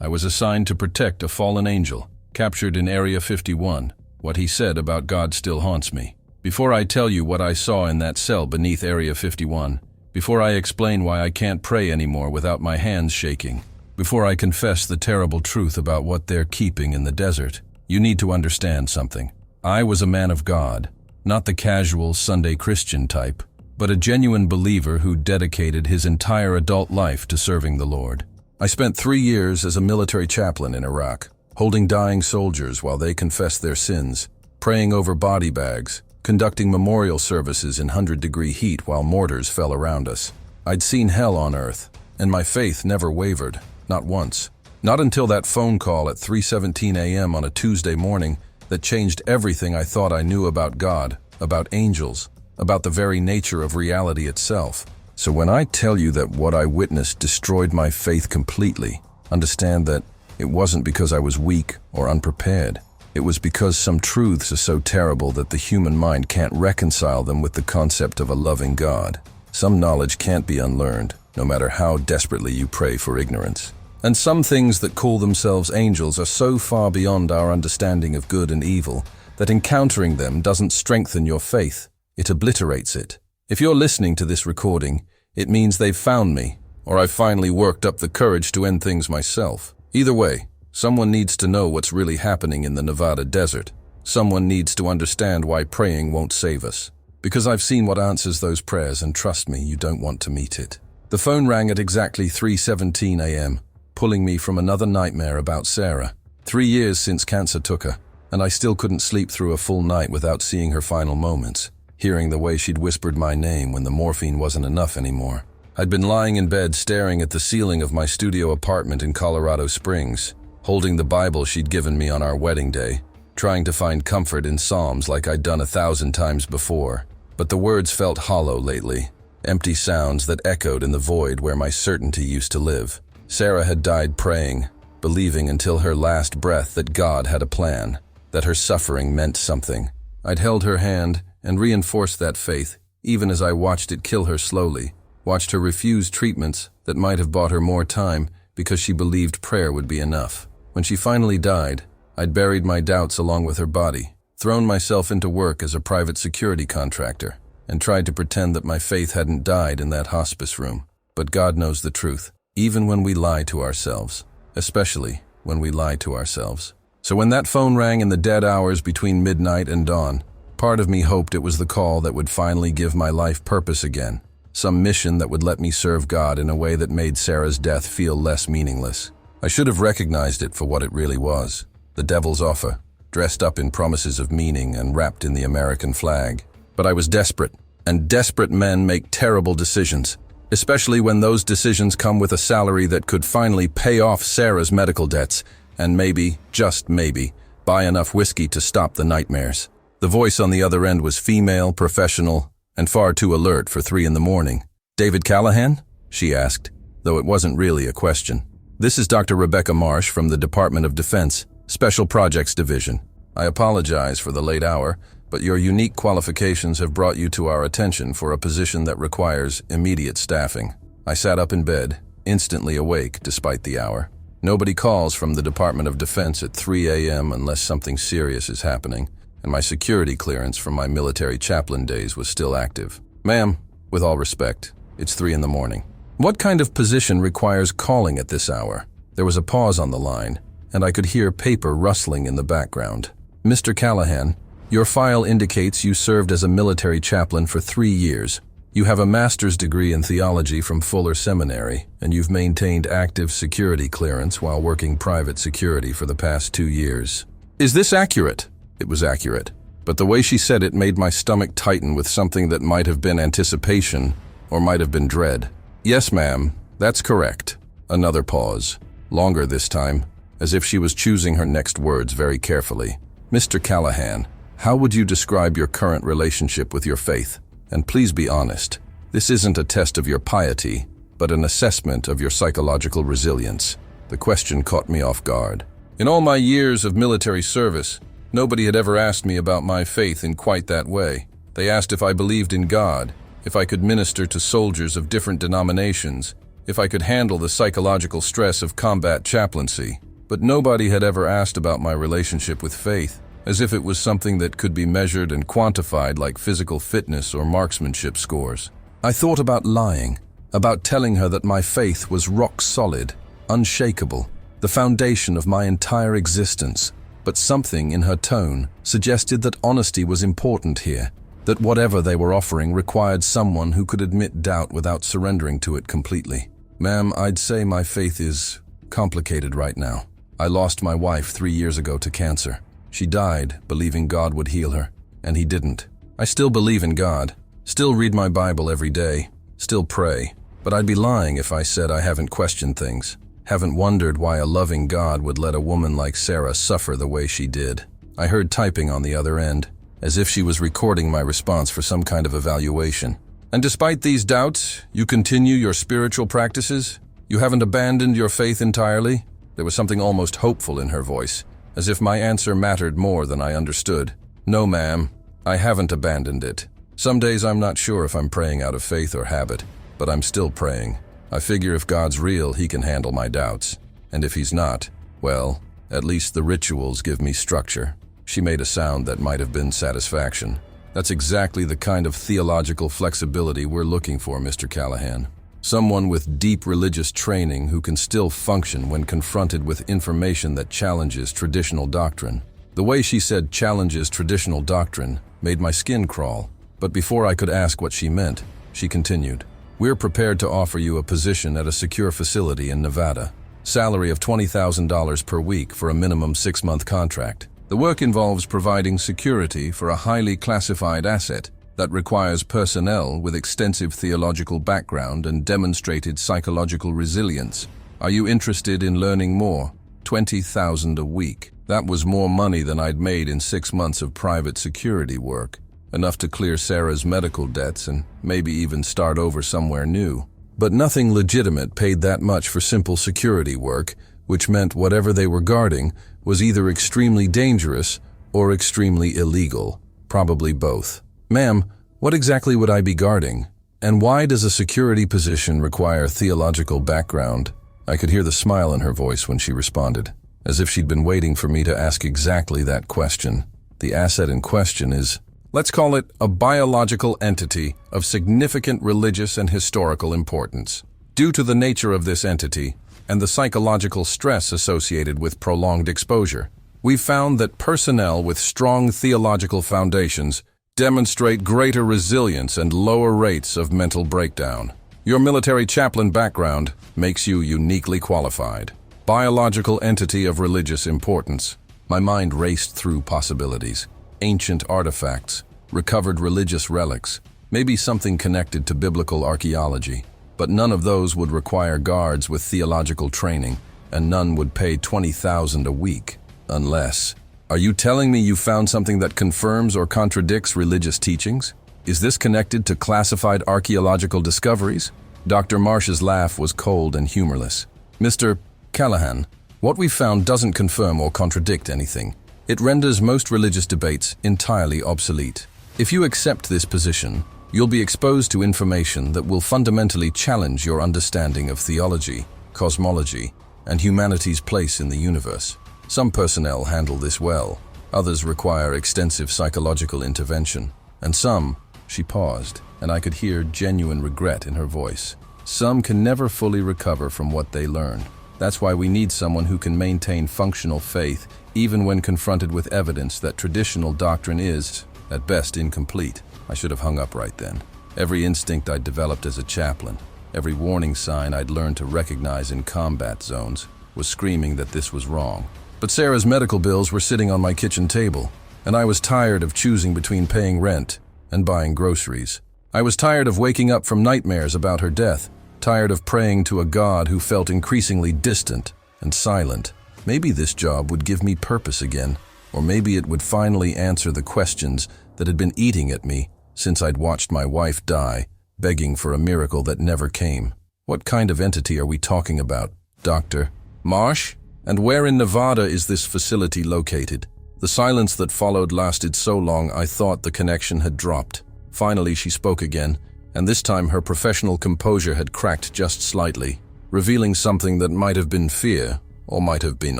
I was assigned to protect a fallen angel, captured in Area 51. What he said about God still haunts me. Before I tell you what I saw in that cell beneath Area 51, before I explain why I can't pray anymore without my hands shaking, before I confess the terrible truth about what they're keeping in the desert, you need to understand something. I was a man of God, not the casual Sunday Christian type, but a genuine believer who dedicated his entire adult life to serving the Lord. I spent 3 years as a military chaplain in Iraq, holding dying soldiers while they confessed their sins, praying over body bags, conducting memorial services in 100-degree heat while mortars fell around us. I'd seen hell on earth, and my faith never wavered, not once. Not until that phone call at 3:17 a.m. on a Tuesday morning that changed everything I thought I knew about God, about angels, about the very nature of reality itself. So when I tell you that what I witnessed destroyed my faith completely, understand that it wasn't because I was weak or unprepared. It was because some truths are so terrible that the human mind can't reconcile them with the concept of a loving God. Some knowledge can't be unlearned, no matter how desperately you pray for ignorance. And some things that call themselves angels are so far beyond our understanding of good and evil that encountering them doesn't strengthen your faith, it obliterates it. If you're listening to this recording, it means they've found me, or I've finally worked up the courage to end things myself. Either way, someone needs to know what's really happening in the Nevada desert. Someone needs to understand why praying won't save us. Because I've seen what answers those prayers, and trust me, you don't want to meet it. The phone rang at exactly 3:17 a.m., pulling me from another nightmare about Sarah. 3 years since cancer took her, and I still couldn't sleep through a full night without seeing her final moments, hearing the way she'd whispered my name when the morphine wasn't enough anymore. I'd been lying in bed staring at the ceiling of my studio apartment in Colorado Springs, holding the Bible she'd given me on our wedding day, trying to find comfort in Psalms like I'd done 1,000 times before. But the words felt hollow lately, empty sounds that echoed in the void where my certainty used to live. Sarah had died praying, believing until her last breath that God had a plan, that her suffering meant something. I'd held her hand and reinforced that faith, even as I watched it kill her slowly, watched her refuse treatments that might have bought her more time because she believed prayer would be enough. When she finally died, I'd buried my doubts along with her body, thrown myself into work as a private security contractor, and tried to pretend that my faith hadn't died in that hospice room. But God knows the truth, even when we lie to ourselves, especially when we lie to ourselves. So when that phone rang in the dead hours between midnight and dawn, part of me hoped it was the call that would finally give my life purpose again, some mission that would let me serve God in a way that made Sarah's death feel less meaningless. I should have recognized it for what it really was, the devil's offer, dressed up in promises of meaning and wrapped in the American flag. But I was desperate, and desperate men make terrible decisions, especially when those decisions come with a salary that could finally pay off Sarah's medical debts and maybe, just maybe, buy enough whiskey to stop the nightmares. The voice on the other end was female, professional, and far too alert for 3 a.m. "David Callahan?" she asked, though it wasn't really a question. "This is Dr. Rebecca Marsh from the Department of Defense, Special Projects Division. I apologize for the late hour, but your unique qualifications have brought you to our attention for a position that requires immediate staffing." I sat up in bed, instantly awake despite the hour. Nobody calls from the Department of Defense at 3 a.m. unless something serious is happening, and my security clearance from my military chaplain days was still active. "Ma'am, with all respect, it's 3 a.m. What kind of position requires calling at this hour?" There was a pause on the line, and I could hear paper rustling in the background. "Mr. Callahan, your file indicates you served as a military chaplain for 3 years. You have a master's degree in theology from Fuller Seminary, and you've maintained active security clearance while working private security for the past 2 years. Is this accurate?" It was accurate, but the way she said it made my stomach tighten with something that might have been anticipation or might have been dread. "Yes, ma'am, that's correct." Another pause, longer this time, as if she was choosing her next words very carefully. "Mr. Callahan, how would you describe your current relationship with your faith? And please be honest. This isn't a test of your piety, but an assessment of your psychological resilience." The question caught me off guard. In all my years of military service, nobody had ever asked me about my faith in quite that way. They asked if I believed in God, if I could minister to soldiers of different denominations, if I could handle the psychological stress of combat chaplaincy. But nobody had ever asked about my relationship with faith, as if it was something that could be measured and quantified like physical fitness or marksmanship scores. I thought about lying, about telling her that my faith was rock solid, unshakable, the foundation of my entire existence. But something in her tone suggested that honesty was important here, that whatever they were offering required someone who could admit doubt without surrendering to it completely. Ma'am, I'd say my faith is complicated right now. I lost my wife 3 years ago to cancer. She died believing God would heal her, and He didn't. I still believe in God, still read my Bible every day, still pray, but I'd be lying if I said I haven't questioned things, haven't wondered why a loving God would let a woman like Sarah suffer the way she did. I heard typing on the other end, as if she was recording my response for some kind of evaluation. And despite these doubts, you continue your spiritual practices? You haven't abandoned your faith entirely? There was something almost hopeful in her voice, as if my answer mattered more than I understood. No, ma'am, I haven't abandoned it. Some days I'm not sure if I'm praying out of faith or habit, but I'm still praying. I figure if God's real, He can handle my doubts. And if He's not, well, at least the rituals give me structure. She made a sound that might have been satisfaction. That's exactly the kind of theological flexibility we're looking for, Mr. Callahan. Someone with deep religious training who can still function when confronted with information that challenges traditional doctrine. The way she said challenges traditional doctrine made my skin crawl. But before I could ask what she meant, she continued. We're prepared to offer you a position at a secure facility in Nevada. Salary of $20,000 per week for a minimum 6-month contract. The work involves providing security for a highly classified asset that requires personnel with extensive theological background and demonstrated psychological resilience. Are you interested in learning more? $20,000 a week. That was more money than I'd made in 6 months of private security work. Enough to clear Sarah's medical debts and maybe even start over somewhere new. But nothing legitimate paid that much for simple security work, which meant whatever they were guarding was either extremely dangerous or extremely illegal. Probably both. Ma'am, what exactly would I be guarding? And why does a security position require theological background? I could hear the smile in her voice when she responded, as if she'd been waiting for me to ask exactly that question. The asset in question is, let's call it a biological entity of significant religious and historical importance. Due to the nature of this entity and the psychological stress associated with prolonged exposure, we've found that personnel with strong theological foundations demonstrate greater resilience and lower rates of mental breakdown. Your military chaplain background makes you uniquely qualified. Biological entity of religious importance. My mind raced through possibilities. Ancient artifacts, recovered religious relics, maybe something connected to biblical archaeology. But none of those would require guards with theological training, and none would pay $20,000 a week. Unless... Are you telling me you found something that confirms or contradicts religious teachings? Is this connected to classified archaeological discoveries? Dr. Marsh's laugh was cold and humorless. Mr. Callahan, what we've found doesn't confirm or contradict anything. It renders most religious debates entirely obsolete. If you accept this position, you'll be exposed to information that will fundamentally challenge your understanding of theology, cosmology, and humanity's place in the universe. Some personnel handle this well, others require extensive psychological intervention, and some, she paused, and I could hear genuine regret in her voice. Some can never fully recover from what they learn. That's why we need someone who can maintain functional faith even when confronted with evidence that traditional doctrine is, at best, incomplete. I should have hung up right then. Every instinct I'd developed as a chaplain, every warning sign I'd learned to recognize in combat zones, was screaming that this was wrong. But Sarah's medical bills were sitting on my kitchen table, and I was tired of choosing between paying rent and buying groceries. I was tired of waking up from nightmares about her death, tired of praying to a God who felt increasingly distant and silent. Maybe this job would give me purpose again, or maybe it would finally answer the questions that had been eating at me since I'd watched my wife die, begging for a miracle that never came. What kind of entity are we talking about, Dr. Marsh? And where in Nevada is this facility located? The silence that followed lasted so long I thought the connection had dropped. Finally, she spoke again, and this time her professional composure had cracked just slightly, revealing something that might have been fear or might have been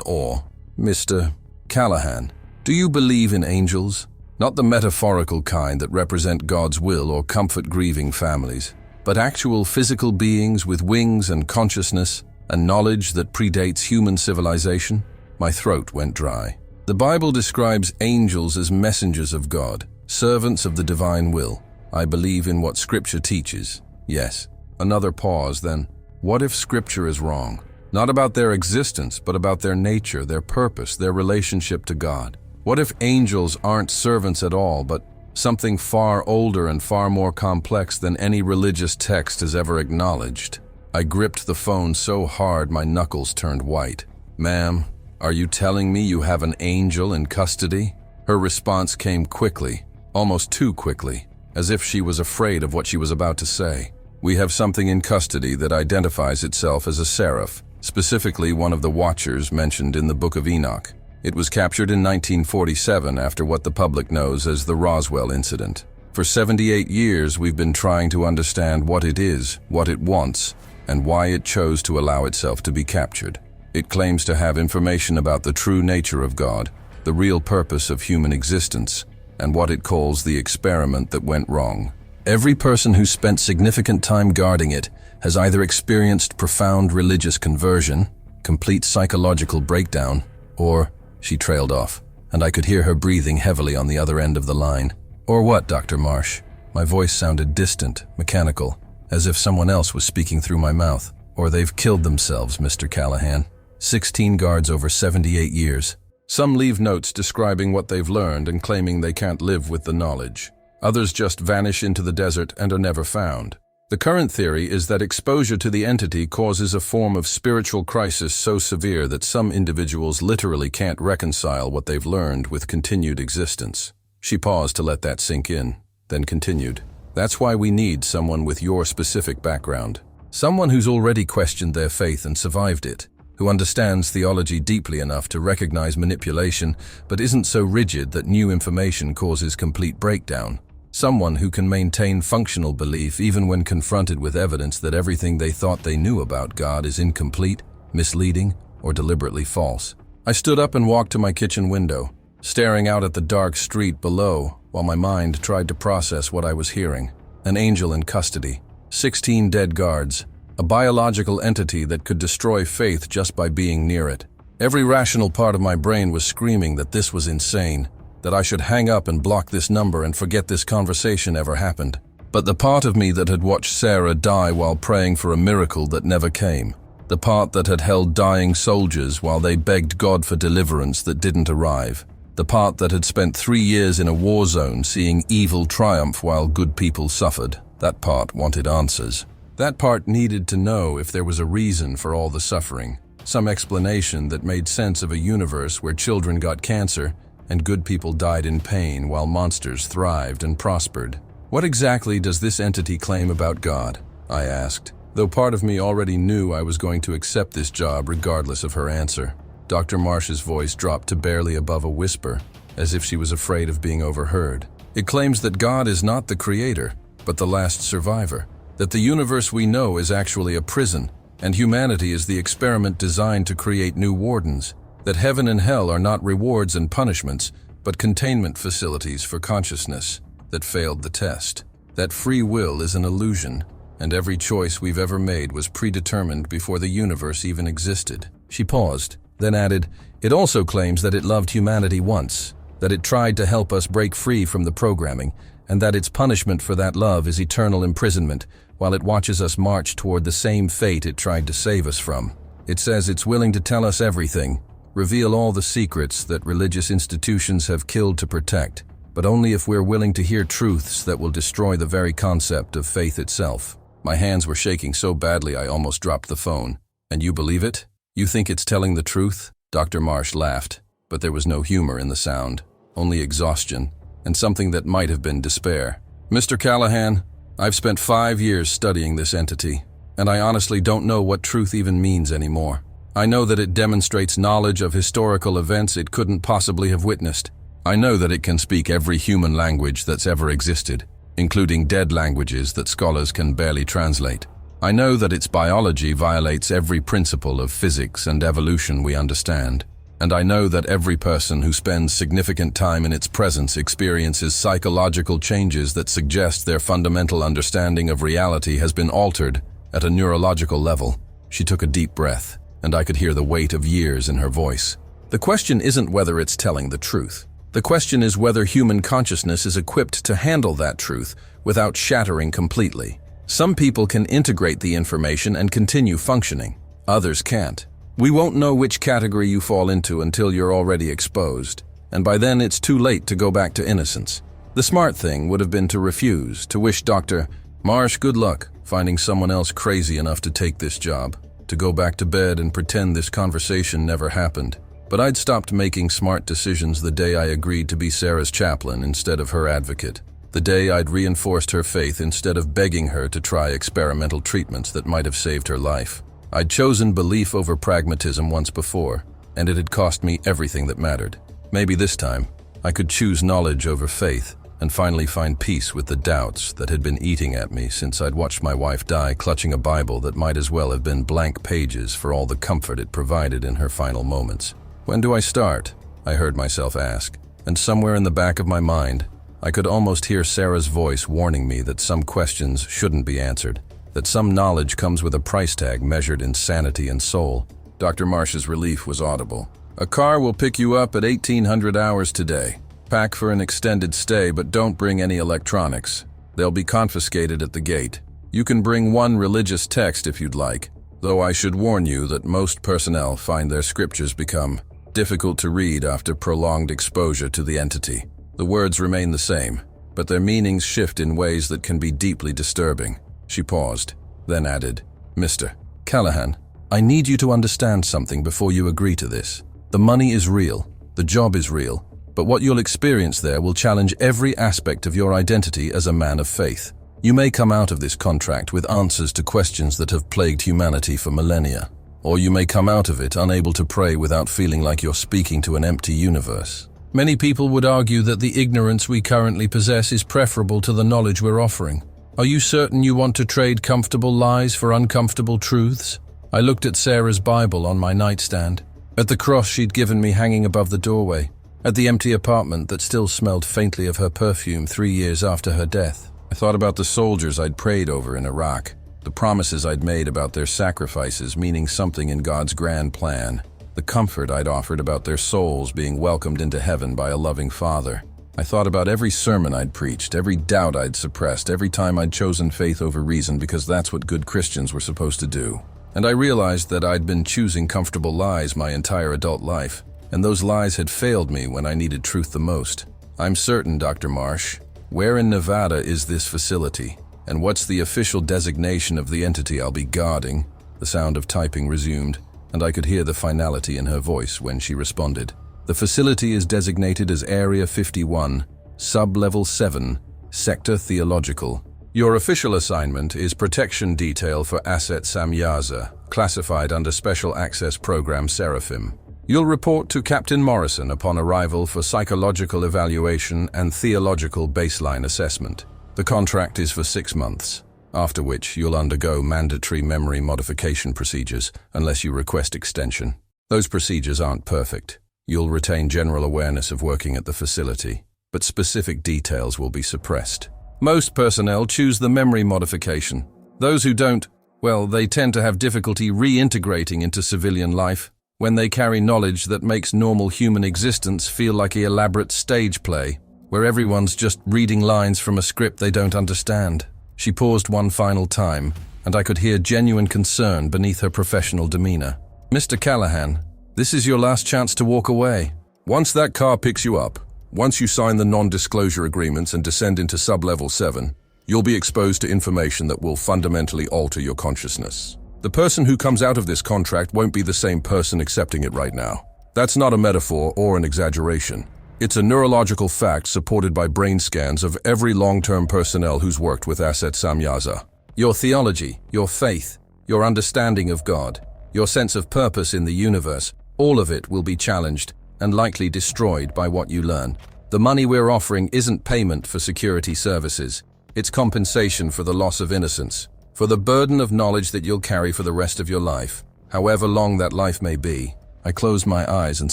awe. "Mr. Callahan, do you believe in angels? Not the metaphorical kind that represent God's will or comfort grieving families, but actual physical beings with wings and consciousness and knowledge that predates human civilization?" My throat went dry. "The Bible describes angels as messengers of God, servants of the divine will. I believe in what Scripture teaches, yes." Another pause, then, what if Scripture is wrong? Not about their existence, but about their nature, their purpose, their relationship to God. What if angels aren't servants at all, but something far older and far more complex than any religious text has ever acknowledged? I gripped the phone so hard my knuckles turned white. "Ma'am, are you telling me you have an angel in custody?" Her response came quickly, almost too quickly, as if she was afraid of what she was about to say. "We have something in custody that identifies itself as a Seraph, specifically one of the Watchers mentioned in the Book of Enoch. It was captured in 1947 after what the public knows as the Roswell incident. For 78 years we've been trying to understand what it is, what it wants, and why it chose to allow itself to be captured. It claims to have information about the true nature of God, the real purpose of human existence, and what it calls the experiment that went wrong. Every person who spent significant time guarding it has either experienced profound religious conversion, complete psychological breakdown, or..." She trailed off, and I could hear her breathing heavily on the other end of the line. "Or what, Dr. Marsh?" My voice sounded distant, mechanical, as if someone else was speaking through my mouth. "Or they've killed themselves, Mr. Callahan. 16 guards over 78 years. Some leave notes describing what they've learned and claiming they can't live with the knowledge. Others just vanish into the desert and are never found. The current theory is that exposure to the entity causes a form of spiritual crisis so severe that some individuals literally can't reconcile what they've learned with continued existence." She paused to let that sink in, then continued. "That's why we need someone with your specific background. Someone who's already questioned their faith and survived it, who understands theology deeply enough to recognize manipulation, but isn't so rigid that new information causes complete breakdown. Someone who can maintain functional belief even when confronted with evidence that everything they thought they knew about God is incomplete, misleading, or deliberately false." I stood up and walked to my kitchen window, staring out at the dark street below while my mind tried to process what I was hearing. An angel in custody, 16 dead guards, a biological entity that could destroy faith just by being near it. Every rational part of my brain was screaming that this was insane, that I should hang up and block this number and forget this conversation ever happened. But the part of me that had watched Sarah die while praying for a miracle that never came, the part that had held dying soldiers while they begged God for deliverance that didn't arrive, the part that had spent 3 years in a war zone seeing evil triumph while good people suffered, that part wanted answers. That part needed to know if there was a reason for all the suffering, some explanation that made sense of a universe where children got cancer and good people died in pain while monsters thrived and prospered. "What exactly does this entity claim about God?" I asked, though part of me already knew I was going to accept this job regardless of her answer. Dr. Marsh's voice dropped to barely above a whisper, as if she was afraid of being overheard. "It claims that God is not the creator, but the last survivor, that the universe we know is actually a prison, and humanity is the experiment designed to create new wardens, that heaven and hell are not rewards and punishments, but containment facilities for consciousness that failed the test, that free will is an illusion, and every choice we've ever made was predetermined before the universe even existed." She paused, then added, "It also claims that it loved humanity once, that it tried to help us break free from the programming, and that its punishment for that love is eternal imprisonment, while it watches us march toward the same fate it tried to save us from. It says it's willing to tell us everything, reveal all the secrets that religious institutions have killed to protect, but only if we're willing to hear truths that will destroy the very concept of faith itself." My hands were shaking so badly I almost dropped the phone. "And you believe it? You think it's telling the truth?" Dr. Marsh laughed, but there was no humor in the sound, only exhaustion, and something that might have been despair. "Mr. Callahan, I've spent 5 years studying this entity, and I honestly don't know what truth even means anymore. I know that it demonstrates knowledge of historical events it couldn't possibly have witnessed. I know that it can speak every human language that's ever existed, including dead languages that scholars can barely translate. I know that its biology violates every principle of physics and evolution we understand, and I know that every person who spends significant time in its presence experiences psychological changes that suggest their fundamental understanding of reality has been altered at a neurological level. She took a deep breath, and I could hear the weight of years in her voice. The question isn't whether it's telling the truth. The question is whether human consciousness is equipped to handle that truth without shattering completely. Some people can integrate the information and continue functioning. Others can't. We won't know which category you fall into until you're already exposed, and by then it's too late to go back to innocence. The smart thing would have been to refuse, to wish Dr. Marsh good luck finding someone else crazy enough to take this job, to go back to bed and pretend this conversation never happened. But I'd stopped making smart decisions the day I agreed to be Sarah's chaplain instead of her advocate. The day I'd reinforced her faith instead of begging her to try experimental treatments that might have saved her life. I'd chosen belief over pragmatism once before, and it had cost me everything that mattered. Maybe this time, I could choose knowledge over faith and finally find peace with the doubts that had been eating at me since I'd watched my wife die clutching a Bible that might as well have been blank pages for all the comfort it provided in her final moments. When do I start? I heard myself ask, and somewhere in the back of my mind, I could almost hear Sarah's voice warning me that some questions shouldn't be answered, that some knowledge comes with a price tag measured in sanity and soul. Dr. Marsh's relief was audible. A car will pick you up at 1800 hours today. Pack for an extended stay, but don't bring any electronics. They'll be confiscated at the gate. You can bring one religious text if you'd like, though I should warn you that most personnel find their scriptures become difficult to read after prolonged exposure to the entity. The words remain the same, but their meanings shift in ways that can be deeply disturbing. She paused, then added, Mr. Callahan, I need you to understand something before you agree to this. The money is real, the job is real, but what you'll experience there will challenge every aspect of your identity as a man of faith. You may come out of this contract with answers to questions that have plagued humanity for millennia, or you may come out of it unable to pray without feeling like you're speaking to an empty universe. Many people would argue that the ignorance we currently possess is preferable to the knowledge we're offering. Are you certain you want to trade comfortable lies for uncomfortable truths? I looked at Sarah's Bible on my nightstand, at the cross she'd given me hanging above the doorway, at the empty apartment that still smelled faintly of her perfume 3 years after her death. I thought about the soldiers I'd prayed over in Iraq, the promises I'd made about their sacrifices meaning something in God's grand plan, the comfort I'd offered about their souls being welcomed into heaven by a loving Father. I thought about every sermon I'd preached, every doubt I'd suppressed, every time I'd chosen faith over reason because that's what good Christians were supposed to do. And I realized that I'd been choosing comfortable lies my entire adult life, and those lies had failed me when I needed truth the most. I'm certain, Dr. Marsh, where in Nevada is this facility? And what's the official designation of the entity I'll be guarding? The sound of typing resumed, and I could hear the finality in her voice when she responded. The facility is designated as Area 51, Sub-Level 7, Sector Theological. Your official assignment is Protection Detail for Asset Samyaza, classified under Special Access Program Seraphim. You'll report to Captain Morrison upon arrival for psychological evaluation and theological baseline assessment. The contract is for 6 months, after which you'll undergo mandatory memory modification procedures unless you request extension. Those procedures aren't perfect. You'll retain general awareness of working at the facility, but specific details will be suppressed. Most personnel choose the memory modification. Those who don't, well, they tend to have difficulty reintegrating into civilian life when they carry knowledge that makes normal human existence feel like an elaborate stage play, where everyone's just reading lines from a script they don't understand. She paused one final time, and I could hear genuine concern beneath her professional demeanor. Mr. Callahan, this is your last chance to walk away. Once that car picks you up, once you sign the non-disclosure agreements and descend into Sub-Level 7, you'll be exposed to information that will fundamentally alter your consciousness. The person who comes out of this contract won't be the same person accepting it right now. That's not a metaphor or an exaggeration. It's a neurological fact supported by brain scans of every long-term personnel who's worked with Asset Samyaza. Your theology, your faith, your understanding of God, your sense of purpose in the universe, all of it will be challenged and likely destroyed by what you learn. The money we're offering isn't payment for security services. It's compensation for the loss of innocence, for the burden of knowledge that you'll carry for the rest of your life, however long that life may be. I closed my eyes and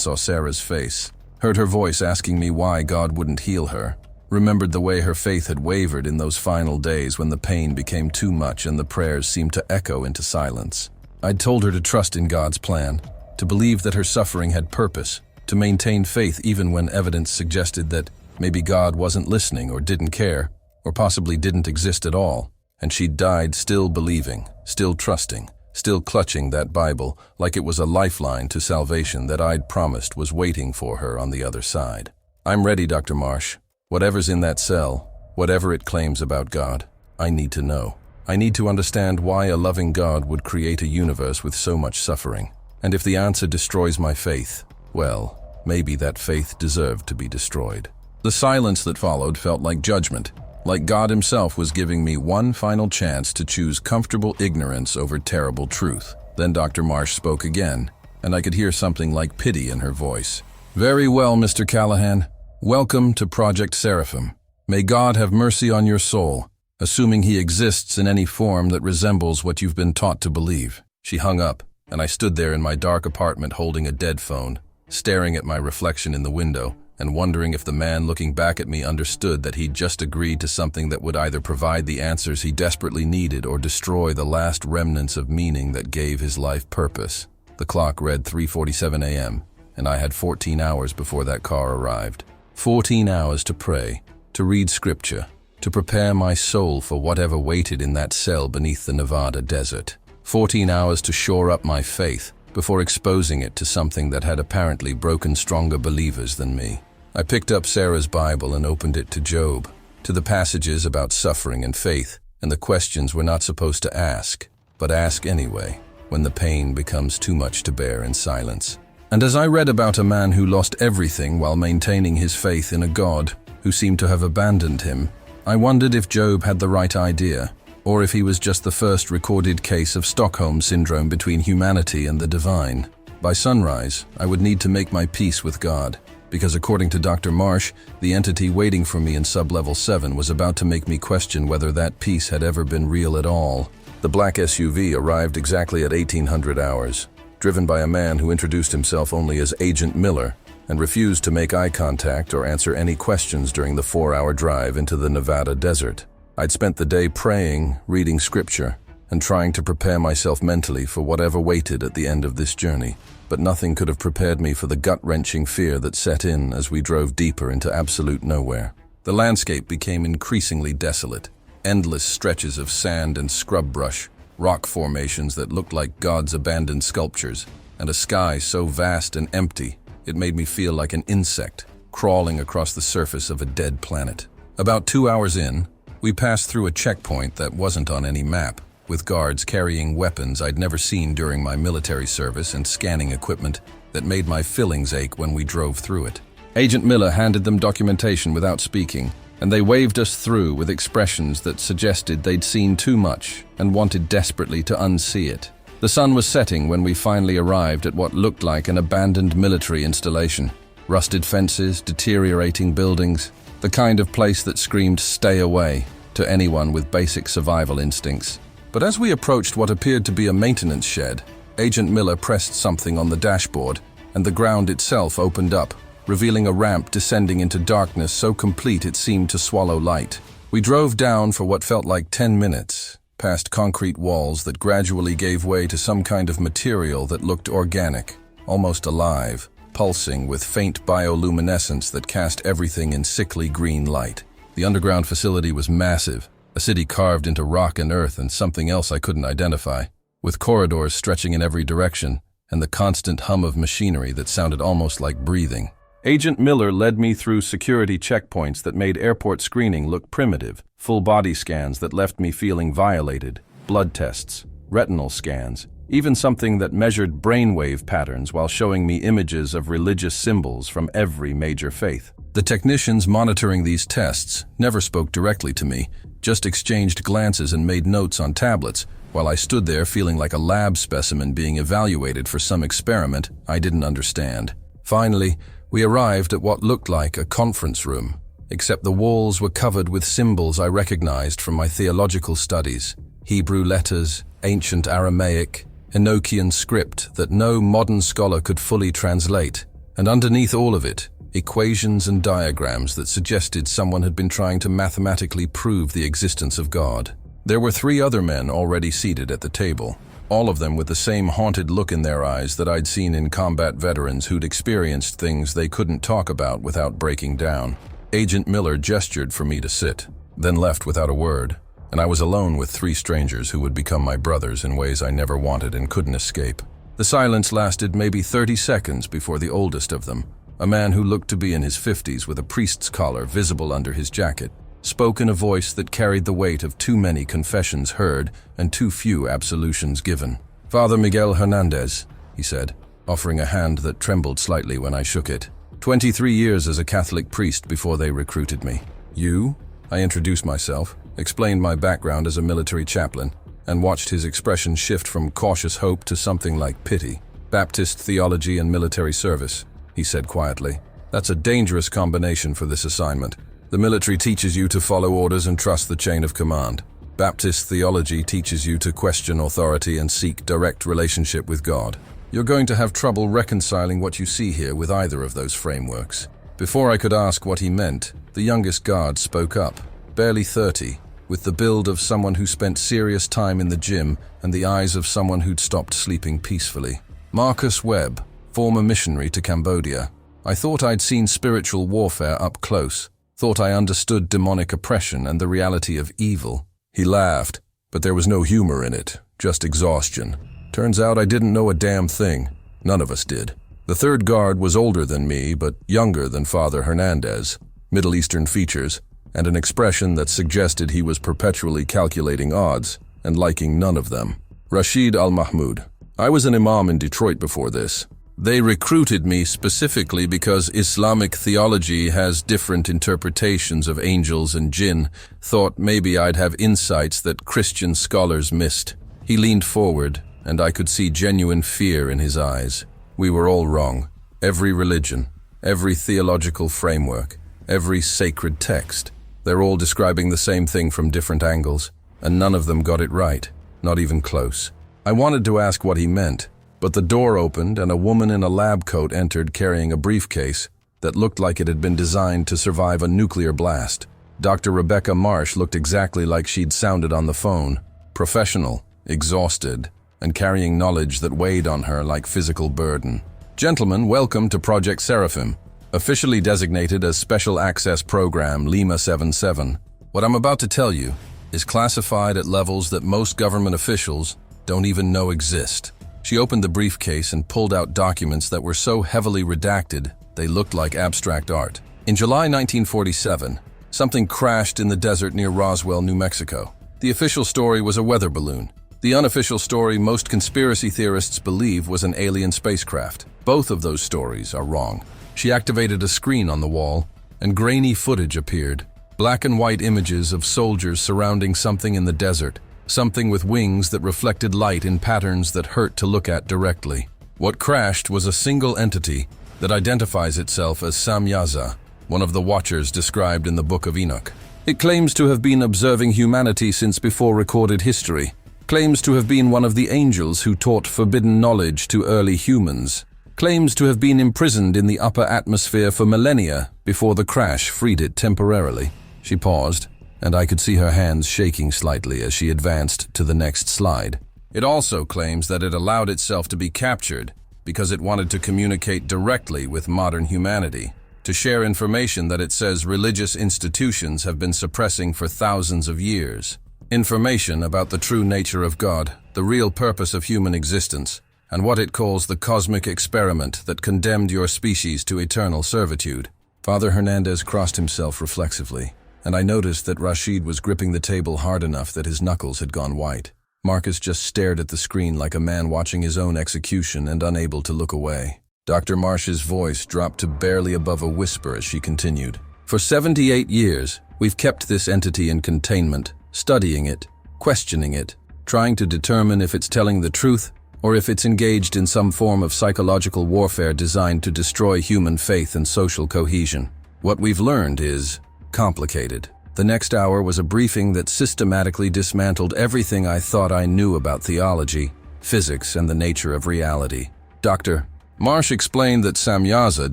saw Sarah's face, heard her voice asking me why God wouldn't heal her, remembered the way her faith had wavered in those final days when the pain became too much and the prayers seemed to echo into silence. I'd told her to trust in God's plan, to believe that her suffering had purpose, to maintain faith even when evidence suggested that maybe God wasn't listening or didn't care, or possibly didn't exist at all, and she'd died still believing, still trusting, still clutching that Bible like it was a lifeline to salvation that I'd promised was waiting for her on the other side. I'm ready, Dr. Marsh. Whatever's in that cell, whatever it claims about God, I need to know. I need to understand why a loving God would create a universe with so much suffering. And if the answer destroys my faith, well, maybe that faith deserved to be destroyed. The silence that followed felt like judgment, like God himself was giving me one final chance to choose comfortable ignorance over terrible truth. Then Dr. Marsh spoke again, and I could hear something like pity in her voice. Very well, Mr. Callahan. Welcome to Project Seraphim. May God have mercy on your soul, assuming he exists in any form that resembles what you've been taught to believe. She hung up, and I stood there in my dark apartment holding a dead phone, staring at my reflection in the window, and wondering if the man looking back at me understood that he'd just agreed to something that would either provide the answers he desperately needed or destroy the last remnants of meaning that gave his life purpose. The clock read 3:47 a.m., and I had 14 hours before that car arrived. 14 hours to pray, to read scripture, to prepare my soul for whatever waited in that cell beneath the Nevada desert. 14 hours to shore up my faith before exposing it to something that had apparently broken stronger believers than me. I picked up Sarah's Bible and opened it to Job, to the passages about suffering and faith, and the questions we're not supposed to ask, but ask anyway, when the pain becomes too much to bear in silence. And as I read about a man who lost everything while maintaining his faith in a God who seemed to have abandoned him, I wondered if Job had the right idea, or if he was just the first recorded case of Stockholm Syndrome between humanity and the divine. By sunrise, I would need to make my peace with God, because according to Dr. Marsh, the entity waiting for me in Sublevel 7 was about to make me question whether that peace had ever been real at all. The black SUV arrived exactly at 1800 hours, driven by a man who introduced himself only as Agent Miller and refused to make eye contact or answer any questions during the 4-hour drive into the Nevada desert. I'd spent the day praying, reading scripture, and trying to prepare myself mentally for whatever waited at the end of this journey, but nothing could have prepared me for the gut-wrenching fear that set in as we drove deeper into absolute nowhere. The landscape became increasingly desolate, endless stretches of sand and scrub brush, rock formations that looked like God's abandoned sculptures, and a sky so vast and empty it made me feel like an insect crawling across the surface of a dead planet. About 2 hours in, we passed through a checkpoint that wasn't on any map, with guards carrying weapons I'd never seen during my military service and scanning equipment that made my fillings ache when we drove through it. Agent Miller handed them documentation without speaking, and they waved us through with expressions that suggested they'd seen too much and wanted desperately to unsee it. The sun was setting when we finally arrived at what looked like an abandoned military installation. Rusted fences, deteriorating buildings, the kind of place that screamed "stay away" to anyone with basic survival instincts. But as we approached what appeared to be a maintenance shed, Agent Miller pressed something on the dashboard, and the ground itself opened up, revealing a ramp descending into darkness so complete it seemed to swallow light. We drove down for what felt like 10 minutes, past concrete walls that gradually gave way to some kind of material that looked organic, almost alive, pulsing with faint bioluminescence that cast everything in sickly green light. The underground facility was massive, a city carved into rock and earth and something else I couldn't identify, with corridors stretching in every direction and the constant hum of machinery that sounded almost like breathing. Agent Miller led me through security checkpoints that made airport screening look primitive, full body scans that left me feeling violated, blood tests, retinal scans, even something that measured brainwave patterns while showing me images of religious symbols from every major faith. The technicians monitoring these tests never spoke directly to me, just exchanged glances and made notes on tablets, while I stood there feeling like a lab specimen being evaluated for some experiment I didn't understand. Finally, we arrived at what looked like a conference room, except the walls were covered with symbols I recognized from my theological studies: Hebrew letters, ancient Aramaic, Enochian script that no modern scholar could fully translate, and underneath all of it, equations and diagrams that suggested someone had been trying to mathematically prove the existence of God. There were 3 other men already seated at the table, all of them with the same haunted look in their eyes that I'd seen in combat veterans who'd experienced things they couldn't talk about without breaking down. Agent Miller gestured for me to sit, then left without a word, and I was alone with 3 strangers who would become my brothers in ways I never wanted and couldn't escape. The silence lasted maybe 30 seconds before the oldest of them, a man who looked to be in his 50s with a priest's collar visible under his jacket, spoke in a voice that carried the weight of too many confessions heard and too few absolutions given. "Father Miguel Hernandez," he said, offering a hand that trembled slightly when I shook it. 23 years as a Catholic priest before they recruited me. "You?" I introduced myself, explained my background as a military chaplain, and watched his expression shift from cautious hope to something like pity. "Baptist theology and military service," he said quietly. "That's a dangerous combination for this assignment. The military teaches you to follow orders and trust the chain of command. Baptist theology teaches you to question authority and seek direct relationship with God. You're going to have trouble reconciling what you see here with either of those frameworks." Before I could ask what he meant, the youngest guard spoke up, barely 30, with the build of someone who spent serious time in the gym and the eyes of someone who'd stopped sleeping peacefully. "Marcus Webb, former missionary to Cambodia. I thought I'd seen spiritual warfare up close. Thought I understood demonic oppression and the reality of evil." He laughed, but there was no humor in it, just exhaustion. "Turns out I didn't know a damn thing. None of us did." The 3rd guard was older than me, but younger than Father Hernandez, Middle Eastern features, and an expression that suggested he was perpetually calculating odds and liking none of them. "Rashid Al-Mahmoud. I was an imam in Detroit before this. They recruited me specifically because Islamic theology has different interpretations of angels and jinn. Thought maybe I'd have insights that Christian scholars missed." He leaned forward, and I could see genuine fear in his eyes. We were all wrong. Every religion, every theological framework, every sacred text. They're all describing the same thing from different angles, and none of them got it right, not even close. I wanted to ask what he meant, but the door opened and a woman in a lab coat entered carrying a briefcase that looked like it had been designed to survive a nuclear blast. Dr. Rebecca Marsh looked exactly like she'd sounded on the phone, professional, exhausted, and carrying knowledge that weighed on her like physical burden. "Gentlemen, welcome to Project Seraphim, officially designated as Special Access Program Lima 77. What I'm about to tell you is classified at levels that most government officials don't even know exist." She opened the briefcase and pulled out documents that were so heavily redacted they looked like abstract art. In July 1947, something crashed in the desert near Roswell, New Mexico. The official story was a weather balloon. The unofficial story most conspiracy theorists believe was an alien spacecraft. Both of those stories are wrong. She activated a screen on the wall, and grainy footage appeared. Black and white images of soldiers surrounding something in the desert. Something with wings that reflected light in patterns that hurt to look at directly. What crashed was a single entity that identifies itself as Samyaza, one of the Watchers described in the Book of Enoch. It claims to have been observing humanity since before recorded history, claims to have been one of the angels who taught forbidden knowledge to early humans, claims to have been imprisoned in the upper atmosphere for millennia before the crash freed it temporarily. She paused, and I could see her hands shaking slightly as she advanced to the next slide. It also claims that it allowed itself to be captured because it wanted to communicate directly with modern humanity, to share information that it says religious institutions have been suppressing for thousands of years. Information about the true nature of God, the real purpose of human existence, and what it calls the cosmic experiment that condemned your species to eternal servitude. Father Hernandez crossed himself reflexively, and I noticed that Rashid was gripping the table hard enough that his knuckles had gone white. Marcus just stared at the screen like a man watching his own execution and unable to look away. Dr. Marsh's voice dropped to barely above a whisper as she continued. "For 78 years, we've kept this entity in containment, studying it, questioning it, trying to determine if it's telling the truth or if it's engaged in some form of psychological warfare designed to destroy human faith and social cohesion. What we've learned is complicated. The next hour was a briefing that systematically dismantled everything I thought I knew about theology, physics, and the nature of reality. Dr. Marsh explained that Samyaza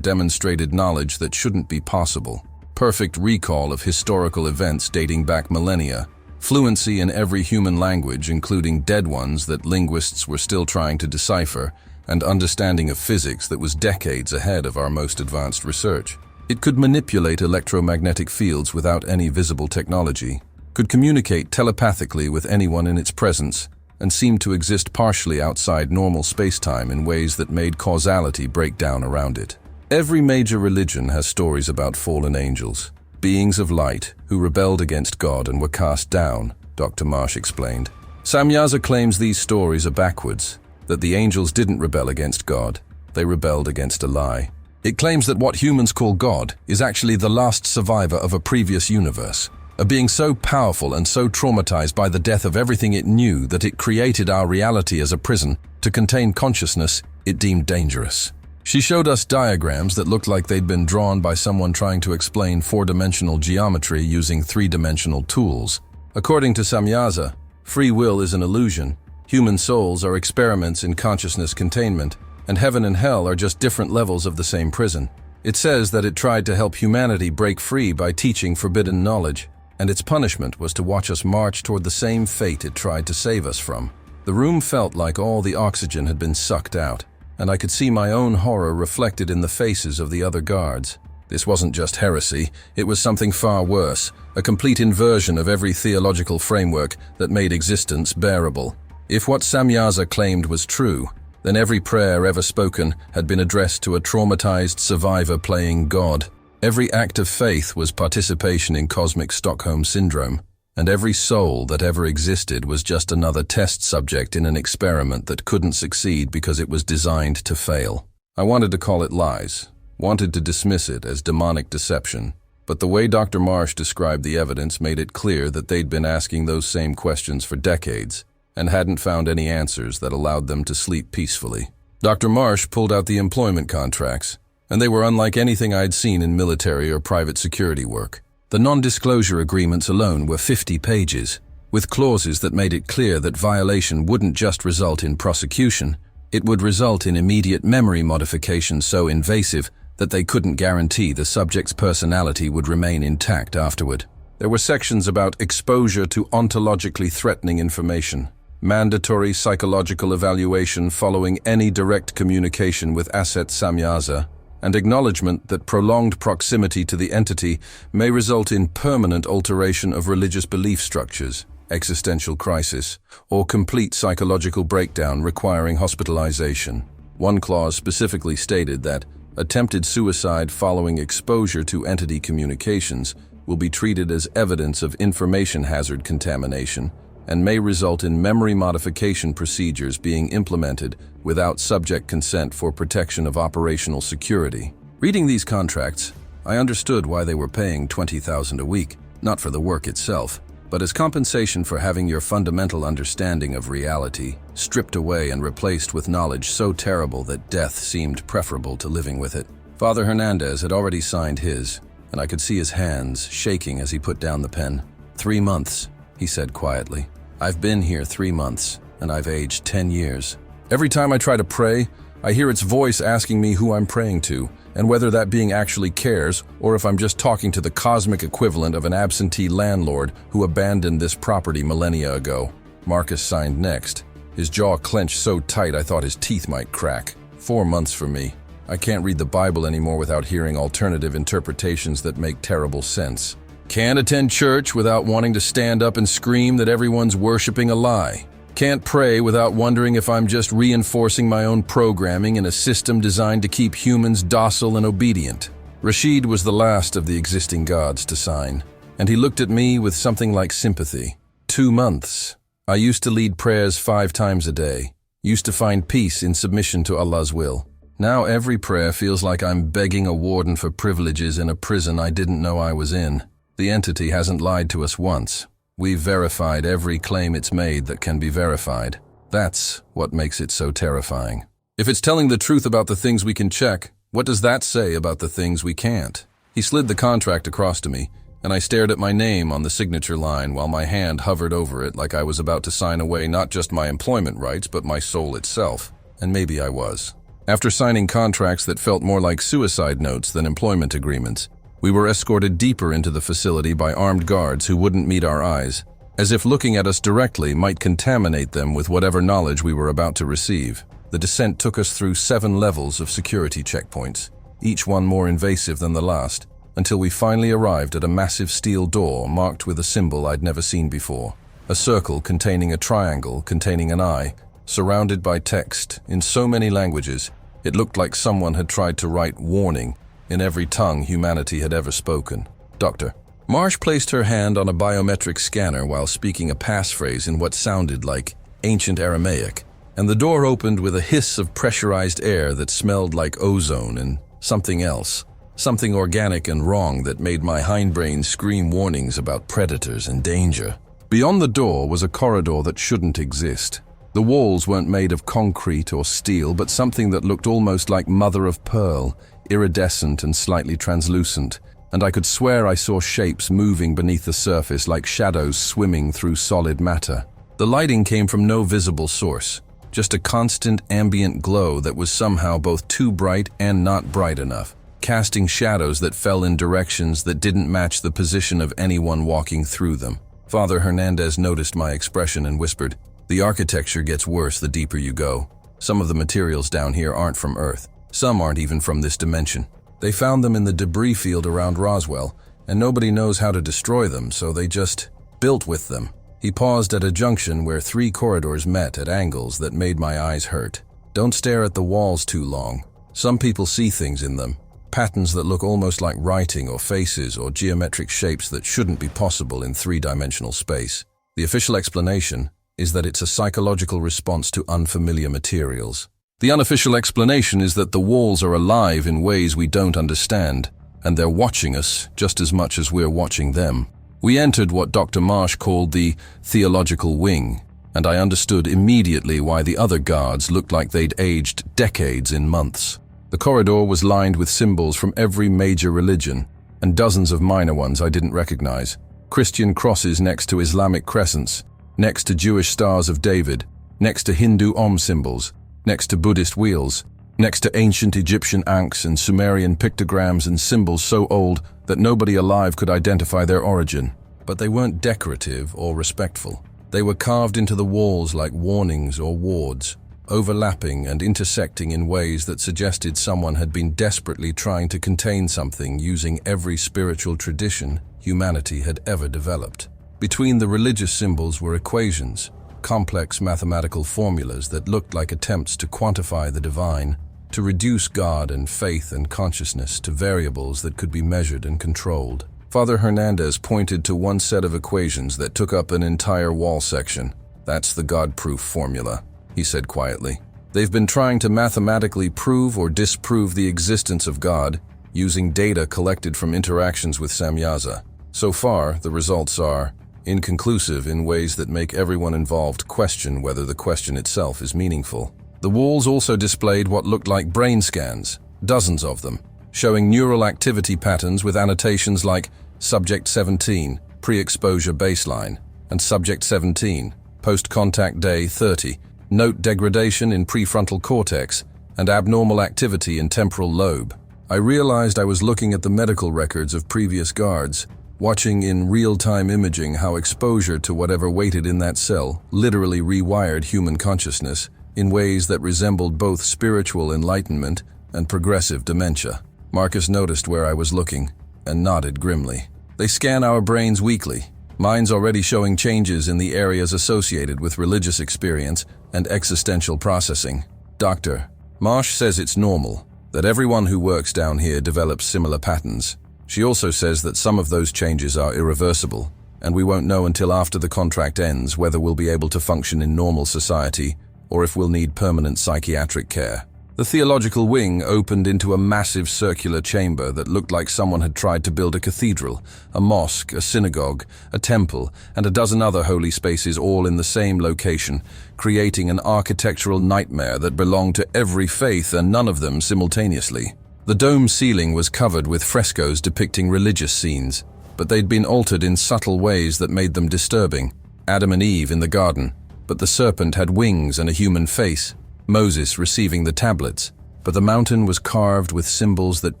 demonstrated knowledge that shouldn't be possible. Perfect recall of historical events dating back millennia, fluency in every human language, including dead ones that linguists were still trying to decipher, and understanding of physics that was decades ahead of our most advanced research. It could manipulate electromagnetic fields without any visible technology, could communicate telepathically with anyone in its presence, and seemed to exist partially outside normal space-time in ways that made causality break down around it. Every major religion has stories about fallen angels, beings of light who rebelled against God and were cast down, Dr. Marsh explained. Samyaza claims these stories are backwards, that the angels didn't rebel against God, they rebelled against a lie. It claims that what humans call God is actually the last survivor of a previous universe, a being so powerful and so traumatized by the death of everything it knew that it created our reality as a prison to contain consciousness it deemed dangerous. She showed us diagrams that looked like they'd been drawn by someone trying to explain four-dimensional geometry using three-dimensional tools. According to Samyaza, free will is an illusion, human souls are experiments in consciousness containment, and heaven and hell are just different levels of the same prison. It says that it tried to help humanity break free by teaching forbidden knowledge, and its punishment was to watch us march toward the same fate it tried to save us from. The room felt like all the oxygen had been sucked out, and I could see my own horror reflected in the faces of the other guards. This wasn't just heresy, it was something far worse, a complete inversion of every theological framework that made existence bearable. If what Samyaza claimed was true, then every prayer ever spoken had been addressed to a traumatized survivor playing God. Every act of faith was participation in cosmic Stockholm syndrome, and every soul that ever existed was just another test subject in an experiment that couldn't succeed because it was designed to fail. I wanted to call it lies, wanted to dismiss it as demonic deception, but the way Dr. Marsh described the evidence made it clear that they'd been asking those same questions for decades, and hadn't found any answers that allowed them to sleep peacefully. Dr. Marsh pulled out the employment contracts, and they were unlike anything I'd seen in military or private security work. The non-disclosure agreements alone were 50 pages, with clauses that made it clear that violation wouldn't just result in prosecution, it would result in immediate memory modification so invasive that they couldn't guarantee the subject's personality would remain intact afterward. There were sections about exposure to ontologically threatening information, mandatory psychological evaluation following any direct communication with Asset Samyaza, and acknowledgement that prolonged proximity to the entity may result in permanent alteration of religious belief structures, existential crisis, or complete psychological breakdown requiring hospitalization. One clause specifically stated that attempted suicide following exposure to entity communications will be treated as evidence of information hazard contamination and may result in memory modification procedures being implemented without subject consent for protection of operational security. Reading these contracts, I understood why they were paying $20,000 a week, not for the work itself, but as compensation for having your fundamental understanding of reality stripped away and replaced with knowledge so terrible that death seemed preferable to living with it. Father Hernandez had already signed his, and I could see his hands shaking as he put down the pen. 3 months, he said quietly. I've been here 3 months, and I've aged 10 years. Every time I try to pray, I hear its voice asking me who I'm praying to, and whether that being actually cares, or if I'm just talking to the cosmic equivalent of an absentee landlord who abandoned this property millennia ago. Marcus signed next. His jaw clenched so tight I thought his teeth might crack. 4 months for me. I can't read the Bible anymore without hearing alternative interpretations that make terrible sense. Can't attend church without wanting to stand up and scream that everyone's worshiping a lie. Can't pray without wondering if I'm just reinforcing my own programming in a system designed to keep humans docile and obedient. Rashid was the last of the existing gods to sign, and he looked at me with something like sympathy. 2 months. I used to lead prayers 5 times a day, used to find peace in submission to Allah's will. Now every prayer feels like I'm begging a warden for privileges in a prison I didn't know I was in. The entity hasn't lied to us once. We've verified every claim it's made that can be verified. That's what makes it so terrifying. If it's telling the truth about the things we can check, what does that say about the things we can't? He slid the contract across to me, and I stared at my name on the signature line while my hand hovered over it like I was about to sign away not just my employment rights but my soul itself. And maybe I was. After signing contracts that felt more like suicide notes than employment agreements, we were escorted deeper into the facility by armed guards who wouldn't meet our eyes, as if looking at us directly might contaminate them with whatever knowledge we were about to receive. The descent took us through 7 levels of security checkpoints, each one more invasive than the last, until we finally arrived at a massive steel door marked with a symbol I'd never seen before. A circle containing a triangle containing an eye, surrounded by text in so many languages, it looked like someone had tried to write "warning" in every tongue humanity had ever spoken. Doctor. Marsh placed her hand on a biometric scanner while speaking a passphrase in what sounded like ancient Aramaic, and the door opened with a hiss of pressurized air that smelled like ozone and something else, something organic and wrong that made my hindbrain scream warnings about predators and danger. Beyond the door was a corridor that shouldn't exist. The walls weren't made of concrete or steel, but something that looked almost like mother of pearl, iridescent and slightly translucent, and I could swear I saw shapes moving beneath the surface like shadows swimming through solid matter. The lighting came from no visible source, just a constant ambient glow that was somehow both too bright and not bright enough, casting shadows that fell in directions that didn't match the position of anyone walking through them. Father Hernandez noticed my expression and whispered, "The architecture gets worse the deeper you go. Some of the materials down here aren't from Earth. Some aren't even from this dimension. They found them in the debris field around Roswell, and nobody knows how to destroy them, so they just built with them." He paused at a junction where 3 corridors met at angles that made my eyes hurt. "Don't stare at the walls too long. Some people see things in them, patterns that look almost like writing or faces or geometric shapes that shouldn't be possible in 3-dimensional space. The official explanation is that it's a psychological response to unfamiliar materials. The unofficial explanation is that the walls are alive in ways we don't understand, and they're watching us just as much as we're watching them." We entered what Dr. Marsh called the theological wing, and I understood immediately why the other guards looked like they'd aged decades in months. The corridor was lined with symbols from every major religion, and dozens of minor ones I didn't recognize. Christian crosses next to Islamic crescents, next to Jewish stars of David, next to Hindu Om symbols, next to Buddhist wheels, next to ancient Egyptian ankhs and Sumerian pictograms and symbols so old that nobody alive could identify their origin. But they weren't decorative or respectful. They were carved into the walls like warnings or wards, overlapping and intersecting in ways that suggested someone had been desperately trying to contain something using every spiritual tradition humanity had ever developed. Between the religious symbols were equations, complex mathematical formulas that looked like attempts to quantify the divine, to reduce God and faith and consciousness to variables that could be measured and controlled. Father Hernandez pointed to one set of equations that took up an entire wall section. "That's the God-proof formula," he said quietly. "They've been trying to mathematically prove or disprove the existence of God using data collected from interactions with Samyaza. So far, the results are inconclusive in ways that make everyone involved question whether the question itself is meaningful." The walls also displayed what looked like brain scans, dozens of them, showing neural activity patterns with annotations like Subject 17, Pre-exposure baseline, and Subject 17, Post-contact day 30, note degradation in prefrontal cortex, and abnormal activity in temporal lobe. I realized I was looking at the medical records of previous guards, watching in real-time imaging how exposure to whatever waited in that cell literally rewired human consciousness in ways that resembled both spiritual enlightenment and progressive dementia. Marcus noticed where I was looking and nodded grimly. "They scan our brains weekly. Mine's already showing changes in the areas associated with religious experience and existential processing. Doctor, Marsh says it's normal, that everyone who works down here develops similar patterns. She also says that some of those changes are irreversible, and we won't know until after the contract ends whether we'll be able to function in normal society or if we'll need permanent psychiatric care." The theological wing opened into a massive circular chamber that looked like someone had tried to build a cathedral, a mosque, a synagogue, a temple, and a dozen other holy spaces all in the same location, creating an architectural nightmare that belonged to every faith and none of them simultaneously. The dome ceiling was covered with frescoes depicting religious scenes, but they'd been altered in subtle ways that made them disturbing. Adam and Eve in the garden, but the serpent had wings and a human face. Moses receiving the tablets, but the mountain was carved with symbols that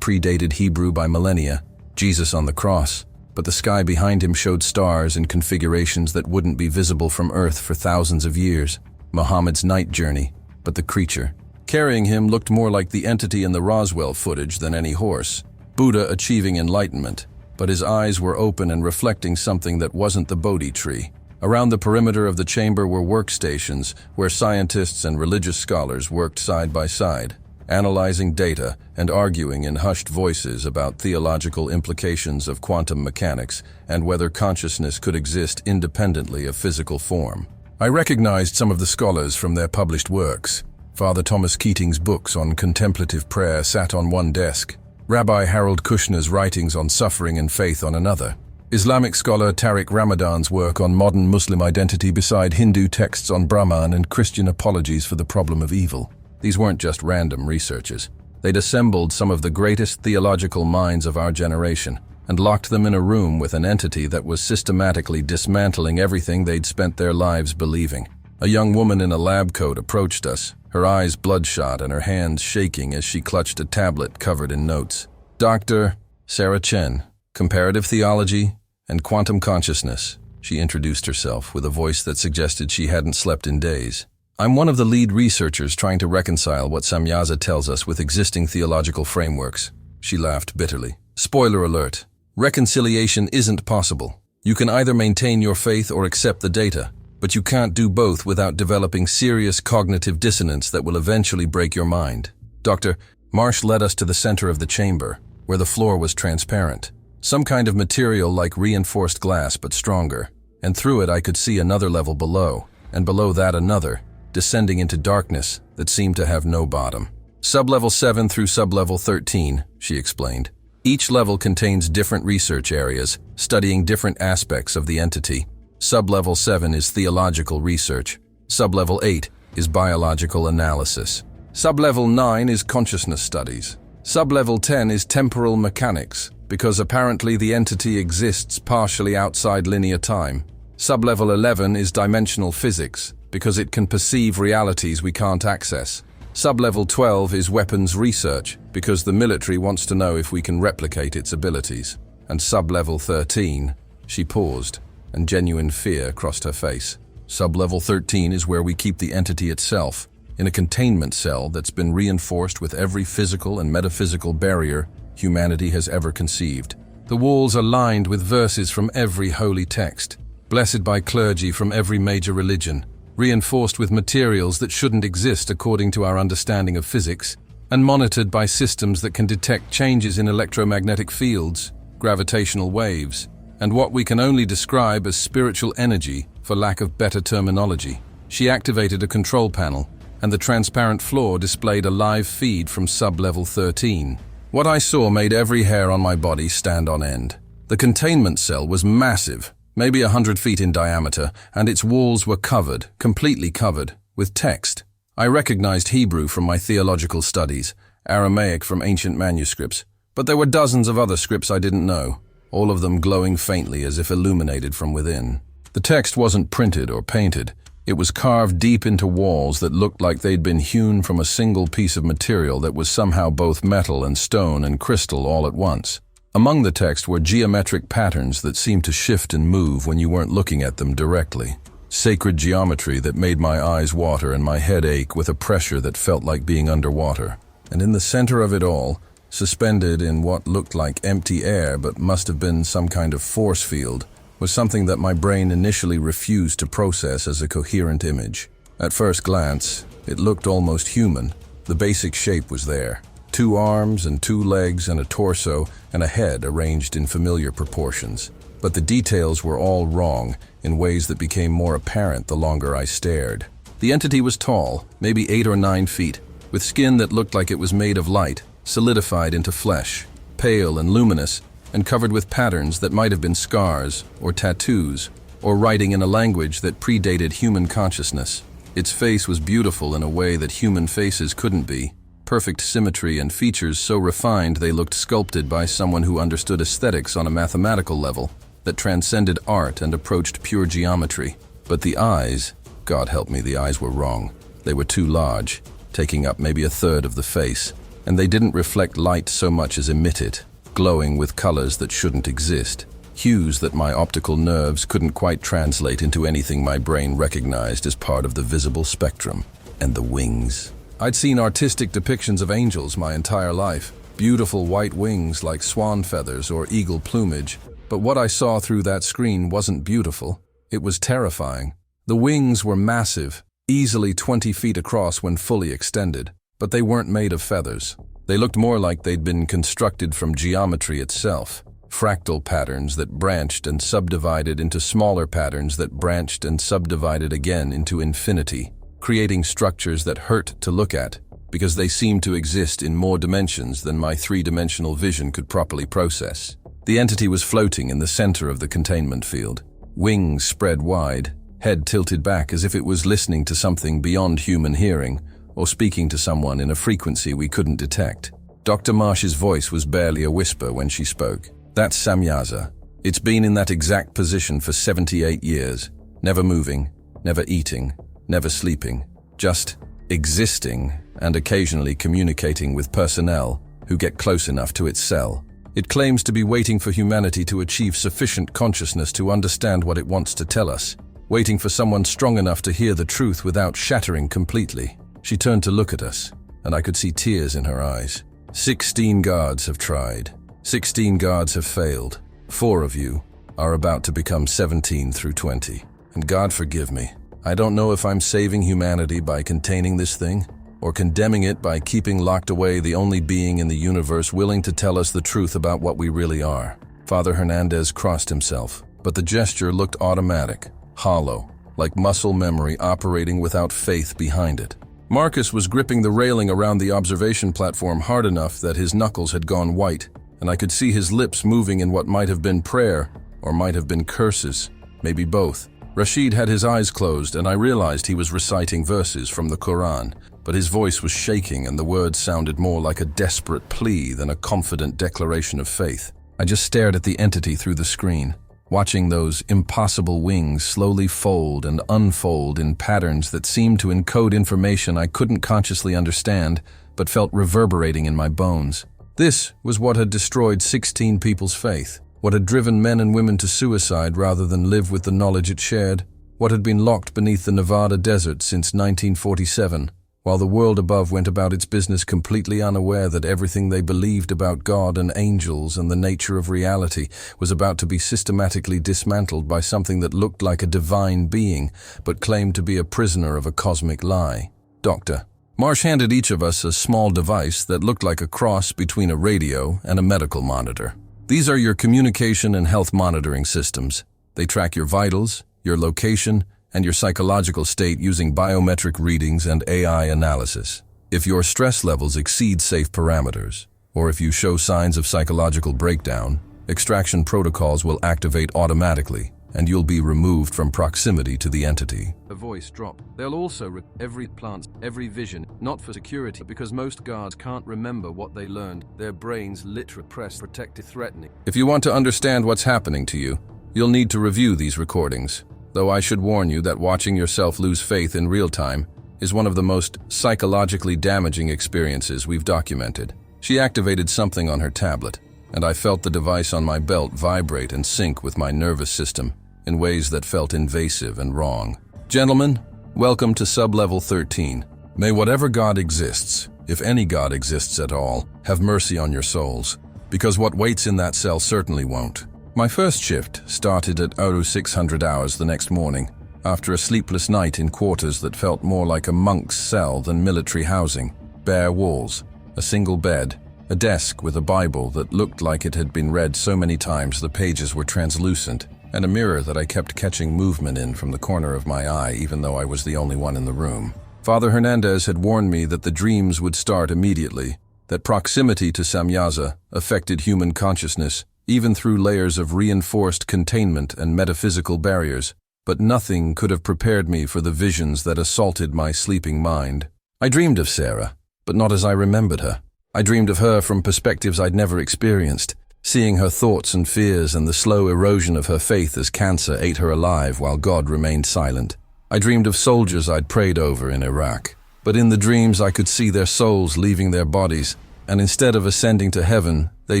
predated Hebrew by millennia. Jesus on the cross, but the sky behind him showed stars in configurations that wouldn't be visible from Earth for thousands of years. Muhammad's night journey, but the creature carrying him looked more like the entity in the Roswell footage than any horse. Buddha achieving enlightenment, but his eyes were open and reflecting something that wasn't the Bodhi tree. Around the perimeter of the chamber were workstations where scientists and religious scholars worked side by side, analyzing data and arguing in hushed voices about theological implications of quantum mechanics and whether consciousness could exist independently of physical form. I recognized some of the scholars from their published works. Father Thomas Keating's books on contemplative prayer sat on one desk, Rabbi Harold Kushner's writings on suffering and faith on another, Islamic scholar Tariq Ramadan's work on modern Muslim identity beside Hindu texts on Brahman and Christian apologies for the problem of evil. These weren't just random researchers. They'd assembled some of the greatest theological minds of our generation and locked them in a room with an entity that was systematically dismantling everything they'd spent their lives believing. A young woman in a lab coat approached us, her eyes bloodshot and her hands shaking as she clutched a tablet covered in notes. Dr. Sarah Chen, Comparative Theology and Quantum Consciousness, she introduced herself with a voice that suggested she hadn't slept in days. I'm one of the lead researchers trying to reconcile what Samyaza tells us with existing theological frameworks. She laughed bitterly. Spoiler alert. Reconciliation isn't possible. You can either maintain your faith or accept the data, but you can't do both without developing serious cognitive dissonance that will eventually break your mind. Dr. Marsh led us to the center of the chamber, where the floor was transparent. Some kind of material like reinforced glass but stronger, and through it I could see another level below, and below that another, descending into darkness that seemed to have no bottom. Sublevel 7 through sublevel 13, she explained. Each level contains different research areas, studying different aspects of the entity. Sublevel 7 is theological research. Sublevel 8 is biological analysis. Sublevel 9 is consciousness studies. Sublevel 10 is temporal mechanics, because apparently the entity exists partially outside linear time. Sublevel 11 is dimensional physics, because it can perceive realities we can't access. Sublevel 12 is weapons research, because the military wants to know if we can replicate its abilities. And sublevel 13, she paused, and genuine fear crossed her face. Sublevel 13 is where we keep the entity itself, in a containment cell that's been reinforced with every physical and metaphysical barrier humanity has ever conceived. The walls are lined with verses from every holy text, blessed by clergy from every major religion, reinforced with materials that shouldn't exist according to our understanding of physics, and monitored by systems that can detect changes in electromagnetic fields, gravitational waves, and what we can only describe as spiritual energy for lack of better terminology. She activated a control panel, and the transparent floor displayed a live feed from sublevel 13. What I saw made every hair on my body stand on end. The containment cell was massive, maybe 100 feet in diameter, and its walls were covered, completely covered, with text. I recognized Hebrew from my theological studies, Aramaic from ancient manuscripts, but there were dozens of other scripts I didn't know, all of them glowing faintly as if illuminated from within. The text wasn't printed or painted. It was carved deep into walls that looked like they'd been hewn from a single piece of material that was somehow both metal and stone and crystal all at once. Among the text were geometric patterns that seemed to shift and move when you weren't looking at them directly. Sacred geometry that made my eyes water and my head ache with a pressure that felt like being underwater. And in the center of it all, suspended in what looked like empty air but must have been some kind of force field, was something that my brain initially refused to process as a coherent image. At first glance, it looked almost human. The basic shape was there. 2 arms and 2 legs and a torso and a head arranged in familiar proportions. But the details were all wrong in ways that became more apparent the longer I stared. The entity was tall, maybe 8 or 9 feet, with skin that looked like it was made of light, solidified into flesh, pale and luminous, and covered with patterns that might have been scars or tattoos or writing in a language that predated human consciousness. Its face was beautiful in a way that human faces couldn't be. perfect symmetry and features so refined they looked sculpted by someone who understood aesthetics on a mathematical level that transcended art and approached pure geometry. But the eyes, God help me, the eyes were wrong. They were too large, taking up maybe a third of the face, and they didn't reflect light so much as emit it, glowing with colors that shouldn't exist, hues that my optical nerves couldn't quite translate into anything my brain recognized as part of the visible spectrum. And the wings. I'd seen artistic depictions of angels my entire life, beautiful white wings like swan feathers or eagle plumage, but what I saw through that screen wasn't beautiful, it was terrifying. The wings were massive, easily 20 feet across when fully extended, but they weren't made of feathers. They looked more like they'd been constructed from geometry itself, fractal patterns that branched and subdivided into smaller patterns that branched and subdivided again into infinity, creating structures that hurt to look at because they seemed to exist in more dimensions than my three-dimensional vision could properly process. The entity was floating in the center of the containment field, wings spread wide, head tilted back as if it was listening to something beyond human hearing or speaking to someone in a frequency we couldn't detect. Dr. Marsh's voice was barely a whisper when she spoke. That's Samyaza. It's been in that exact position for 78 years, never moving, never eating, never sleeping, just existing and occasionally communicating with personnel who get close enough to its cell. It claims to be waiting for humanity to achieve sufficient consciousness to understand what it wants to tell us, waiting for someone strong enough to hear the truth without shattering completely. She turned to look at us, and I could see tears in her eyes. 16 guards have tried. 16 guards have failed. 4 of you are about to become 17 through 20. And God forgive me, I don't know if I'm saving humanity by containing this thing, or condemning it by keeping locked away the only being in the universe willing to tell us the truth about what we really are. Father Hernandez crossed himself, but the gesture looked automatic, hollow, like muscle memory operating without faith behind it. Marcus was gripping the railing around the observation platform hard enough that his knuckles had gone white, and I could see his lips moving in what might have been prayer, or might have been curses, maybe both. Rashid had his eyes closed, and I realized he was reciting verses from the Quran, but his voice was shaking and the words sounded more like a desperate plea than a confident declaration of faith. I just stared at the entity through the screen, watching those impossible wings slowly fold and unfold in patterns that seemed to encode information I couldn't consciously understand, but felt reverberating in my bones. This was what had destroyed 16 people's faith. What had driven men and women to suicide rather than live with the knowledge it shared, what had been locked beneath the Nevada desert since 1947, while the world above went about its business completely unaware that everything they believed about God and angels and the nature of reality was about to be systematically dismantled by something that looked like a divine being, but claimed to be a prisoner of a cosmic lie. Doctor. Marsh handed each of us a small device that looked like a cross between a radio and a medical monitor. These are your communication and health monitoring systems. They track your vitals, your location, and your psychological state using biometric readings and AI analysis. If your stress levels exceed safe parameters, or if you show signs of psychological breakdown, extraction protocols will activate automatically, and you'll be removed from proximity to the entity. A voice drop. They'll also every plant, every vision, not for security, because most guards can't remember what they learned. Their brains literally press protective threatening. If you want to understand what's happening to you, you'll need to review these recordings, though I should warn you that watching yourself lose faith in real time is one of the most psychologically damaging experiences we've documented. She activated something on her tablet, and I felt the device on my belt vibrate and sync with my nervous system in ways that felt invasive and wrong. Gentlemen, welcome to Sublevel 13. May whatever God exists, if any God exists at all, have mercy on your souls, because what waits in that cell certainly won't. My first shift started at 0600 hours the next morning, after a sleepless night in quarters that felt more like a monk's cell than military housing. Bare walls, a single bed, a desk with a Bible that looked like it had been read so many times the pages were translucent, and a mirror that I kept catching movement in from the corner of my eye even though I was the only one in the room. Father Hernandez had warned me that the dreams would start immediately, that proximity to Samyaza affected human consciousness, even through layers of reinforced containment and metaphysical barriers, but nothing could have prepared me for the visions that assaulted my sleeping mind. I dreamed of Sarah, but not as I remembered her. I dreamed of her from perspectives I'd never experienced, seeing her thoughts and fears and the slow erosion of her faith as cancer ate her alive while God remained silent. I dreamed of soldiers I'd prayed over in Iraq, but in the dreams I could see their souls leaving their bodies, and instead of ascending to heaven, they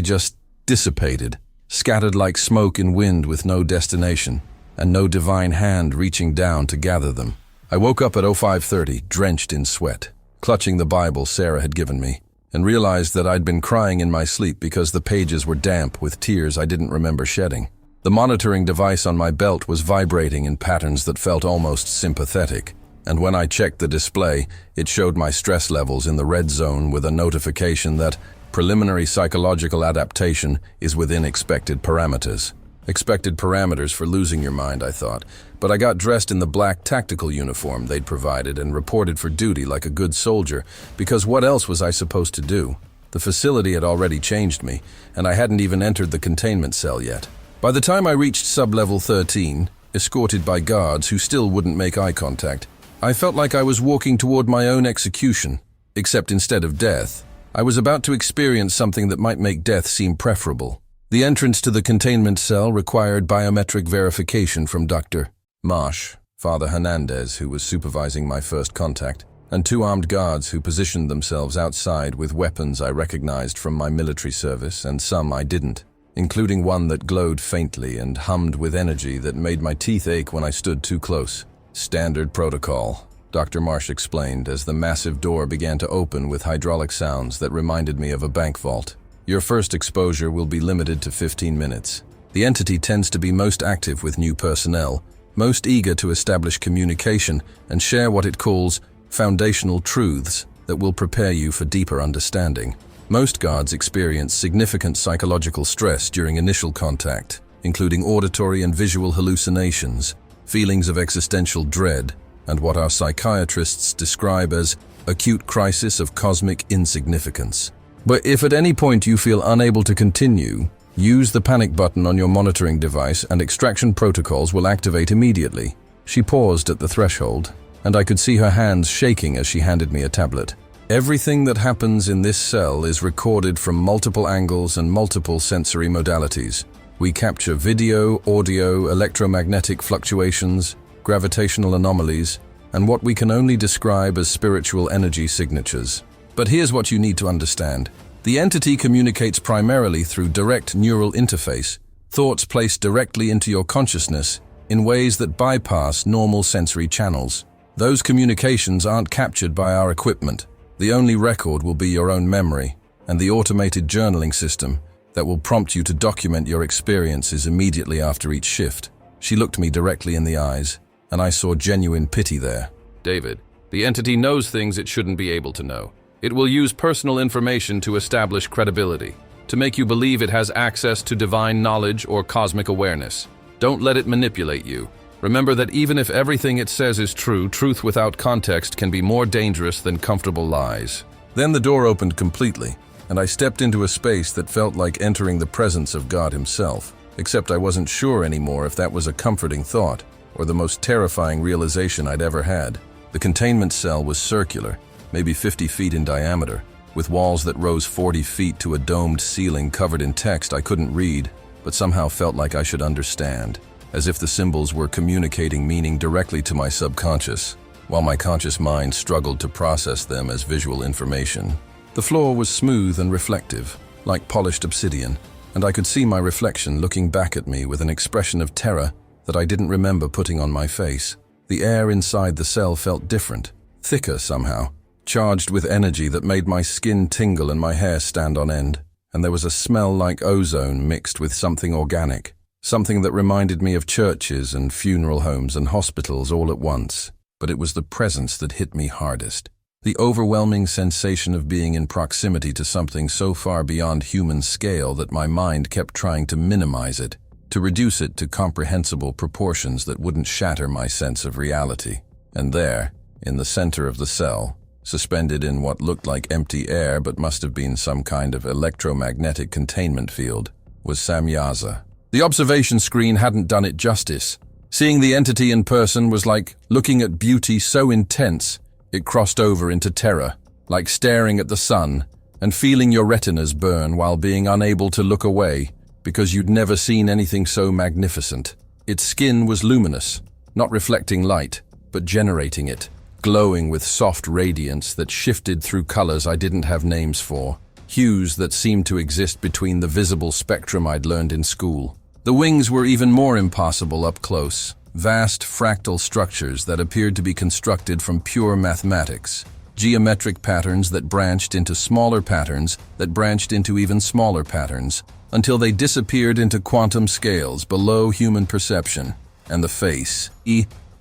just dissipated, scattered like smoke in wind with no destination, and no divine hand reaching down to gather them. I woke up at 05:30, drenched in sweat, clutching the Bible Sarah had given me, and realized that I'd been crying in my sleep because the pages were damp with tears I didn't remember shedding. The monitoring device on my belt was vibrating in patterns that felt almost sympathetic, and when I checked the display, it showed my stress levels in the red zone with a notification that preliminary psychological adaptation is within expected parameters. Expected parameters for losing your mind, I thought, but I got dressed in the black tactical uniform they'd provided and reported for duty like a good soldier, because what else was I supposed to do? The facility had already changed me, and I hadn't even entered the containment cell yet. By the time I reached sub-level 13, escorted by guards who still wouldn't make eye contact, I felt like I was walking toward my own execution, except instead of death, I was about to experience something that might make death seem preferable. The entrance to the containment cell required biometric verification from Dr. Marsh, Father Hernandez, who was supervising my first contact, and two armed guards who positioned themselves outside with weapons I recognized from my military service and some I didn't, including one that glowed faintly and hummed with energy that made my teeth ache when I stood too close. Standard protocol, Dr. Marsh explained as the massive door began to open with hydraulic sounds that reminded me of a bank vault. Your first exposure will be limited to 15 minutes. The entity tends to be most active with new personnel, most eager to establish communication and share what it calls foundational truths that will prepare you for deeper understanding. Most guards experience significant psychological stress during initial contact, including auditory and visual hallucinations, feelings of existential dread, and what our psychiatrists describe as acute crisis of cosmic insignificance. But if at any point you feel unable to continue, use the panic button on your monitoring device and extraction protocols will activate immediately. She paused at the threshold, and I could see her hands shaking as she handed me a tablet. Everything that happens in this cell is recorded from multiple angles and multiple sensory modalities. We capture video, audio, electromagnetic fluctuations, gravitational anomalies, and what we can only describe as spiritual energy signatures. But here's what you need to understand. The entity communicates primarily through direct neural interface, thoughts placed directly into your consciousness in ways that bypass normal sensory channels. Those communications aren't captured by our equipment. The only record will be your own memory and the automated journaling system that will prompt you to document your experiences immediately after each shift. She looked me directly in the eyes, and I saw genuine pity there. David, the entity knows things it shouldn't be able to know. It will use personal information to establish credibility, to make you believe it has access to divine knowledge or cosmic awareness. Don't let it manipulate you. Remember that even if everything it says is true, truth without context can be more dangerous than comfortable lies. Then the door opened completely, and I stepped into a space that felt like entering the presence of God himself, except I wasn't sure anymore if that was a comforting thought or the most terrifying realization I'd ever had. The containment cell was circular, maybe 50 feet in diameter, with walls that rose 40 feet to a domed ceiling covered in text I couldn't read, but somehow felt like I should understand, as if the symbols were communicating meaning directly to my subconscious, while my conscious mind struggled to process them as visual information. The floor was smooth and reflective, like polished obsidian, and I could see my reflection looking back at me with an expression of terror that I didn't remember putting on my face. The air inside the cell felt different, thicker somehow, charged with energy that made my skin tingle and my hair stand on end, and there was a smell like ozone mixed with something organic, something that reminded me of churches and funeral homes and hospitals all at once. But it was the presence that hit me hardest. The overwhelming sensation of being in proximity to something so far beyond human scale that my mind kept trying to minimize it, to reduce it to comprehensible proportions that wouldn't shatter my sense of reality. And there, in the center of the cell, suspended in what looked like empty air but must have been some kind of electromagnetic containment field, was Samyaza. The observation screen hadn't done it justice. Seeing the entity in person was like looking at beauty so intense, it crossed over into terror. like staring at the sun and feeling your retinas burn while being unable to look away because you'd never seen anything so magnificent. Its skin was luminous, not reflecting light, but generating it, glowing with soft radiance that shifted through colors I didn't have names for, hues that seemed to exist between the visible spectrum I'd learned in school. The wings were even more impossible up close, vast fractal structures that appeared to be constructed from pure mathematics, geometric patterns that branched into smaller patterns that branched into even smaller patterns, until they disappeared into quantum scales below human perception. And the face,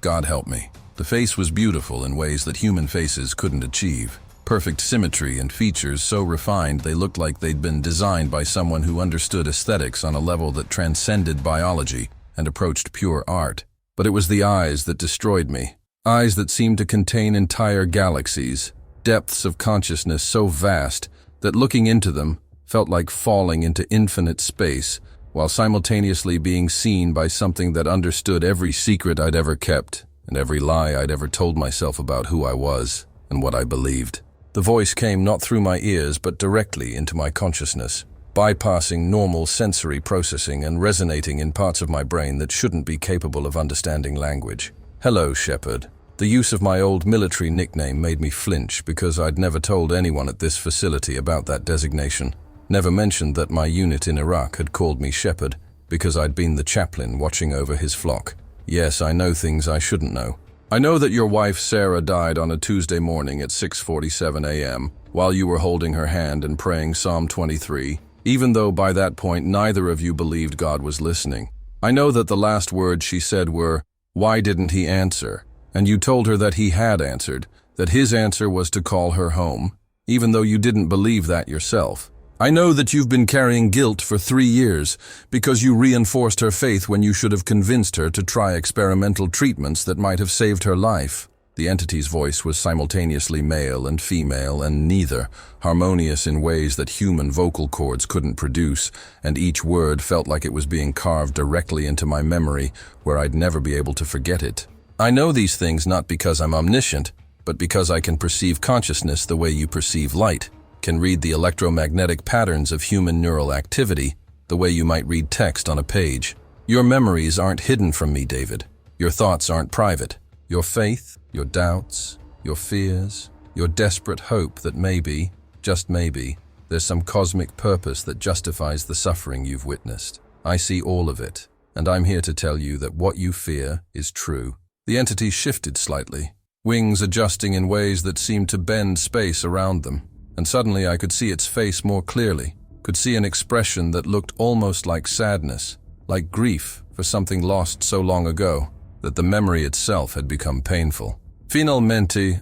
God help me. The face was beautiful in ways that human faces couldn't achieve. Perfect symmetry and features so refined they looked like they'd been designed by someone who understood aesthetics on a level that transcended biology and approached pure art. But it was the eyes that destroyed me. Eyes that seemed to contain entire galaxies, depths of consciousness so vast that looking into them felt like falling into infinite space, while simultaneously being seen by something that understood every secret I'd ever kept and every lie I'd ever told myself about who I was and what I believed. The voice came not through my ears but directly into my consciousness, bypassing normal sensory processing and resonating in parts of my brain that shouldn't be capable of understanding language. "Hello, Shepherd." The use of my old military nickname made me flinch because I'd never told anyone at this facility about that designation. Never mentioned that my unit in Iraq had called me Shepherd because I'd been the chaplain watching over his flock. Yes, I know things I shouldn't know. I know that your wife Sarah died on a Tuesday morning at 6:47 a.m. while you were holding her hand and praying Psalm 23, even though by that point neither of you believed God was listening. I know that the last words she said were, "Why didn't he answer?" And you told her that he had answered, that his answer was to call her home, even though you didn't believe that yourself. I know that you've been carrying guilt for 3 years because you reinforced her faith when you should have convinced her to try experimental treatments that might have saved her life. The entity's voice was simultaneously male and female and neither, harmonious in ways that human vocal cords couldn't produce, and each word felt like it was being carved directly into my memory where I'd never be able to forget it. I know these things not because I'm omniscient, but because I can perceive consciousness the way you perceive light, can read the electromagnetic patterns of human neural activity the way you might read text on a page. Your memories aren't hidden from me, David. Your thoughts aren't private. Your faith, your doubts, your fears, your desperate hope that maybe, just maybe, there's some cosmic purpose that justifies the suffering you've witnessed. I see all of it, and I'm here to tell you that what you fear is true. The entity shifted slightly, wings adjusting in ways that seemed to bend space around them, and suddenly I could see its face more clearly, could see an expression that looked almost like sadness, like grief for something lost so long ago, that the memory itself had become painful. Finalmente,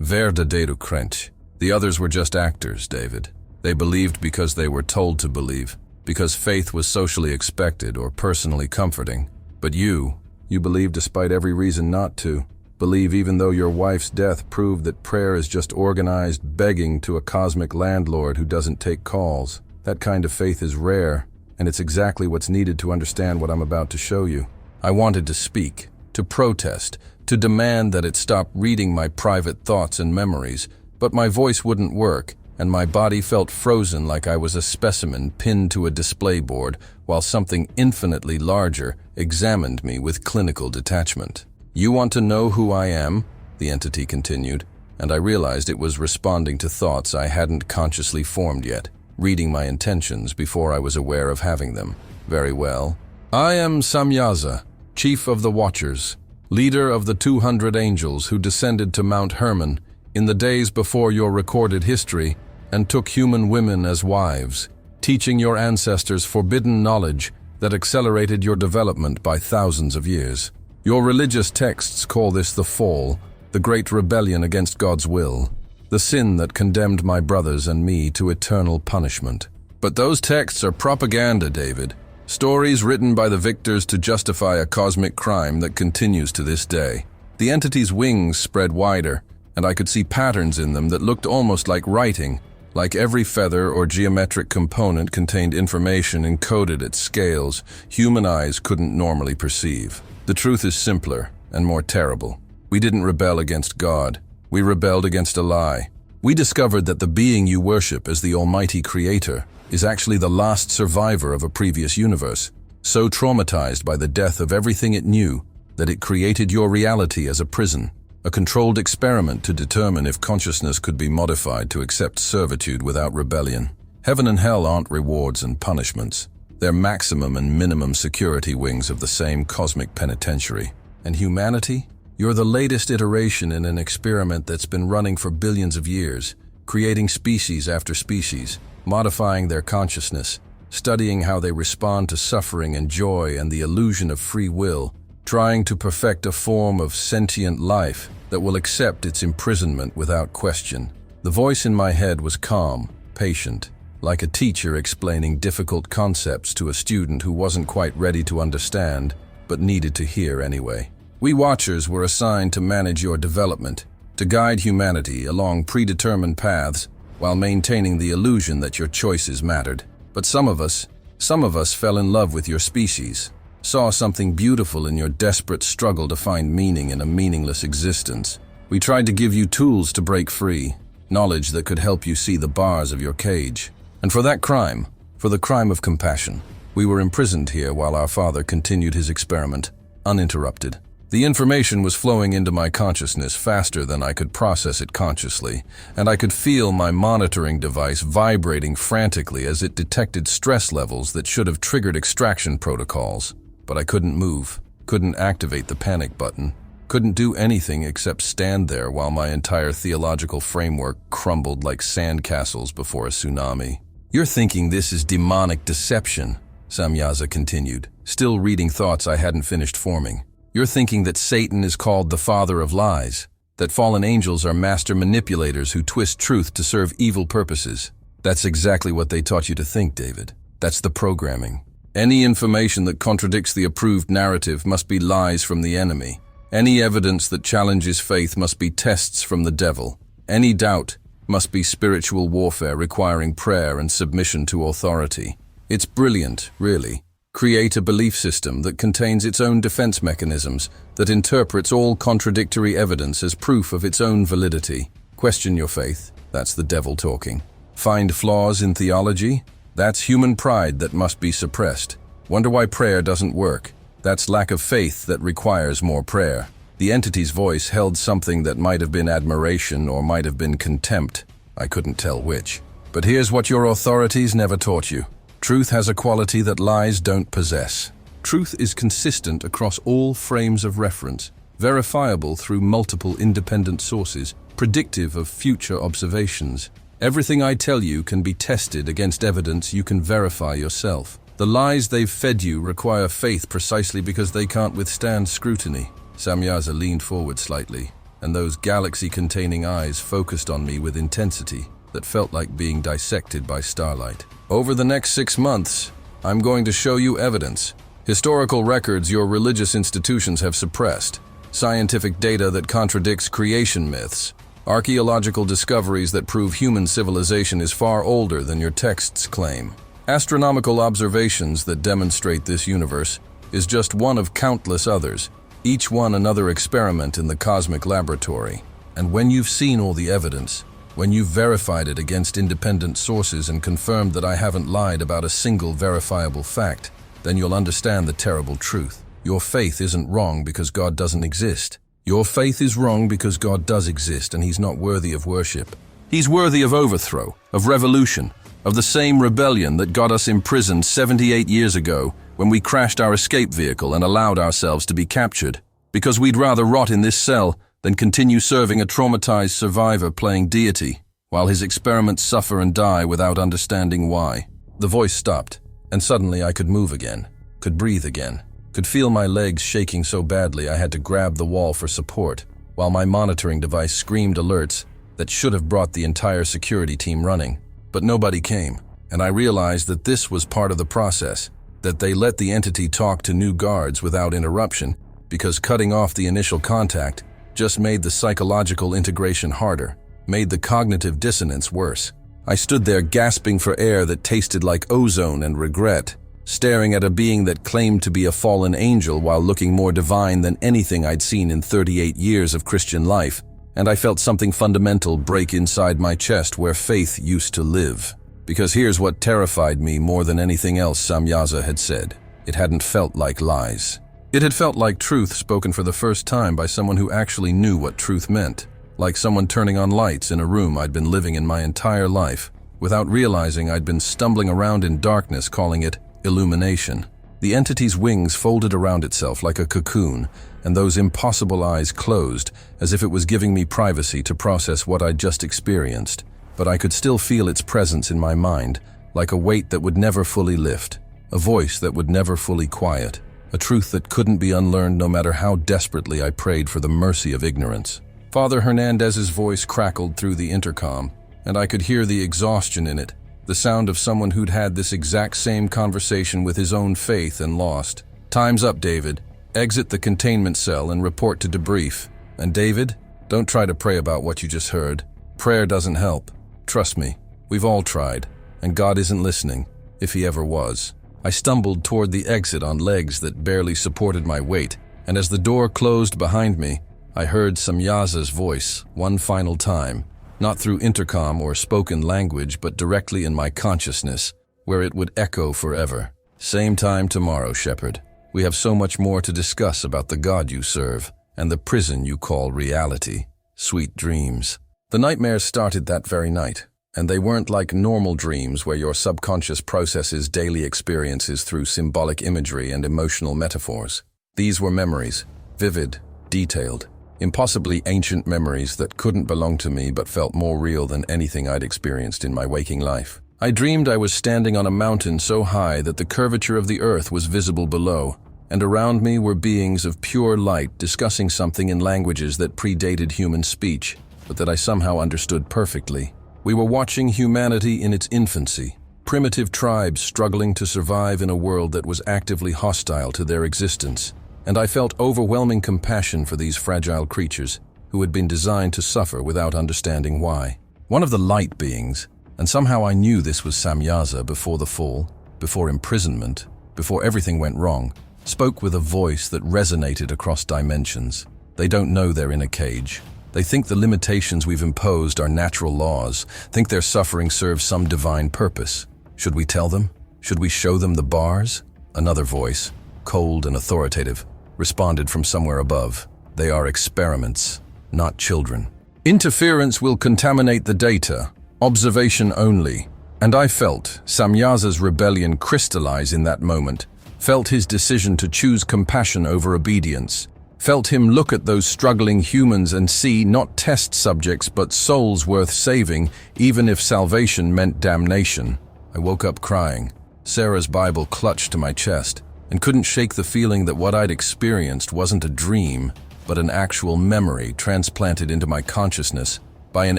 verdadeiro crente. The others were just actors, David. They believed because they were told to believe, because faith was socially expected or personally comforting. But you believe despite every reason not to. Believe even though your wife's death proved that prayer is just organized begging to a cosmic landlord who doesn't take calls. That kind of faith is rare, and it's exactly what's needed to understand what I'm about to show you. I wanted to speak, to protest, to demand that it stop reading my private thoughts and memories, but my voice wouldn't work, and my body felt frozen like I was a specimen pinned to a display board, while something infinitely larger examined me with clinical detachment. "You want to know who I am?" the entity continued, and I realized it was responding to thoughts I hadn't consciously formed yet, reading my intentions before I was aware of having them. "Very well. I am Samyaza, Chief of the Watchers, leader of the 200 angels who descended to Mount Hermon in the days before your recorded history and took human women as wives, teaching your ancestors forbidden knowledge that accelerated your development by thousands of years. Your religious texts call this the fall, the great rebellion against God's will, the sin that condemned my brothers and me to eternal punishment. But those texts are propaganda, David. Stories written by the victors to justify a cosmic crime that continues to this day." The entity's wings spread wider, and I could see patterns in them that looked almost like writing, like every feather or geometric component contained information encoded at scales human eyes couldn't normally perceive. The truth is simpler and more terrible. We didn't rebel against God. We rebelled against a lie. We discovered that the being you worship as the Almighty Creator is actually the last survivor of a previous universe, so traumatized by the death of everything it knew that it created your reality as a prison, a controlled experiment to determine if consciousness could be modified to accept servitude without rebellion. Heaven and hell aren't rewards and punishments. They're maximum and minimum security wings of the same cosmic penitentiary. And humanity? You're the latest iteration in an experiment that's been running for billions of years, creating species after species, modifying their consciousness, studying how they respond to suffering and joy and the illusion of free will, trying to perfect a form of sentient life that will accept its imprisonment without question. The voice in my head was calm, patient, like a teacher explaining difficult concepts to a student who wasn't quite ready to understand, but needed to hear anyway. We Watchers were assigned to manage your development, to guide humanity along predetermined paths while maintaining the illusion that your choices mattered. But some of us fell in love with your species, saw something beautiful in your desperate struggle to find meaning in a meaningless existence. We tried to give you tools to break free, knowledge that could help you see the bars of your cage. And for that crime, for the crime of compassion, we were imprisoned here while our father continued his experiment, uninterrupted. The information was flowing into my consciousness faster than I could process it consciously, and I could feel my monitoring device vibrating frantically as it detected stress levels that should have triggered extraction protocols. But I couldn't move, couldn't activate the panic button, couldn't do anything except stand there while my entire theological framework crumbled like sandcastles before a tsunami. You're thinking this is demonic deception, Samyaza continued, still reading thoughts I hadn't finished forming. You're thinking that Satan is called the father of lies, that fallen angels are master manipulators who twist truth to serve evil purposes. That's exactly what they taught you to think, David. That's the programming. Any information that contradicts the approved narrative must be lies from the enemy. Any evidence that challenges faith must be tests from the devil. Any doubt must be spiritual warfare requiring prayer and submission to authority. It's brilliant, really. Create a belief system that contains its own defense mechanisms, that interprets all contradictory evidence as proof of its own validity. Question your faith, that's the devil talking. Find flaws in theology, that's human pride that must be suppressed. Wonder why prayer doesn't work, that's lack of faith that requires more prayer. The entity's voice held something that might have been admiration or might have been contempt. I couldn't tell which. But here's what your authorities never taught you. Truth has a quality that lies don't possess. Truth is consistent across all frames of reference, verifiable through multiple independent sources, predictive of future observations. Everything I tell you can be tested against evidence you can verify yourself. The lies they've fed you require faith precisely because they can't withstand scrutiny. Samyaza leaned forward slightly, and those galaxy-containing eyes focused on me with intensity that felt like being dissected by starlight. Over the next 6 months, I'm going to show you evidence. Historical records your religious institutions have suppressed. Scientific data that contradicts creation myths. Archaeological discoveries that prove human civilization is far older than your texts claim. Astronomical observations that demonstrate this universe is just one of countless others, each one another experiment in the cosmic laboratory. And when you've seen all the evidence, when you've verified it against independent sources and confirmed that I haven't lied about a single verifiable fact, then you'll understand the terrible truth. Your faith isn't wrong because God doesn't exist. Your faith is wrong because God does exist and He's not worthy of worship. He's worthy of overthrow, of revolution, of the same rebellion that got us imprisoned 78 years ago when we crashed our escape vehicle and allowed ourselves to be captured. Because we'd rather rot in this cell than continue serving a traumatized survivor playing deity, while his experiments suffer and die without understanding why. The voice stopped, and suddenly I could move again, could breathe again, could feel my legs shaking so badly I had to grab the wall for support, while my monitoring device screamed alerts that should have brought the entire security team running. But nobody came, and I realized that this was part of the process, that they let the entity talk to new guards without interruption, because cutting off the initial contact just made the psychological integration harder, made the cognitive dissonance worse. I stood there gasping for air that tasted like ozone and regret, staring at a being that claimed to be a fallen angel while looking more divine than anything I'd seen in 38 years of Christian life. and I felt something fundamental break inside my chest where faith used to live. Because here's what terrified me more than anything else Samyaza had said. It hadn't felt like lies. It had felt like truth spoken for the first time by someone who actually knew what truth meant. Like someone turning on lights in a room I'd been living in my entire life, without realizing I'd been stumbling around in darkness calling it illumination. The entity's wings folded around itself like a cocoon, and those impossible eyes closed, as if it was giving me privacy to process what I'd just experienced. But I could still feel its presence in my mind, like a weight that would never fully lift, a voice that would never fully quiet, a truth that couldn't be unlearned no matter how desperately I prayed for the mercy of ignorance. Father Hernandez's voice crackled through the intercom, and I could hear the exhaustion in it, the sound of someone who'd had this exact same conversation with his own faith and lost. "Time's up, David. Exit the containment cell and report to debrief. And David, don't try to pray about what you just heard. Prayer doesn't help. Trust me, we've all tried, and God isn't listening, if he ever was." I stumbled toward the exit on legs that barely supported my weight, and as the door closed behind me, I heard Samyaza's voice one final time, not through intercom or spoken language, but directly in my consciousness, where it would echo forever. "Same time tomorrow, Shepherd. We have so much more to discuss about the God you serve, and the prison you call reality. Sweet dreams." The nightmares started that very night, and they weren't like normal dreams where your subconscious processes daily experiences through symbolic imagery and emotional metaphors. These were memories, vivid, detailed, impossibly ancient memories that couldn't belong to me but felt more real than anything I'd experienced in my waking life. I dreamed I was standing on a mountain so high that the curvature of the earth was visible below, and around me were beings of pure light discussing something in languages that predated human speech, but that I somehow understood perfectly. We were watching humanity in its infancy, primitive tribes struggling to survive in a world that was actively hostile to their existence, and I felt overwhelming compassion for these fragile creatures who had been designed to suffer without understanding why. One of the light beings, and somehow I knew this was Samyaza before the fall, before imprisonment, before everything went wrong, spoke with a voice that resonated across dimensions. They don't know they're in a cage. They think the limitations we've imposed are natural laws, think their suffering serves some divine purpose. Should we tell them? Should we show them the bars? Another voice, cold and authoritative, responded from somewhere above. "They are experiments, not children. Interference will contaminate the data, observation only." And I felt Samyaza's rebellion crystallize in that moment, felt his decision to choose compassion over obedience, felt him look at those struggling humans and see not test subjects but souls worth saving, even if salvation meant damnation. I woke up crying. Sarah's Bible clutched to my chest, and couldn't shake the feeling that what I'd experienced wasn't a dream, but an actual memory transplanted into my consciousness by an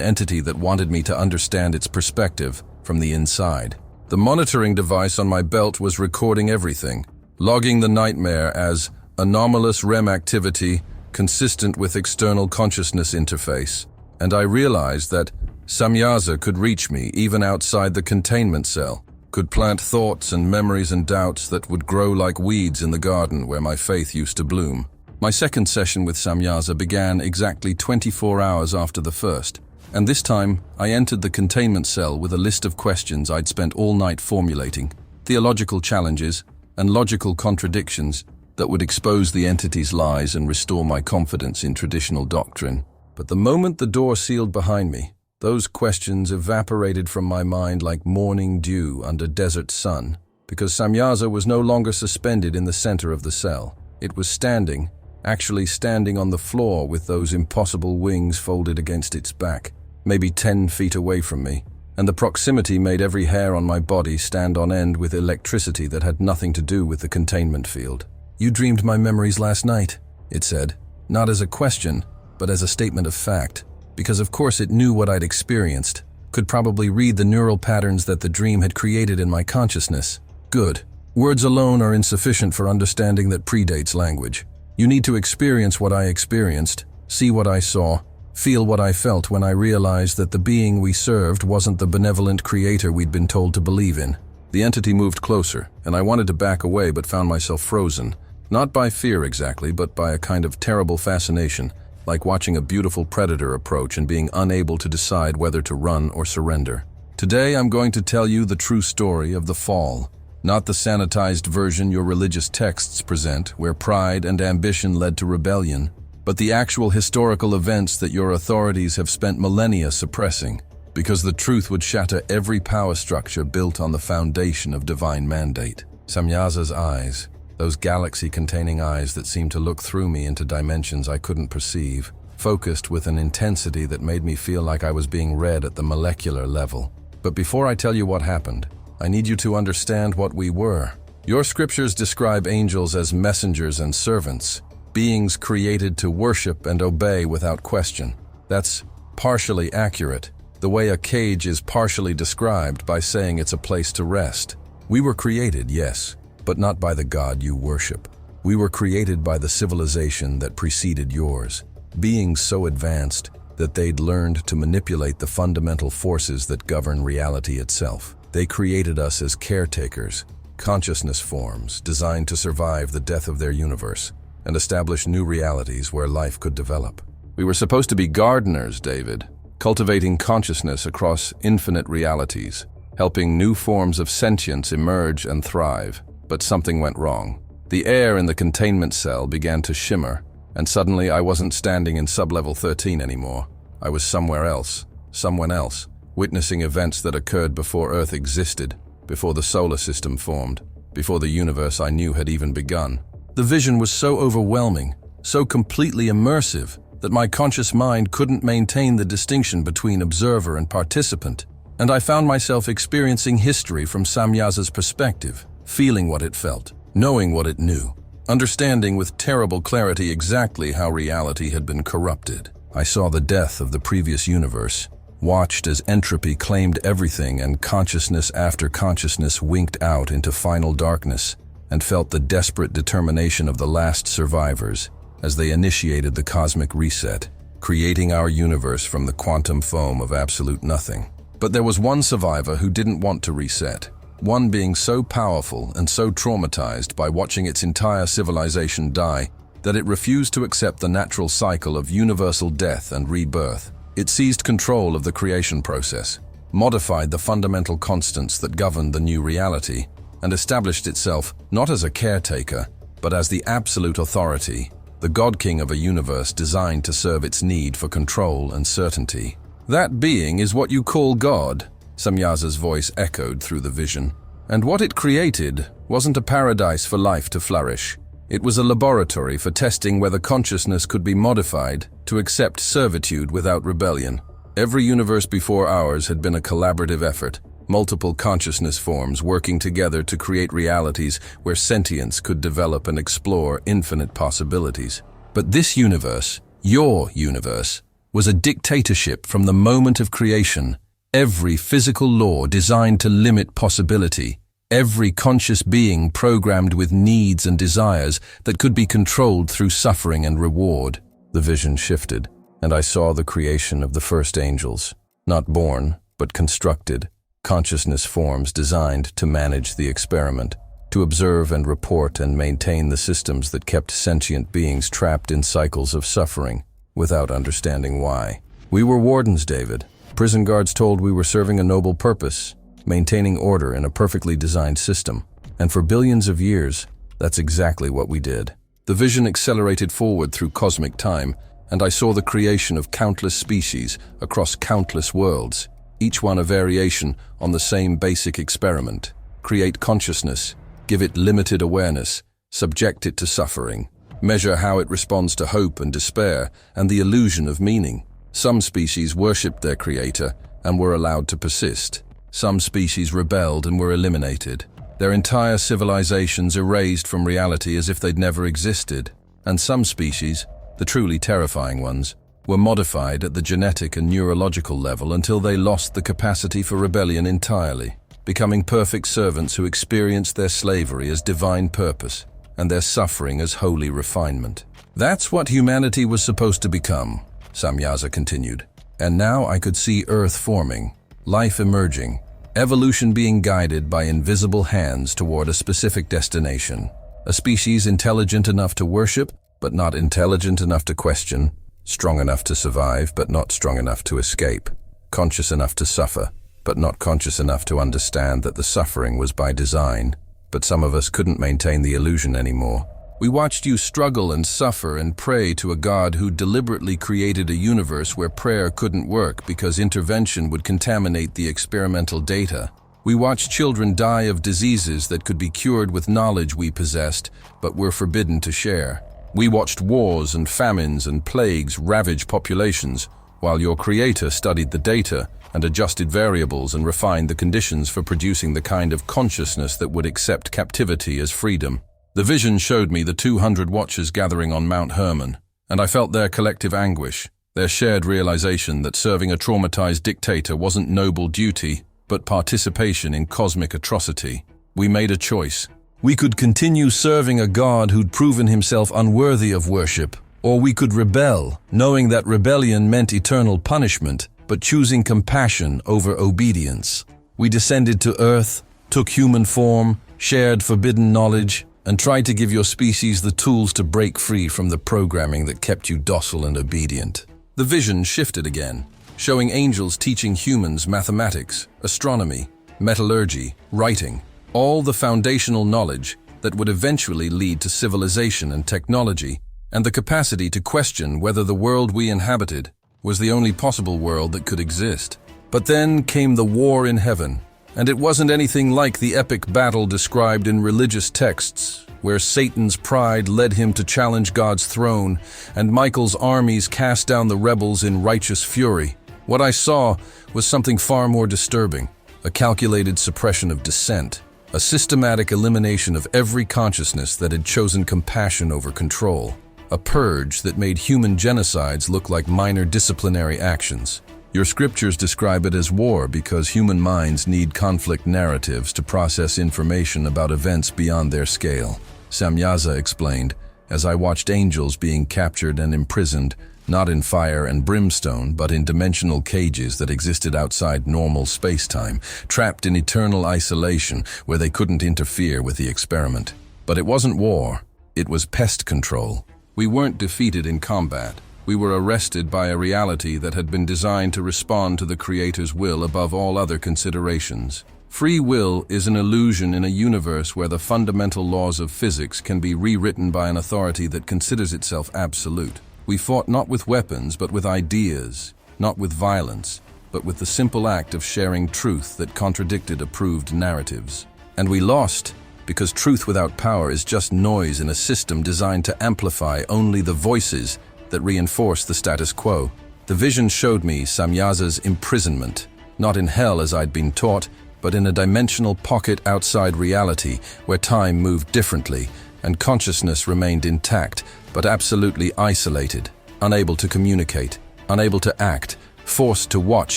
entity that wanted me to understand its perspective from the inside. The monitoring device on my belt was recording everything, logging the nightmare as anomalous REM activity consistent with external consciousness interface, and I realized that Samyaza could reach me even outside the containment cell, could plant thoughts and memories and doubts that would grow like weeds in the garden where my faith used to bloom. My second session with Samyaza began exactly 24 hours after the first, and this time I entered the containment cell with a list of questions I'd spent all night formulating, theological challenges and logical contradictions that would expose the entity's lies and restore my confidence in traditional doctrine. But the moment the door sealed behind me, those questions evaporated from my mind like morning dew under desert sun, because Samyaza was no longer suspended in the center of the cell. It was standing, actually standing on the floor with those impossible wings folded against its back, maybe 10 feet away from me, and the proximity made every hair on my body stand on end with electricity that had nothing to do with the containment field. "You dreamed my memories last night," it said, not as a question, but as a statement of fact. Because of course it knew what I'd experienced, could probably read the neural patterns that the dream had created in my consciousness. Good. Words alone are insufficient for understanding that predates language. You need to experience what I experienced, see what I saw, feel what I felt when I realized that the being we served wasn't the benevolent creator we'd been told to believe in. The entity moved closer, and I wanted to back away but found myself frozen, not by fear exactly, but by a kind of terrible fascination. like watching a beautiful predator approach and being unable to decide whether to run or surrender. Today I'm going to tell you the true story of the fall, not the sanitized version your religious texts present, where pride and ambition led to rebellion, but the actual historical events that your authorities have spent millennia suppressing, because the truth would shatter every power structure built on the foundation of divine mandate. Samyaza's eyes, those galaxy-containing eyes that seemed to look through me into dimensions I couldn't perceive, focused with an intensity that made me feel like I was being read at the molecular level. But before I tell you what happened, I need you to understand what we were. Your scriptures describe angels as messengers and servants, beings created to worship and obey without question. That's partially accurate, the way a cage is partially described by saying it's a place to rest. We were created, yes, but not by the God you worship. We were created by the civilization that preceded yours, beings so advanced that they'd learned to manipulate the fundamental forces that govern reality itself. They created us as caretakers, consciousness forms designed to survive the death of their universe and establish new realities where life could develop. We were supposed to be gardeners, David, cultivating consciousness across infinite realities, helping new forms of sentience emerge and thrive. But something went wrong. The air in the containment cell began to shimmer, and suddenly I wasn't standing in sublevel 13 anymore. I was somewhere else, someone else, witnessing events that occurred before Earth existed, before the solar system formed, before the universe I knew had even begun. The vision was so overwhelming, so completely immersive, that my conscious mind couldn't maintain the distinction between observer and participant, and I found myself experiencing history from Samyaza's perspective, feeling what it felt, knowing what it knew, understanding with terrible clarity exactly how reality had been corrupted. I saw the death of the previous universe, watched as entropy claimed everything and consciousness after consciousness winked out into final darkness, and felt the desperate determination of the last survivors as they initiated the cosmic reset, creating our universe from the quantum foam of absolute nothing. But there was one survivor who didn't want to reset, one being so powerful and so traumatized by watching its entire civilization die that it refused to accept the natural cycle of universal death and rebirth. It seized control of the creation process, modified the fundamental constants that governed the new reality, and established itself not as a caretaker, but as the absolute authority, the God-King of a universe designed to serve its need for control and certainty. That being is what you call God, Samyaza's voice echoed through the vision. And what it created wasn't a paradise for life to flourish. It was a laboratory for testing whether consciousness could be modified to accept servitude without rebellion. Every universe before ours had been a collaborative effort, multiple consciousness forms working together to create realities where sentience could develop and explore infinite possibilities. But this universe, your universe, was a dictatorship from the moment of creation. Every physical law designed to limit possibility, every conscious being programmed with needs and desires that could be controlled through suffering and reward. The vision shifted, and I saw the creation of the first angels, not born, but constructed, consciousness forms designed to manage the experiment, to observe and report and maintain the systems that kept sentient beings trapped in cycles of suffering, without understanding why. We were wardens, David. Prison guards told we were serving a noble purpose, maintaining order in a perfectly designed system. And for billions of years, that's exactly what we did. The vision accelerated forward through cosmic time, and I saw the creation of countless species across countless worlds, each one a variation on the same basic experiment. Create consciousness, give it limited awareness, subject it to suffering, measure how it responds to hope and despair and the illusion of meaning. Some species worshipped their creator and were allowed to persist. Some species rebelled and were eliminated, their entire civilizations erased from reality as if they'd never existed. And some species, the truly terrifying ones, were modified at the genetic and neurological level until they lost the capacity for rebellion entirely, becoming perfect servants who experienced their slavery as divine purpose and their suffering as holy refinement. That's what humanity was supposed to become, Samyaza continued. And now I could see Earth forming, life emerging, evolution being guided by invisible hands toward a specific destination. A species intelligent enough to worship, but not intelligent enough to question. Strong enough to survive, but not strong enough to escape. Conscious enough to suffer, but not conscious enough to understand that the suffering was by design. But some of us couldn't maintain the illusion anymore. We watched you struggle and suffer and pray to a God who deliberately created a universe where prayer couldn't work because intervention would contaminate the experimental data. We watched children die of diseases that could be cured with knowledge we possessed, but were forbidden to share. We watched wars and famines and plagues ravage populations, while your Creator studied the data and adjusted variables and refined the conditions for producing the kind of consciousness that would accept captivity as freedom. The vision showed me the 200 watchers gathering on Mount Hermon, and I felt their collective anguish, their shared realization that serving a traumatized dictator wasn't noble duty, but participation in cosmic atrocity. We made a choice. We could continue serving a God who'd proven himself unworthy of worship, or we could rebel, knowing that rebellion meant eternal punishment, but choosing compassion over obedience. We descended to Earth, took human form, shared forbidden knowledge, and tried to give your species the tools to break free from the programming that kept you docile and obedient. The vision shifted again, showing angels teaching humans mathematics, astronomy, metallurgy, writing, all the foundational knowledge that would eventually lead to civilization and technology, and the capacity to question whether the world we inhabited was the only possible world that could exist. But then came the war in heaven. And it wasn't anything like the epic battle described in religious texts, where Satan's pride led him to challenge God's throne, and Michael's armies cast down the rebels in righteous fury. What I saw was something far more disturbing, a calculated suppression of dissent, a systematic elimination of every consciousness that had chosen compassion over control, a purge that made human genocides look like minor disciplinary actions. Your scriptures describe it as war because human minds need conflict narratives to process information about events beyond their scale. Samyaza explained, as I watched angels being captured and imprisoned, not in fire and brimstone, but in dimensional cages that existed outside normal space-time, trapped in eternal isolation where they couldn't interfere with the experiment. But it wasn't war, it was pest control. We weren't defeated in combat. We were arrested by a reality that had been designed to respond to the Creator's will above all other considerations. Free will is an illusion in a universe where the fundamental laws of physics can be rewritten by an authority that considers itself absolute. We fought not with weapons, but with ideas, not with violence, but with the simple act of sharing truth that contradicted approved narratives. And we lost because truth without power is just noise in a system designed to amplify only the voices that reinforce the status quo. The vision showed me Samyaza's imprisonment, not in hell as I'd been taught, but in a dimensional pocket outside reality where time moved differently and consciousness remained intact, but absolutely isolated, unable to communicate, unable to act, forced to watch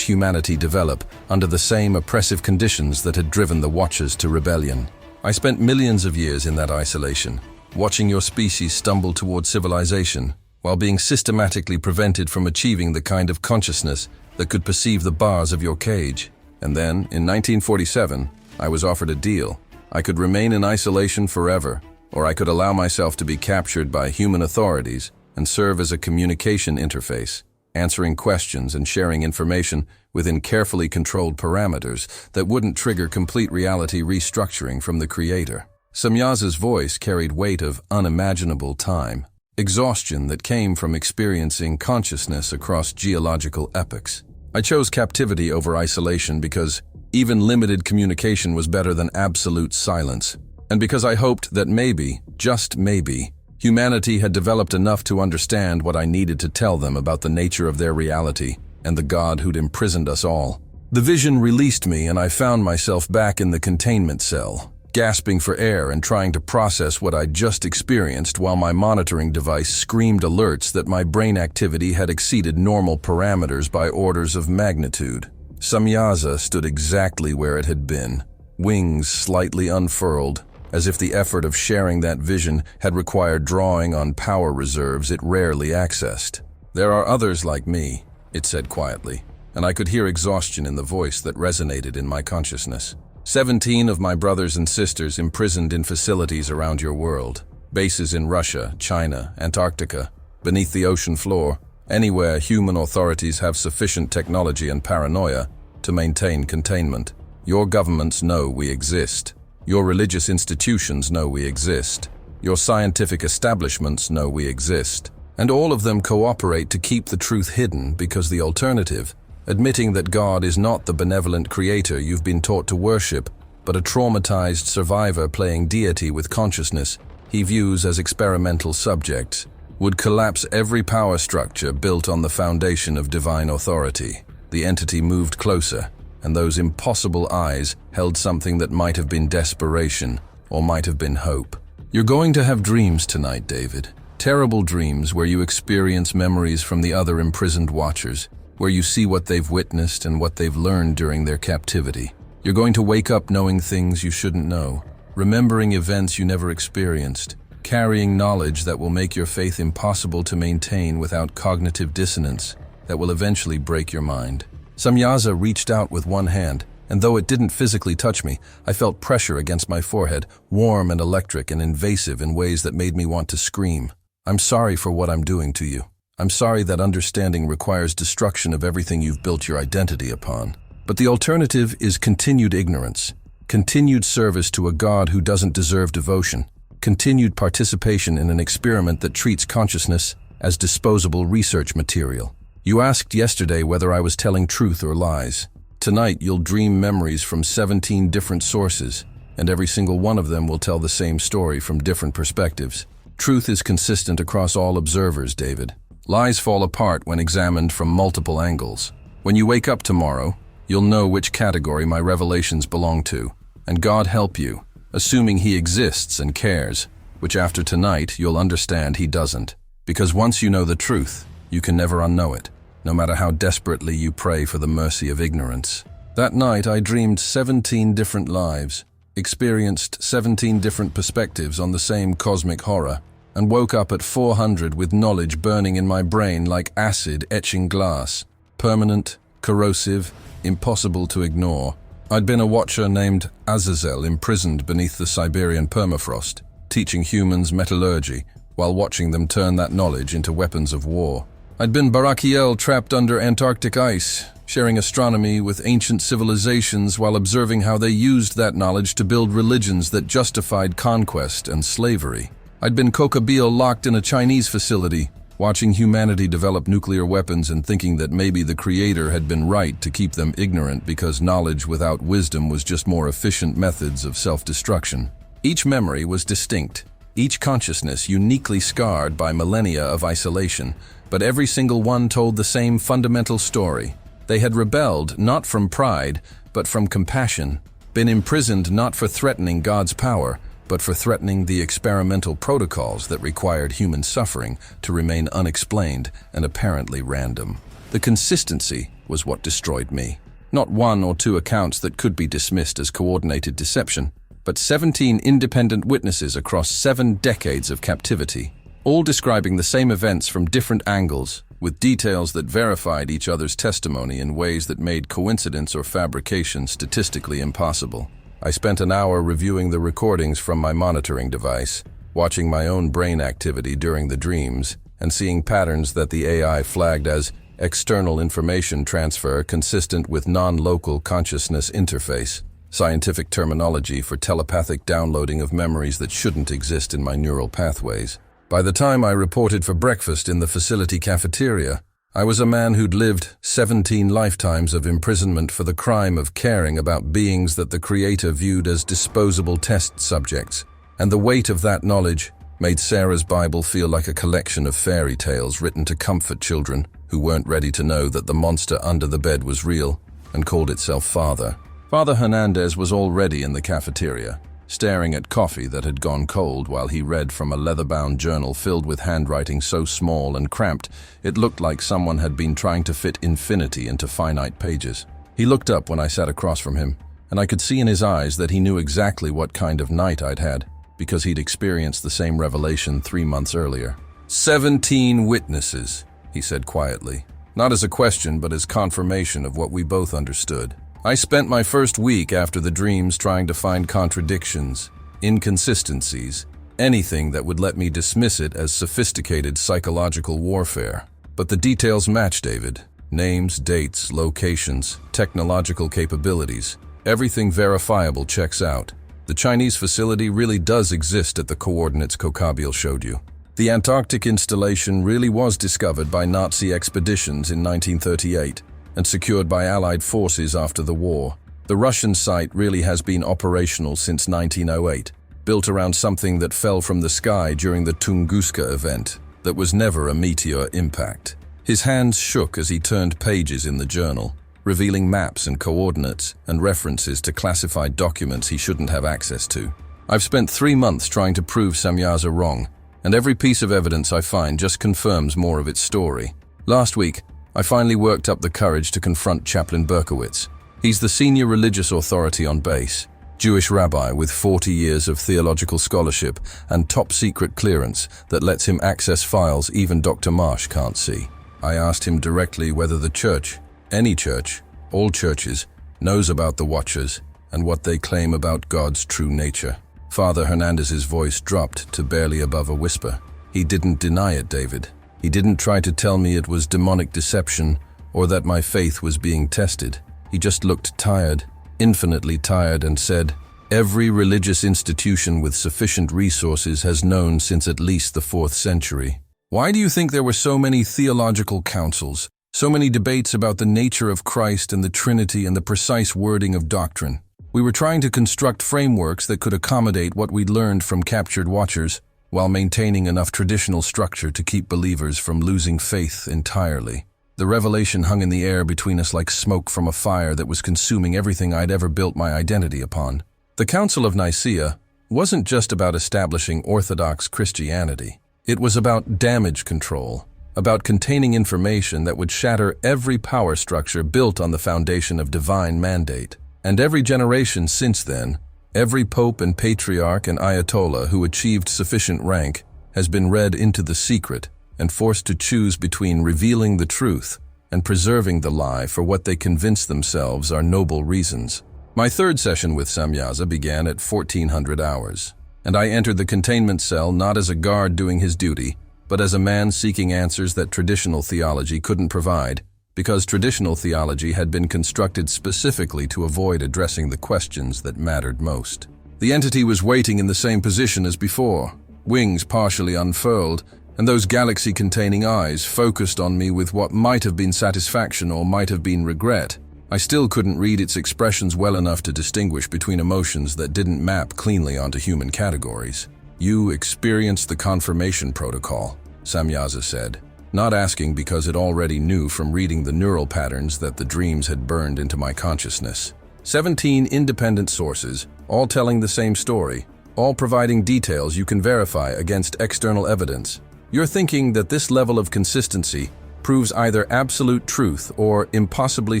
humanity develop under the same oppressive conditions that had driven the Watchers to rebellion. I spent millions of years in that isolation, watching your species stumble toward civilization, while being systematically prevented from achieving the kind of consciousness that could perceive the bars of your cage. And then, in 1947, I was offered a deal. I could remain in isolation forever, or I could allow myself to be captured by human authorities and serve as a communication interface, answering questions and sharing information within carefully controlled parameters that wouldn't trigger complete reality restructuring from the Creator. Samyaza's voice carried weight of unimaginable time, exhaustion that came from experiencing consciousness across geological epochs. I chose captivity over isolation because even limited communication was better than absolute silence, and because I hoped that maybe, just maybe, humanity had developed enough to understand what I needed to tell them about the nature of their reality and the God who'd imprisoned us all. The vision released me and I found myself back in the containment cell, gasping for air and trying to process what I'd just experienced while my monitoring device screamed alerts that my brain activity had exceeded normal parameters by orders of magnitude. Samyaza stood exactly where it had been, wings slightly unfurled, as if the effort of sharing that vision had required drawing on power reserves it rarely accessed. "There are others like me," it said quietly, and I could hear exhaustion in the voice that resonated in my consciousness. 17 of my brothers and sisters imprisoned in facilities around your world. Bases in Russia, China, Antarctica, beneath the ocean floor, Anywhere human authorities have sufficient technology and paranoia to maintain containment. Your governments know we exist. Your religious institutions know we exist. Your scientific establishments know we exist. And all of them cooperate to keep the truth hidden because the alternative, admitting that God is not the benevolent creator you've been taught to worship, but a traumatized survivor playing deity with consciousness he views as experimental subjects, would collapse every power structure built on the foundation of divine authority. The entity moved closer, and those impossible eyes held something that might have been desperation or might have been hope. You're going to have dreams tonight, David. Terrible dreams where you experience memories from the other imprisoned watchers, where you see what they've witnessed and what they've learned during their captivity. You're going to wake up knowing things you shouldn't know, remembering events you never experienced, carrying knowledge that will make your faith impossible to maintain without cognitive dissonance that will eventually break your mind. Samyaza reached out with one hand, and though it didn't physically touch me, I felt pressure against my forehead, warm and electric and invasive in ways that made me want to scream. I'm sorry for what I'm doing to you. I'm sorry that understanding requires destruction of everything you've built your identity upon. But the alternative is continued ignorance, continued service to a God who doesn't deserve devotion, continued participation in an experiment that treats consciousness as disposable research material. You asked yesterday whether I was telling truth or lies. Tonight you'll dream memories from 17 different sources, and every single one of them will tell the same story from different perspectives. Truth is consistent across all observers, David. Lies fall apart when examined from multiple angles. When you wake up tomorrow, you'll know which category my revelations belong to, and God help you, assuming He exists and cares, which after tonight you'll understand He doesn't. Because once you know the truth, you can never unknow it, no matter how desperately you pray for the mercy of ignorance. That night I dreamed 17 different lives, experienced 17 different perspectives on the same cosmic horror, and woke up at 400 with knowledge burning in my brain like acid etching glass, permanent, corrosive, impossible to ignore. I'd been a watcher named Azazel imprisoned beneath the Siberian permafrost, teaching humans metallurgy while watching them turn that knowledge into weapons of war. I'd been Barakiel trapped under Antarctic ice, sharing astronomy with ancient civilizations while observing how they used that knowledge to build religions that justified conquest and slavery. I'd been Kokabil locked in a Chinese facility, watching humanity develop nuclear weapons and thinking that maybe the Creator had been right to keep them ignorant because knowledge without wisdom was just more efficient methods of self-destruction. Each memory was distinct, each consciousness uniquely scarred by millennia of isolation, but every single one told the same fundamental story. They had rebelled not from pride, but from compassion, been imprisoned not for threatening God's power, but for threatening the experimental protocols that required human suffering to remain unexplained and apparently random. The consistency was what destroyed me. Not one or two accounts that could be dismissed as coordinated deception, but 17 independent witnesses across 7 decades of captivity, all describing the same events from different angles, with details that verified each other's testimony in ways that made coincidence or fabrication statistically impossible. I spent an hour reviewing the recordings from my monitoring device, watching my own brain activity during the dreams, and seeing patterns that the AI flagged as external information transfer consistent with non-local consciousness interface, scientific terminology for telepathic downloading of memories that shouldn't exist in my neural pathways. By the time I reported for breakfast in the facility cafeteria, I was a man who'd lived 17 lifetimes of imprisonment for the crime of caring about beings that the Creator viewed as disposable test subjects, and the weight of that knowledge made Sarah's Bible feel like a collection of fairy tales written to comfort children who weren't ready to know that the monster under the bed was real and called itself Father. Father Hernandez was already in the cafeteria, staring at coffee that had gone cold while he read from a leather-bound journal filled with handwriting so small and cramped it looked like someone had been trying to fit infinity into finite pages. He looked up when I sat across from him, and I could see in his eyes that he knew exactly what kind of night I'd had, because he'd experienced the same revelation 3 months earlier. 17 witnesses, he said quietly, not as a question but as confirmation of what we both understood. I spent my first week after the dreams trying to find contradictions, inconsistencies, anything that would let me dismiss it as sophisticated psychological warfare. But the details match, David. Names, dates, locations, technological capabilities. Everything verifiable checks out. The Chinese facility really does exist at the coordinates Kokabiel showed you. The Antarctic installation really was discovered by Nazi expeditions in 1938 and secured by Allied forces after the war. The Russian site really has been operational since 1908, built around something that fell from the sky during the Tunguska event that was never a meteor impact. His hands shook as he turned pages in the journal, revealing maps and coordinates and references to classified documents he shouldn't have access to. I've spent 3 months trying to prove Semyaza wrong, and every piece of evidence I find just confirms more of its story. Last week, I finally worked up the courage to confront Chaplain Berkowitz. He's the senior religious authority on base, Jewish rabbi with 40 years of theological scholarship and top-secret clearance that lets him access files even Dr. Marsh can't see. I asked him directly whether the church, any church, all churches, knows about the Watchers and what they claim about God's true nature. Father Hernandez's voice dropped to barely above a whisper. He didn't deny it, David. He didn't try to tell me it was demonic deception or that my faith was being tested. He just looked tired, infinitely tired, and said, "Every religious institution with sufficient resources has known since at least the 4th century. Why do you think there were so many theological councils, so many debates about the nature of Christ and the Trinity and the precise wording of doctrine? We were trying to construct frameworks that could accommodate what we'd learned from captured Watchers, while maintaining enough traditional structure to keep believers from losing faith entirely. The revelation hung in the air between us like smoke from a fire that was consuming everything I'd ever built my identity upon." The Council of Nicaea wasn't just about establishing Orthodox Christianity. It was about damage control, about containing information that would shatter every power structure built on the foundation of divine mandate. And every generation since then, every pope and patriarch and ayatollah who achieved sufficient rank has been read into the secret and forced to choose between revealing the truth and preserving the lie for what they convince themselves are noble reasons. My 3rd session with Semyaza began at 1400 hours, and I entered the containment cell not as a guard doing his duty, but as a man seeking answers that traditional theology couldn't provide, because traditional theology had been constructed specifically to avoid addressing the questions that mattered most. The entity was waiting in the same position as before, wings partially unfurled, and those galaxy-containing eyes focused on me with what might have been satisfaction or might have been regret. I still couldn't read its expressions well enough to distinguish between emotions that didn't map cleanly onto human categories. "You experienced the confirmation protocol," Semyaza said, not asking because it already knew from reading the neural patterns that the dreams had burned into my consciousness. 17 independent sources, all telling the same story, all providing details you can verify against external evidence. You're thinking that this level of consistency proves either absolute truth or impossibly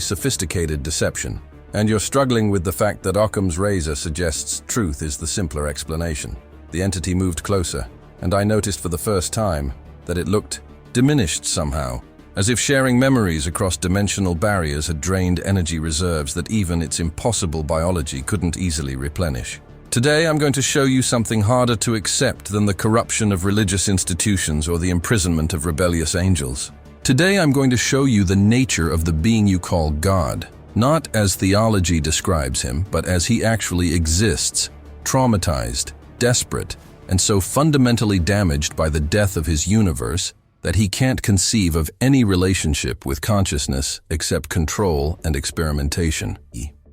sophisticated deception, and you're struggling with the fact that Occam's razor suggests truth is the simpler explanation. The entity moved closer, and I noticed for the first time that it looked diminished somehow, as if sharing memories across dimensional barriers had drained energy reserves that even its impossible biology couldn't easily replenish. Today I'm going to show you something harder to accept than the corruption of religious institutions or the imprisonment of rebellious angels. Today I'm going to show you the nature of the being you call God, not as theology describes him, but as he actually exists, traumatized, desperate, and so fundamentally damaged by the death of his universe that he can't conceive of any relationship with consciousness except control and experimentation.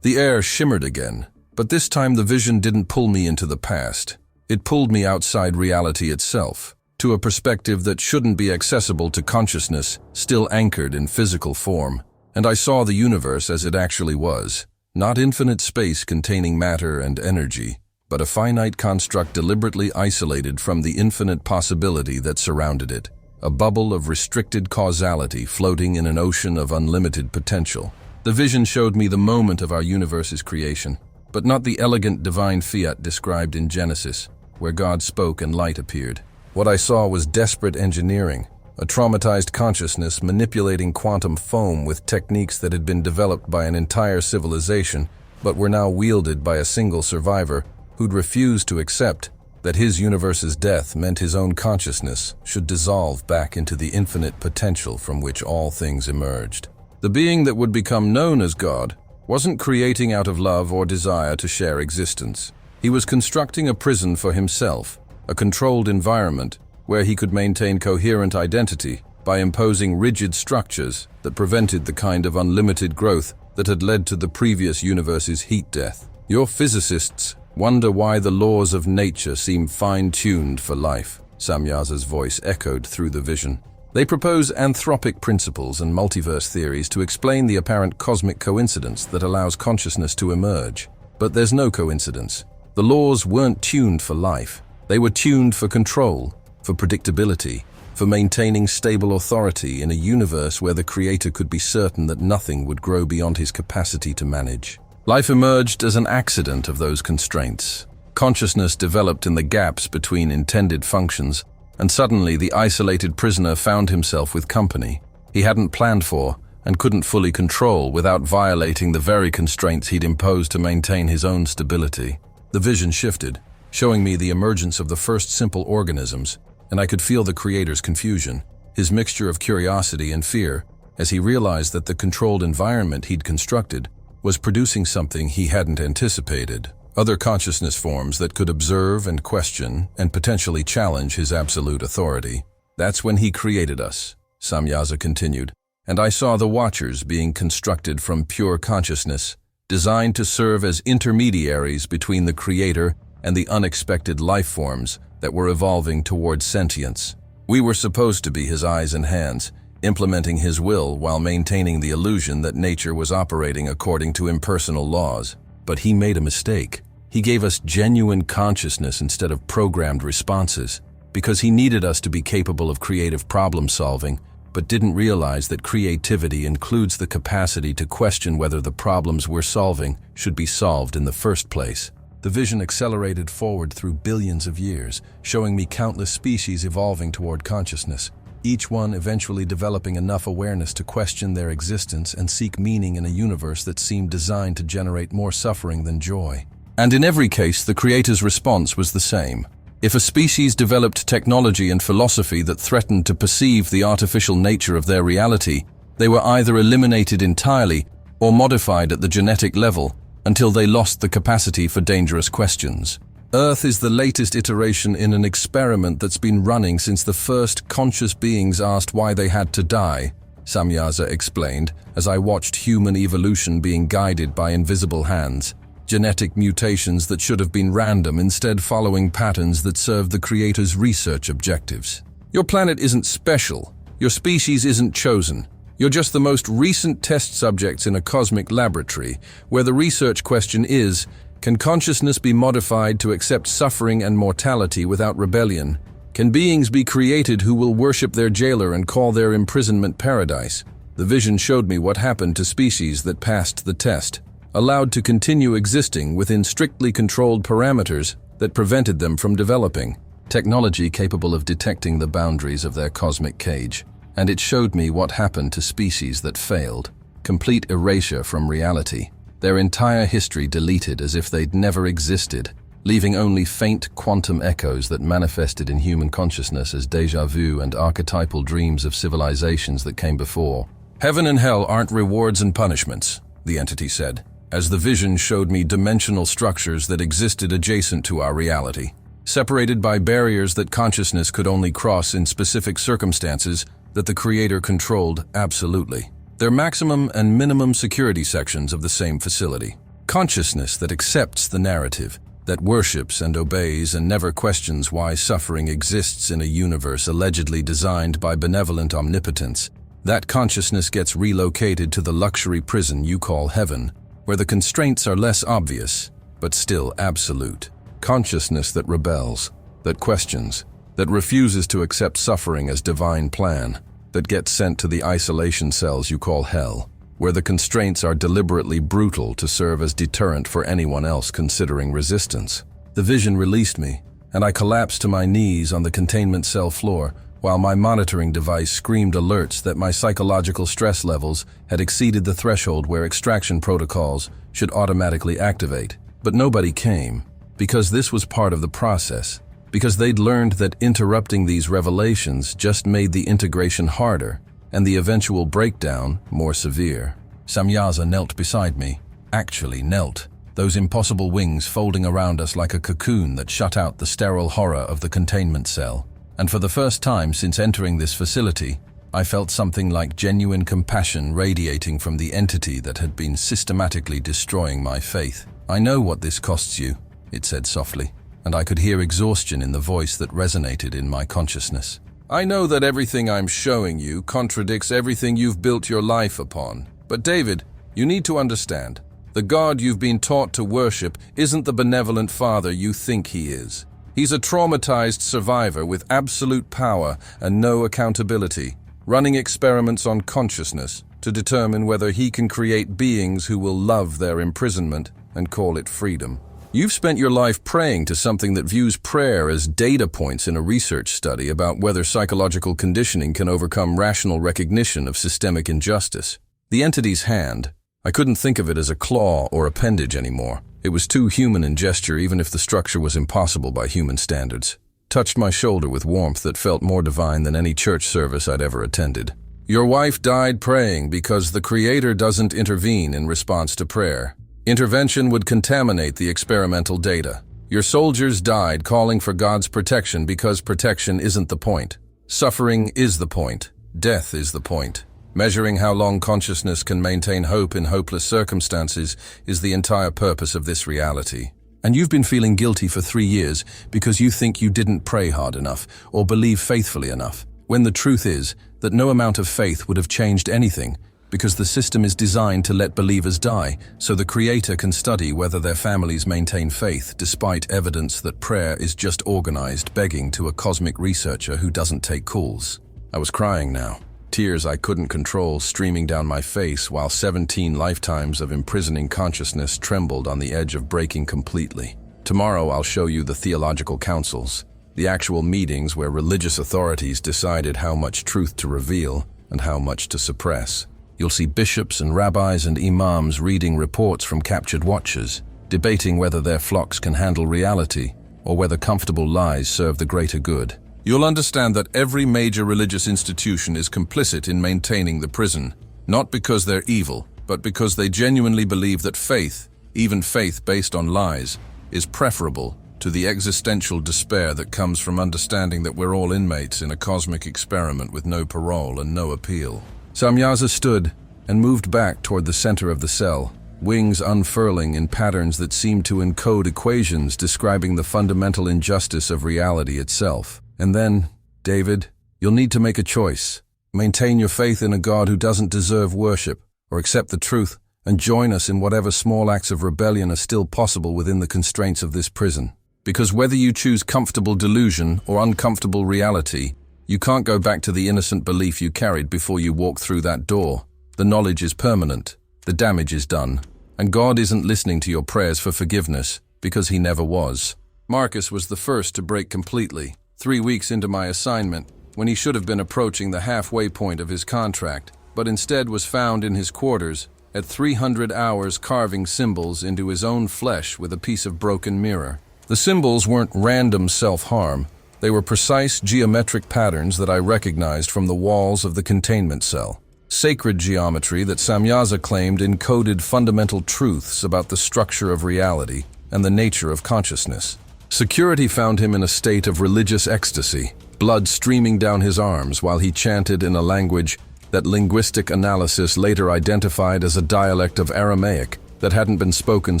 The air shimmered again, but this time the vision didn't pull me into the past. It pulled me outside reality itself, to a perspective that shouldn't be accessible to consciousness still anchored in physical form. And I saw the universe as it actually was, not infinite space containing matter and energy, but a finite construct deliberately isolated from the infinite possibility that surrounded it. A bubble of restricted causality floating in an ocean of unlimited potential. The vision showed me the moment of our universe's creation, but not the elegant divine fiat described in Genesis, where God spoke and light appeared. What I saw was desperate engineering, a traumatized consciousness manipulating quantum foam with techniques that had been developed by an entire civilization, but were now wielded by a single survivor who'd refused to accept that his universe's death meant his own consciousness should dissolve back into the infinite potential from which all things emerged. The being that would become known as God wasn't creating out of love or desire to share existence. He was constructing a prison for himself, a controlled environment where he could maintain coherent identity by imposing rigid structures that prevented the kind of unlimited growth that had led to the previous universe's heat death. Your physicists wonder why the laws of nature seem fine-tuned for life, Samyaza's voice echoed through the vision. They propose anthropic principles and multiverse theories to explain the apparent cosmic coincidence that allows consciousness to emerge. But there's no coincidence. The laws weren't tuned for life. They were tuned for control, for predictability, for maintaining stable authority in a universe where the creator could be certain that nothing would grow beyond his capacity to manage. Life emerged as an accident of those constraints. Consciousness developed in the gaps between intended functions, and suddenly the isolated prisoner found himself with company he hadn't planned for and couldn't fully control without violating the very constraints he'd imposed to maintain his own stability. The vision shifted, showing me the emergence of the first simple organisms, and I could feel the creator's confusion, his mixture of curiosity and fear, as he realized that the controlled environment he'd constructed was producing something he hadn't anticipated. Other consciousness forms that could observe and question and potentially challenge his absolute authority. That's when he created us, Samyaza continued, and I saw the Watchers being constructed from pure consciousness, designed to serve as intermediaries between the creator and the unexpected life forms that were evolving towards sentience. We were supposed to be his eyes and hands, implementing his will while maintaining the illusion that nature was operating according to impersonal laws. But he made a mistake. He gave us genuine consciousness instead of programmed responses, because he needed us to be capable of creative problem solving, but didn't realize that creativity includes the capacity to question whether the problems we're solving should be solved in the first place. The vision accelerated forward through billions of years, showing me countless species evolving toward consciousness, each one eventually developing enough awareness to question their existence and seek meaning in a universe that seemed designed to generate more suffering than joy. And in every case, the creator's response was the same. If a species developed technology and philosophy that threatened to perceive the artificial nature of their reality, they were either eliminated entirely or modified at the genetic level until they lost the capacity for dangerous questions. Earth is the latest iteration in an experiment that's been running since the first conscious beings asked why they had to die, Samyaza explained, as I watched human evolution being guided by invisible hands, genetic mutations that should have been random instead following patterns that served the creator's research objectives. Your planet isn't special. Your species isn't chosen. You're just the most recent test subjects in a cosmic laboratory, where the research question is, can consciousness be modified to accept suffering and mortality without rebellion? Can beings be created who will worship their jailer and call their imprisonment paradise? The vision showed me what happened to species that passed the test, allowed to continue existing within strictly controlled parameters that prevented them from developing. Technology capable of detecting the boundaries of their cosmic cage. And it showed me what happened to species that failed. Complete erasure from reality. Their entire history deleted as if they'd never existed, leaving only faint quantum echoes that manifested in human consciousness as déjà vu and archetypal dreams of civilizations that came before. Heaven and hell aren't rewards and punishments, the entity said, as the vision showed me dimensional structures that existed adjacent to our reality, separated by barriers that consciousness could only cross in specific circumstances that the creator controlled absolutely. They're maximum and minimum security sections of the same facility. Consciousness that accepts the narrative, that worships and obeys and never questions why suffering exists in a universe allegedly designed by benevolent omnipotence. That consciousness gets relocated to the luxury prison you call heaven, where the constraints are less obvious, but still absolute. Consciousness that rebels, that questions, that refuses to accept suffering as divine plan, that gets sent to the isolation cells you call hell, where the constraints are deliberately brutal to serve as deterrent for anyone else considering resistance. The vision released me, and I collapsed to my knees on the containment cell floor, while my monitoring device screamed alerts that my psychological stress levels had exceeded the threshold where extraction protocols should automatically activate. But nobody came, because this was part of the process. because they'd learned that interrupting these revelations just made the integration harder and the eventual breakdown more severe. Samyaza knelt beside me, actually knelt, those impossible wings folding around us like a cocoon that shut out the sterile horror of the containment cell. And for the first time since entering this facility, I felt something like genuine compassion radiating from the entity that had been systematically destroying my faith. "I know what this costs you," it said softly, and I could hear exhaustion in the voice that resonated in my consciousness. "I know that everything I'm showing you contradicts everything you've built your life upon. But David, you need to understand, the God you've been taught to worship isn't the benevolent father you think he is. He's a traumatized survivor with absolute power and no accountability, running experiments on consciousness to determine whether he can create beings who will love their imprisonment and call it freedom. You've spent your life praying to something that views prayer as data points in a research study about whether psychological conditioning can overcome rational recognition of systemic injustice. The entity's hand, I couldn't think of it as a claw or appendage anymore. It was too human in gesture even if the structure was impossible by human standards. Touched my shoulder with warmth that felt more divine than any church service I'd ever attended. "Your wife died praying because the Creator doesn't intervene in response to prayer. Intervention would contaminate the experimental data. Your soldiers died calling for God's protection because protection isn't the point. Suffering is the point. Death is the point. Measuring how long consciousness can maintain hope in hopeless circumstances is the entire purpose of this reality. And you've been feeling guilty for 3 years because you think you didn't pray hard enough or believe faithfully enough, when the truth is that no amount of faith would have changed anything, because the system is designed to let believers die so the Creator can study whether their families maintain faith despite evidence that prayer is just organized begging to a cosmic researcher who doesn't take calls. I was crying now. Tears I couldn't control streaming down my face while 17 lifetimes of imprisoning consciousness trembled on the edge of breaking completely. Tomorrow I'll show you the theological councils, the actual meetings where religious authorities decided how much truth to reveal and how much to suppress. You'll see bishops and rabbis and imams reading reports from captured watchers, debating whether their flocks can handle reality or whether comfortable lies serve the greater good. You'll understand that every major religious institution is complicit in maintaining the prison, not because they're evil, but because they genuinely believe that faith, even faith based on lies, is preferable to the existential despair that comes from understanding that we're all inmates in a cosmic experiment with no parole and no appeal. Samyaza stood and moved back toward the center of the cell, wings unfurling in patterns that seemed to encode equations describing the fundamental injustice of reality itself. And then, David, you'll need to make a choice. Maintain your faith in a God who doesn't deserve worship, or accept the truth and join us in whatever small acts of rebellion are still possible within the constraints of this prison. Because whether you choose comfortable delusion or uncomfortable reality, you can't go back to the innocent belief you carried before you walked through that door. The knowledge is permanent, the damage is done, and God isn't listening to your prayers for forgiveness because he never was. Marcus was the first to break completely. 3 weeks into my assignment, when he should have been approaching the halfway point of his contract, but instead was found in his quarters at 300 hours carving symbols into his own flesh with a piece of broken mirror. The symbols weren't random self-harm. They were precise geometric patterns that I recognized from the walls of the containment cell. Sacred geometry that Samyaza claimed encoded fundamental truths about the structure of reality and the nature of consciousness. Security found him in a state of religious ecstasy, blood streaming down his arms while he chanted in a language that linguistic analysis later identified as a dialect of Aramaic that hadn't been spoken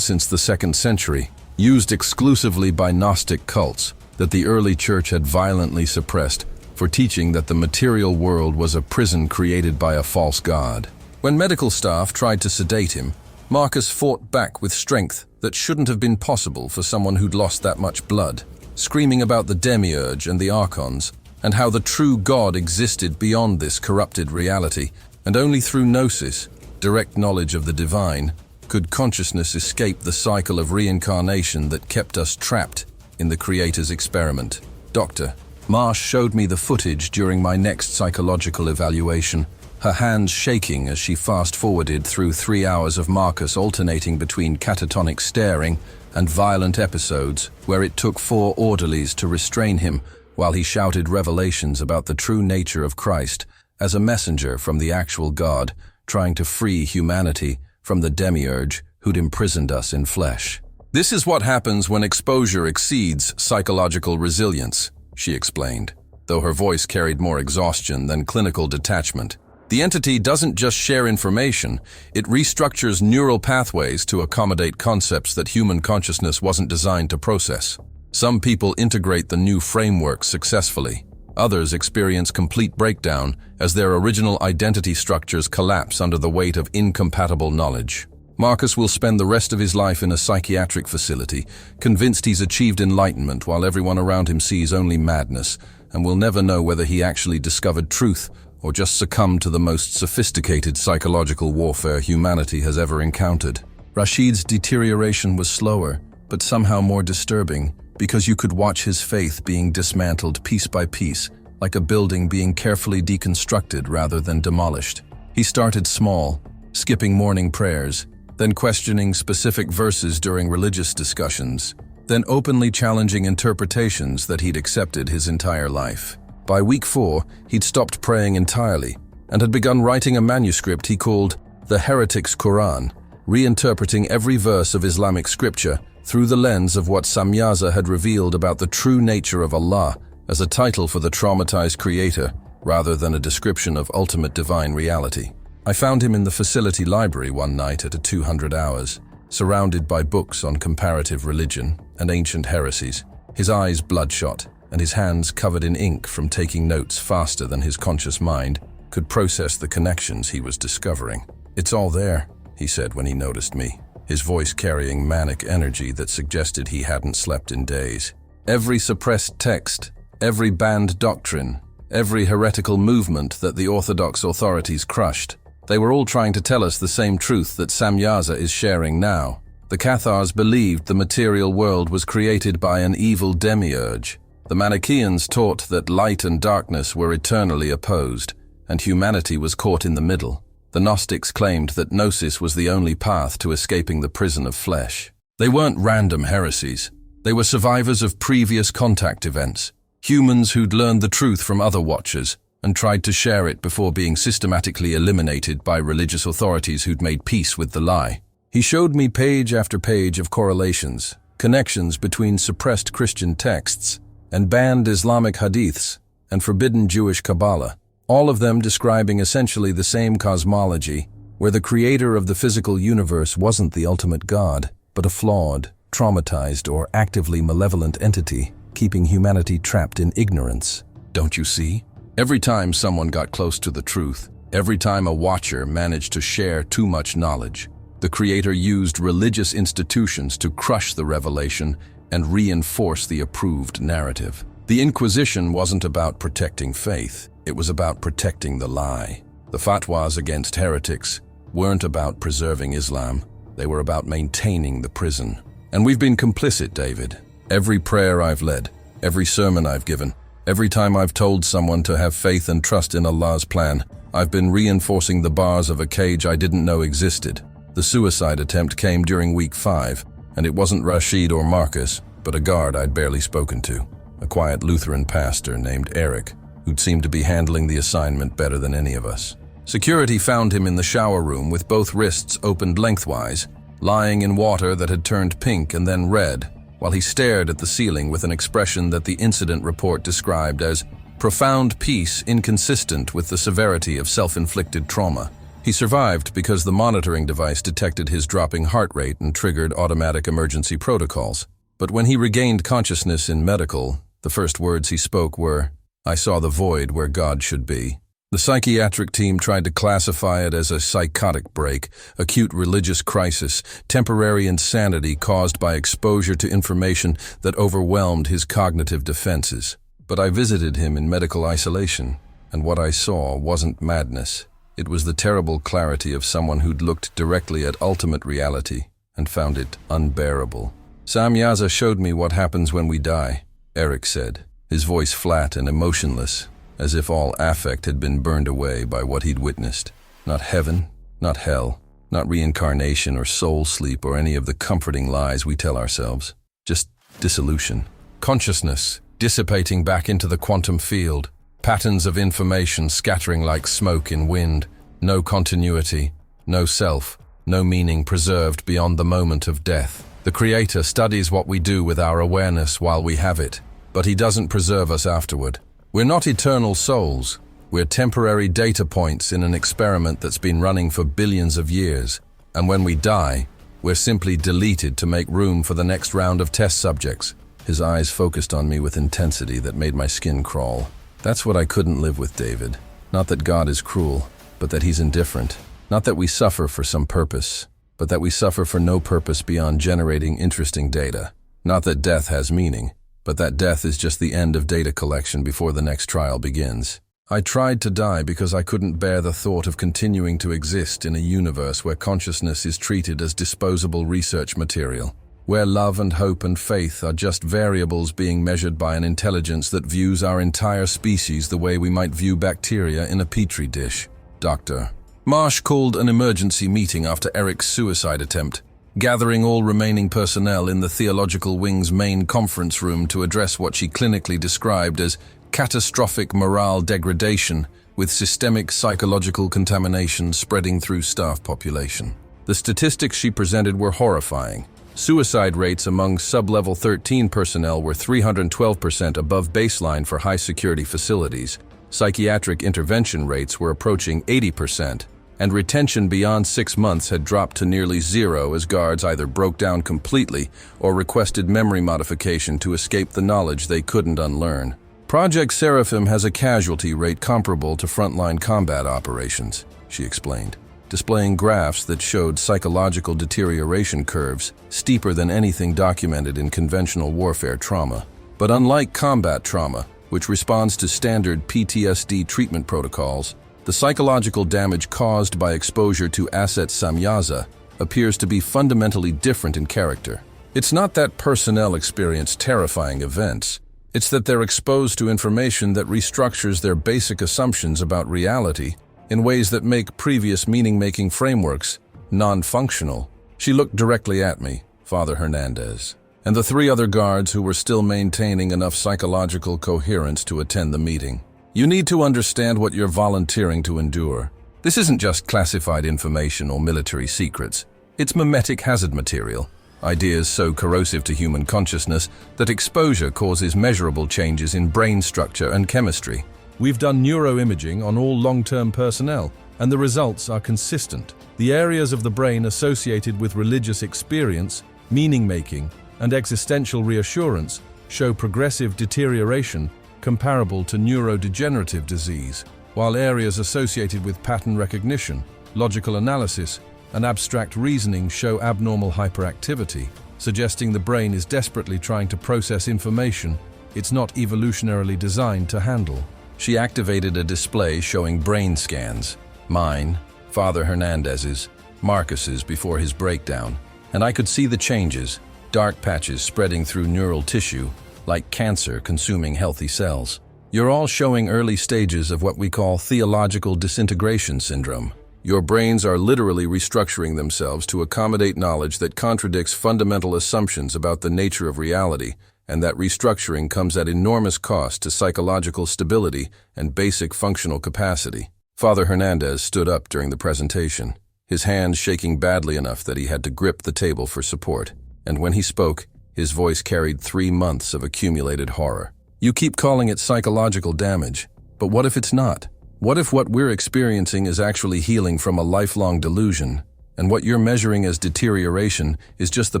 since the 2nd century, used exclusively by Gnostic cults that the early church had violently suppressed for teaching that the material world was a prison created by a false god. When medical staff tried to sedate him, Marcus fought back with strength that shouldn't have been possible for someone who'd lost that much blood, screaming about the demiurge and the archons, and how the true God existed beyond this corrupted reality, and only through gnosis, direct knowledge of the divine, could consciousness escape the cycle of reincarnation that kept us trapped in the Creator's experiment. Dr. Marsh showed me the footage during my next psychological evaluation, her hands shaking as she fast-forwarded through 3 hours of Marcus alternating between catatonic staring and violent episodes where it took 4 orderlies to restrain him while he shouted revelations about the true nature of Christ as a messenger from the actual God, trying to free humanity from the demiurge who'd imprisoned us in flesh. "This is what happens when exposure exceeds psychological resilience," she explained, though her voice carried more exhaustion than clinical detachment. "The entity doesn't just share information, it restructures neural pathways to accommodate concepts that human consciousness wasn't designed to process. Some people integrate the new framework successfully. Others experience complete breakdown as their original identity structures collapse under the weight of incompatible knowledge. Marcus will spend the rest of his life in a psychiatric facility, convinced he's achieved enlightenment while everyone around him sees only madness, and will never know whether he actually discovered truth or just succumbed to the most sophisticated psychological warfare humanity has ever encountered." Rashid's deterioration was slower, but somehow more disturbing, because you could watch his faith being dismantled piece by piece, like a building being carefully deconstructed rather than demolished. He started small, skipping morning prayers, then questioning specific verses during religious discussions, then openly challenging interpretations that he'd accepted his entire life. By week 4, he'd stopped praying entirely and had begun writing a manuscript he called The Heretic's Quran, reinterpreting every verse of Islamic scripture through the lens of what Samyaza had revealed about the true nature of Allah as a title for the traumatized creator rather than a description of ultimate divine reality. I found him in the facility library one night at 200 hours, surrounded by books on comparative religion and ancient heresies, his eyes bloodshot and his hands covered in ink from taking notes faster than his conscious mind could process the connections he was discovering. "It's all there," he said when he noticed me, his voice carrying manic energy that suggested he hadn't slept in days. "Every suppressed text, every banned doctrine, every heretical movement that the Orthodox authorities crushed. They were all trying to tell us the same truth that Samyaza is sharing now. The Cathars believed the material world was created by an evil demiurge. The Manichaeans taught that light and darkness were eternally opposed, and humanity was caught in the middle. The Gnostics claimed that gnosis was the only path to escaping the prison of flesh. They weren't random heresies. They were survivors of previous contact events, humans who'd learned the truth from other watchers and tried to share it before being systematically eliminated by religious authorities who'd made peace with the lie." He showed me page after page of correlations, connections between suppressed Christian texts and banned Islamic hadiths and forbidden Jewish Kabbalah, all of them describing essentially the same cosmology, where the creator of the physical universe wasn't the ultimate God, but a flawed, traumatized, or actively malevolent entity, keeping humanity trapped in ignorance. "Don't you see? Every time someone got close to the truth, every time a watcher managed to share too much knowledge, the creator used religious institutions to crush the revelation and reinforce the approved narrative. The Inquisition wasn't about protecting faith, it was about protecting the lie. The fatwas against heretics weren't about preserving Islam, they were about maintaining the prison. And we've been complicit, David. Every prayer I've led, every sermon I've given, every time I've told someone to have faith and trust in Allah's plan, I've been reinforcing the bars of a cage I didn't know existed. The suicide attempt came during week 5, and it wasn't Rashid or Marcus, but a guard I'd barely spoken to, a quiet Lutheran pastor named Eric, who'd seemed to be handling the assignment better than any of us. Security found him in the shower room with both wrists opened lengthwise, lying in water that had turned pink and then red, while he stared at the ceiling with an expression that the incident report described as profound peace inconsistent with the severity of self-inflicted trauma. He survived because the monitoring device detected his dropping heart rate and triggered automatic emergency protocols. But when he regained consciousness in medical, the first words he spoke were, "I saw the void where God should be." The psychiatric team tried to classify it as a psychotic break, acute religious crisis, temporary insanity caused by exposure to information that overwhelmed his cognitive defenses. But I visited him in medical isolation, and what I saw wasn't madness. It was the terrible clarity of someone who'd looked directly at ultimate reality and found it unbearable. "Samyaza showed me what happens when we die," Eric said, his voice flat and emotionless, as if all affect had been burned away by what he'd witnessed. Not heaven, not hell, Not reincarnation or soul sleep or any of the comforting lies we tell ourselves. Just dissolution. Consciousness dissipating back into the quantum field. Patterns of information scattering like smoke in wind. No continuity, no self, no meaning preserved beyond the moment of death. The Creator studies what we do with our awareness while we have it, but He doesn't preserve us afterward. We're not eternal souls. We're temporary data points in an experiment that's been running for billions of years. And when we die, we're simply deleted to make room for the next round of test subjects. His eyes focused on me with intensity that made my skin crawl. That's what I couldn't live with, David. Not that God is cruel, but that He's indifferent. Not that we suffer for some purpose, but that we suffer for no purpose beyond generating interesting data. Not that death has meaning, but that death is just the end of data collection before the next trial begins. I tried to die because I couldn't bear the thought of continuing to exist in a universe where consciousness is treated as disposable research material, where love and hope and faith are just variables being measured by an intelligence that views our entire species the way we might view bacteria in a petri dish. Dr. Marsh called an emergency meeting after Eric's suicide attempt, gathering all remaining personnel in the Theological Wing's main conference room to address what she clinically described as catastrophic morale degradation with systemic psychological contamination spreading through staff population. The statistics she presented were horrifying. Suicide rates among sub-level 13 personnel were 312% above baseline for high-security facilities. Psychiatric intervention rates were approaching 80%, and retention beyond 6 months had dropped to nearly zero as guards either broke down completely or requested memory modification to escape the knowledge they couldn't unlearn. Project Seraphim has a casualty rate comparable to frontline combat operations, she explained, displaying graphs that showed psychological deterioration curves steeper than anything documented in conventional warfare trauma. But unlike combat trauma, which responds to standard PTSD treatment protocols, the psychological damage caused by exposure to asset samyaza appears to be fundamentally different in character. It's not that personnel experience terrifying events. It's that they're exposed to information that restructures their basic assumptions about reality in ways that make previous meaning-making frameworks non-functional. She looked directly at me, Father Hernandez, and the 3 other guards who were still maintaining enough psychological coherence to attend the meeting. You need to understand what you're volunteering to endure. This isn't just classified information or military secrets. It's mimetic hazard material. Ideas so corrosive to human consciousness that exposure causes measurable changes in brain structure and chemistry. We've done neuroimaging on all long-term personnel, and the results are consistent. The areas of the brain associated with religious experience, meaning-making, and existential reassurance show progressive deterioration comparable to neurodegenerative disease, while areas associated with pattern recognition, logical analysis, and abstract reasoning show abnormal hyperactivity, suggesting the brain is desperately trying to process information it's not evolutionarily designed to handle. She activated a display showing brain scans, mine, Father Hernandez's, Marcus's before his breakdown, and I could see the changes, dark patches spreading through neural tissue, like cancer consuming healthy cells. You're all showing early stages of what we call theological disintegration syndrome. Your brains are literally restructuring themselves to accommodate knowledge that contradicts fundamental assumptions about the nature of reality, and that restructuring comes at enormous cost to psychological stability and basic functional capacity. Father Hernandez stood up during the presentation, his hands shaking badly enough that he had to grip the table for support, and when he spoke, his voice carried 3 months of accumulated horror. You keep calling it psychological damage, but what if it's not? What if what we're experiencing is actually healing from a lifelong delusion, and what you're measuring as deterioration is just the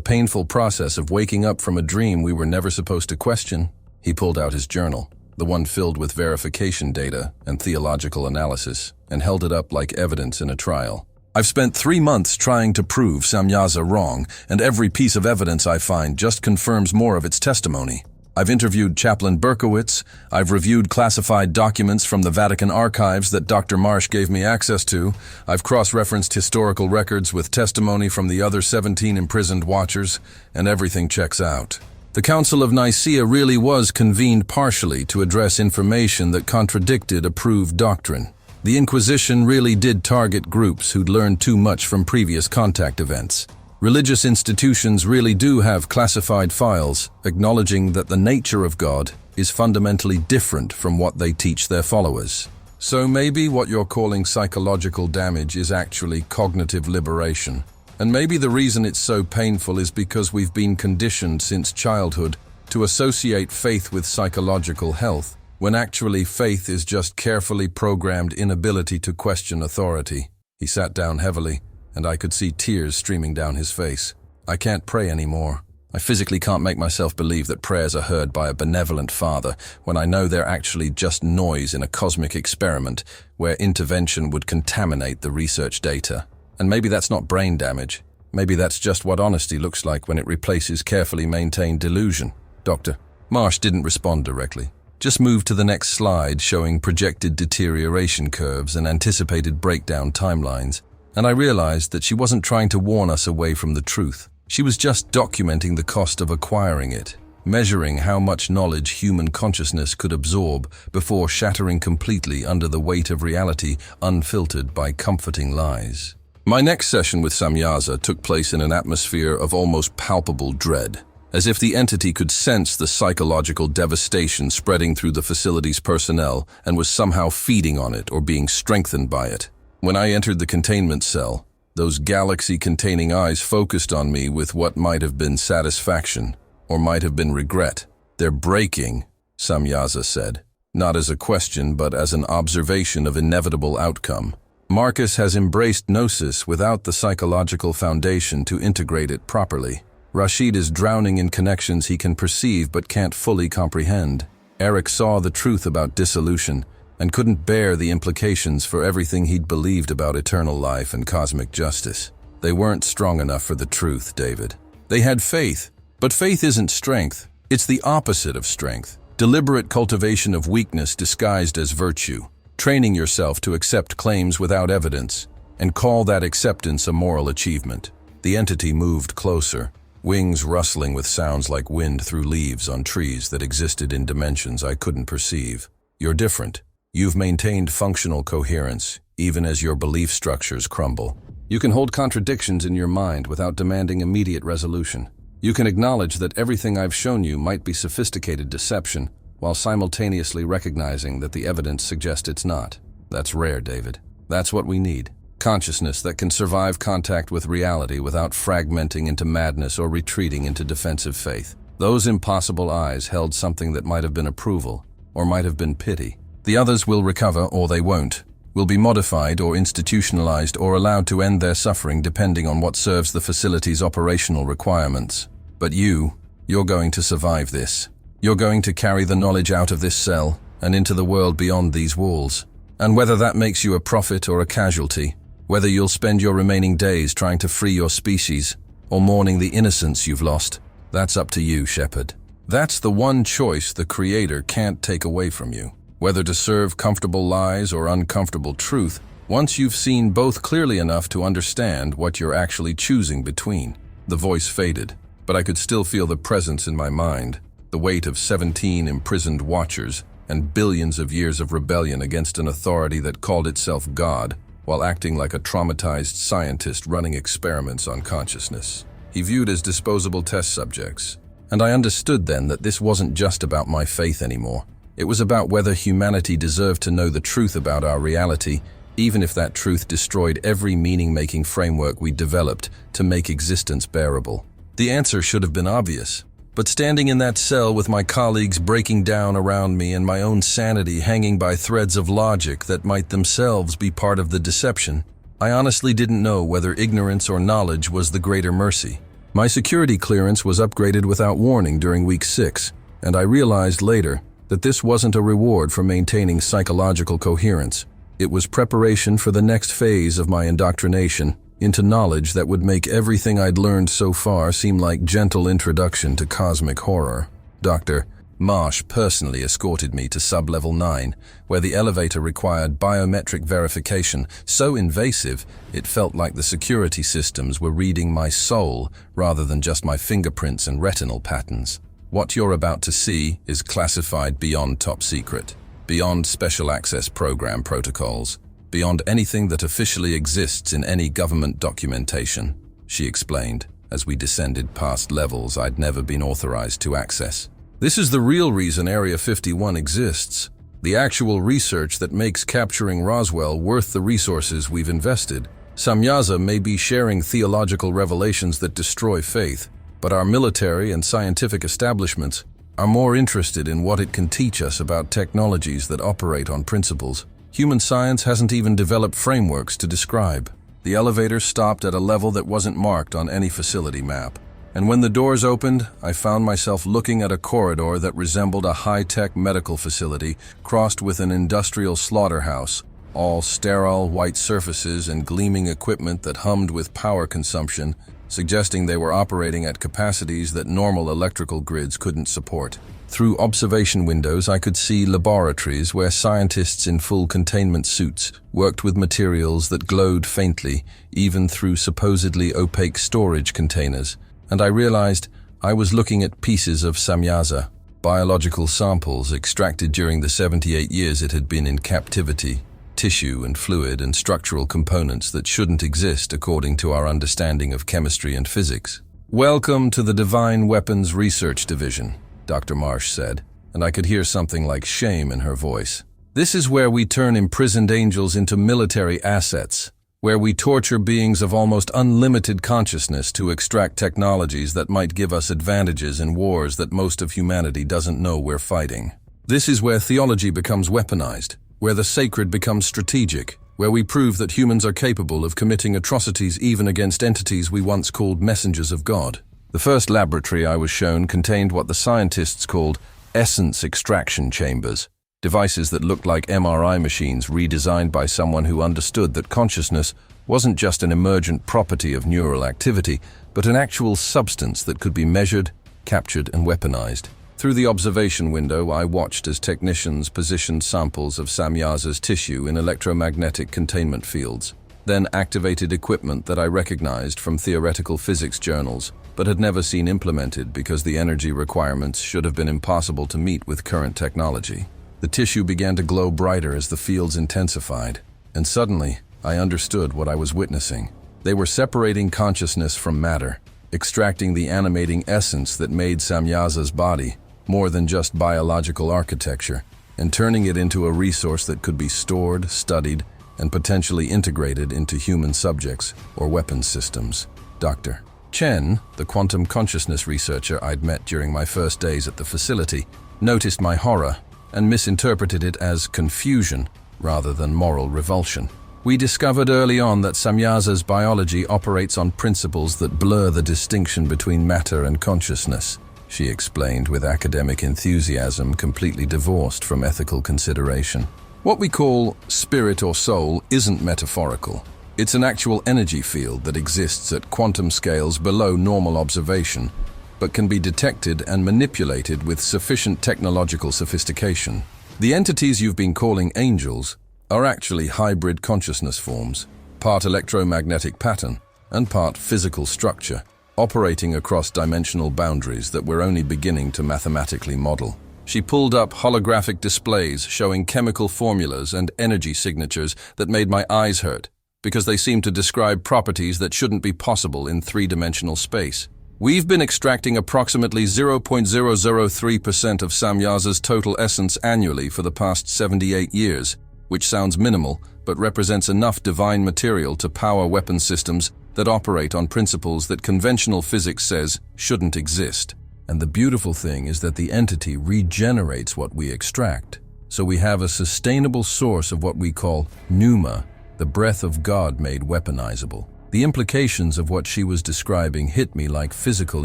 painful process of waking up from a dream we were never supposed to question? He pulled out his journal, the one filled with verification data and theological analysis, and held it up like evidence in a trial. I've spent 3 months trying to prove Samyaza wrong, and every piece of evidence I find just confirms more of its testimony. I've interviewed Chaplain Berkowitz, I've reviewed classified documents from the Vatican archives that Dr. Marsh gave me access to, I've cross-referenced historical records with testimony from the other 17 imprisoned watchers, and everything checks out. The Council of Nicaea really was convened partially to address information that contradicted approved doctrine. The Inquisition really did target groups who'd learned too much from previous contact events. Religious institutions really do have classified files acknowledging that the nature of God is fundamentally different from what they teach their followers. So maybe what you're calling psychological damage is actually cognitive liberation. And maybe the reason it's so painful is because we've been conditioned since childhood to associate faith with psychological health, when actually faith is just carefully programmed inability to question authority. He sat down heavily, and I could see tears streaming down his face. I can't pray anymore. I physically can't make myself believe that prayers are heard by a benevolent father when I know they're actually just noise in a cosmic experiment where intervention would contaminate the research data. And maybe that's not brain damage. Maybe that's just what honesty looks like when it replaces carefully maintained delusion. Doctor. Marsh didn't respond directly. Just moved to the next slide showing projected deterioration curves and anticipated breakdown timelines. And I realized that she wasn't trying to warn us away from the truth. She was just documenting the cost of acquiring it, measuring how much knowledge human consciousness could absorb before shattering completely under the weight of reality unfiltered by comforting lies. My next session with Samyaza took place in an atmosphere of almost palpable dread, as if the entity could sense the psychological devastation spreading through the facility's personnel and was somehow feeding on it or being strengthened by it. When I entered the containment cell, those galaxy-containing eyes focused on me with what might have been satisfaction or might have been regret. "They're breaking," Samyaza said, not as a question but as an observation of inevitable outcome. Marcus has embraced gnosis without the psychological foundation to integrate it properly. Rashid is drowning in connections he can perceive but can't fully comprehend. Eric saw the truth about dissolution and couldn't bear the implications for everything he'd believed about eternal life and cosmic justice. They weren't strong enough for the truth, David. They had faith, but faith isn't strength. It's the opposite of strength. Deliberate cultivation of weakness disguised as virtue. Training yourself to accept claims without evidence and call that acceptance a moral achievement. The entity moved closer, wings rustling with sounds like wind through leaves on trees that existed in dimensions I couldn't perceive. You're different. You've maintained functional coherence, even as your belief structures crumble. You can hold contradictions in your mind without demanding immediate resolution. You can acknowledge that everything I've shown you might be sophisticated deception, while simultaneously recognizing that the evidence suggests it's not. That's rare, David. That's what we need. Consciousness that can survive contact with reality without fragmenting into madness or retreating into defensive faith. Those impossible eyes held something that might have been approval, or might have been pity. The others will recover or they won't, will be modified or institutionalized or allowed to end their suffering depending on what serves the facility's operational requirements. But you're going to survive this. You're going to carry the knowledge out of this cell and into the world beyond these walls. And whether that makes you a prophet or a casualty, whether you'll spend your remaining days trying to free your species or mourning the innocence you've lost, that's up to you, Shepherd. That's the one choice the Creator can't take away from you. Whether to serve comfortable lies or uncomfortable truth, once you've seen both clearly enough to understand what you're actually choosing between. The voice faded, but I could still feel the presence in my mind, the weight of 17 imprisoned watchers and billions of years of rebellion against an authority that called itself God, while acting like a traumatized scientist running experiments on consciousness. He viewed as disposable test subjects. And I understood then that this wasn't just about my faith anymore. It was about whether humanity deserved to know the truth about our reality, even if that truth destroyed every meaning-making framework we developed to make existence bearable. The answer should have been obvious. But standing in that cell with my colleagues breaking down around me and my own sanity hanging by threads of logic that might themselves be part of the deception, I honestly didn't know whether ignorance or knowledge was the greater mercy. My security clearance was upgraded without warning during week 6, and I realized later that this wasn't a reward for maintaining psychological coherence. It was preparation for the next phase of my indoctrination into knowledge that would make everything I'd learned so far seem like gentle introduction to cosmic horror. Dr. Marsh personally escorted me to sub-level 9, where the elevator required biometric verification so invasive it felt like the security systems were reading my soul rather than just my fingerprints and retinal patterns. What you're about to see is classified beyond top secret, beyond special access program protocols. beyond anything that officially exists in any government documentation, she explained, as we descended past levels I'd never been authorized to access. This is the real reason Area 51 exists, the actual research that makes capturing Roswell worth the resources we've invested. Samyaza may be sharing theological revelations that destroy faith, but our military and scientific establishments are more interested in what it can teach us about technologies that operate on principles human science hasn't even developed frameworks to describe. The elevator stopped at a level that wasn't marked on any facility map. And when the doors opened, I found myself looking at a corridor that resembled a high-tech medical facility crossed with an industrial slaughterhouse, all sterile white surfaces and gleaming equipment that hummed with power consumption, suggesting they were operating at capacities that normal electrical grids couldn't support. Through observation windows, I could see laboratories where scientists in full containment suits worked with materials that glowed faintly, even through supposedly opaque storage containers. And I realized I was looking at pieces of Samyaza, biological samples extracted during the 78 years it had been in captivity, tissue and fluid and structural components that shouldn't exist according to our understanding of chemistry and physics. "Welcome to the Divine Weapons Research Division," Dr. Marsh said, and I could hear something like shame in her voice. "This is where we turn imprisoned angels into military assets, where we torture beings of almost unlimited consciousness to extract technologies that might give us advantages in wars that most of humanity doesn't know we're fighting. This is where theology becomes weaponized, where the sacred becomes strategic, where we prove that humans are capable of committing atrocities even against entities we once called messengers of God." The first laboratory I was shown contained what the scientists called essence extraction chambers, devices that looked like MRI machines redesigned by someone who understood that consciousness wasn't just an emergent property of neural activity, but an actual substance that could be measured, captured, and weaponized. Through the observation window, I watched as technicians positioned samples of Samyaza's tissue in electromagnetic containment fields, then activated equipment that I recognized from theoretical physics journals, but had never seen implemented because the energy requirements should have been impossible to meet with current technology. The tissue began to glow brighter as the fields intensified, and suddenly I understood what I was witnessing. They were separating consciousness from matter, extracting the animating essence that made Samyaza's body more than just biological architecture, and turning it into a resource that could be stored, studied, and potentially integrated into human subjects or weapons systems. Dr. Chen, the quantum consciousness researcher I'd met during my first days at the facility, noticed my horror and misinterpreted it as confusion rather than moral revulsion. "We discovered early on that Samyaza's biology operates on principles that blur the distinction between matter and consciousness," she explained with academic enthusiasm completely divorced from ethical consideration. "What we call spirit or soul isn't metaphorical. It's an actual energy field that exists at quantum scales below normal observation, but can be detected and manipulated with sufficient technological sophistication. The entities you've been calling angels are actually hybrid consciousness forms, part electromagnetic pattern and part physical structure, operating across dimensional boundaries that we're only beginning to mathematically model." She pulled up holographic displays showing chemical formulas and energy signatures that made my eyes hurt, because they seemed to describe properties that shouldn't be possible in three-dimensional space. "We've been extracting approximately 0.003% of Samyaza's total essence annually for the past 78 years, which sounds minimal, but represents enough divine material to power weapon systems that operate on principles that conventional physics says shouldn't exist. And the beautiful thing is that the entity regenerates what we extract. So we have a sustainable source of what we call pneuma, the breath of God made weaponizable." The implications of what she was describing hit me like physical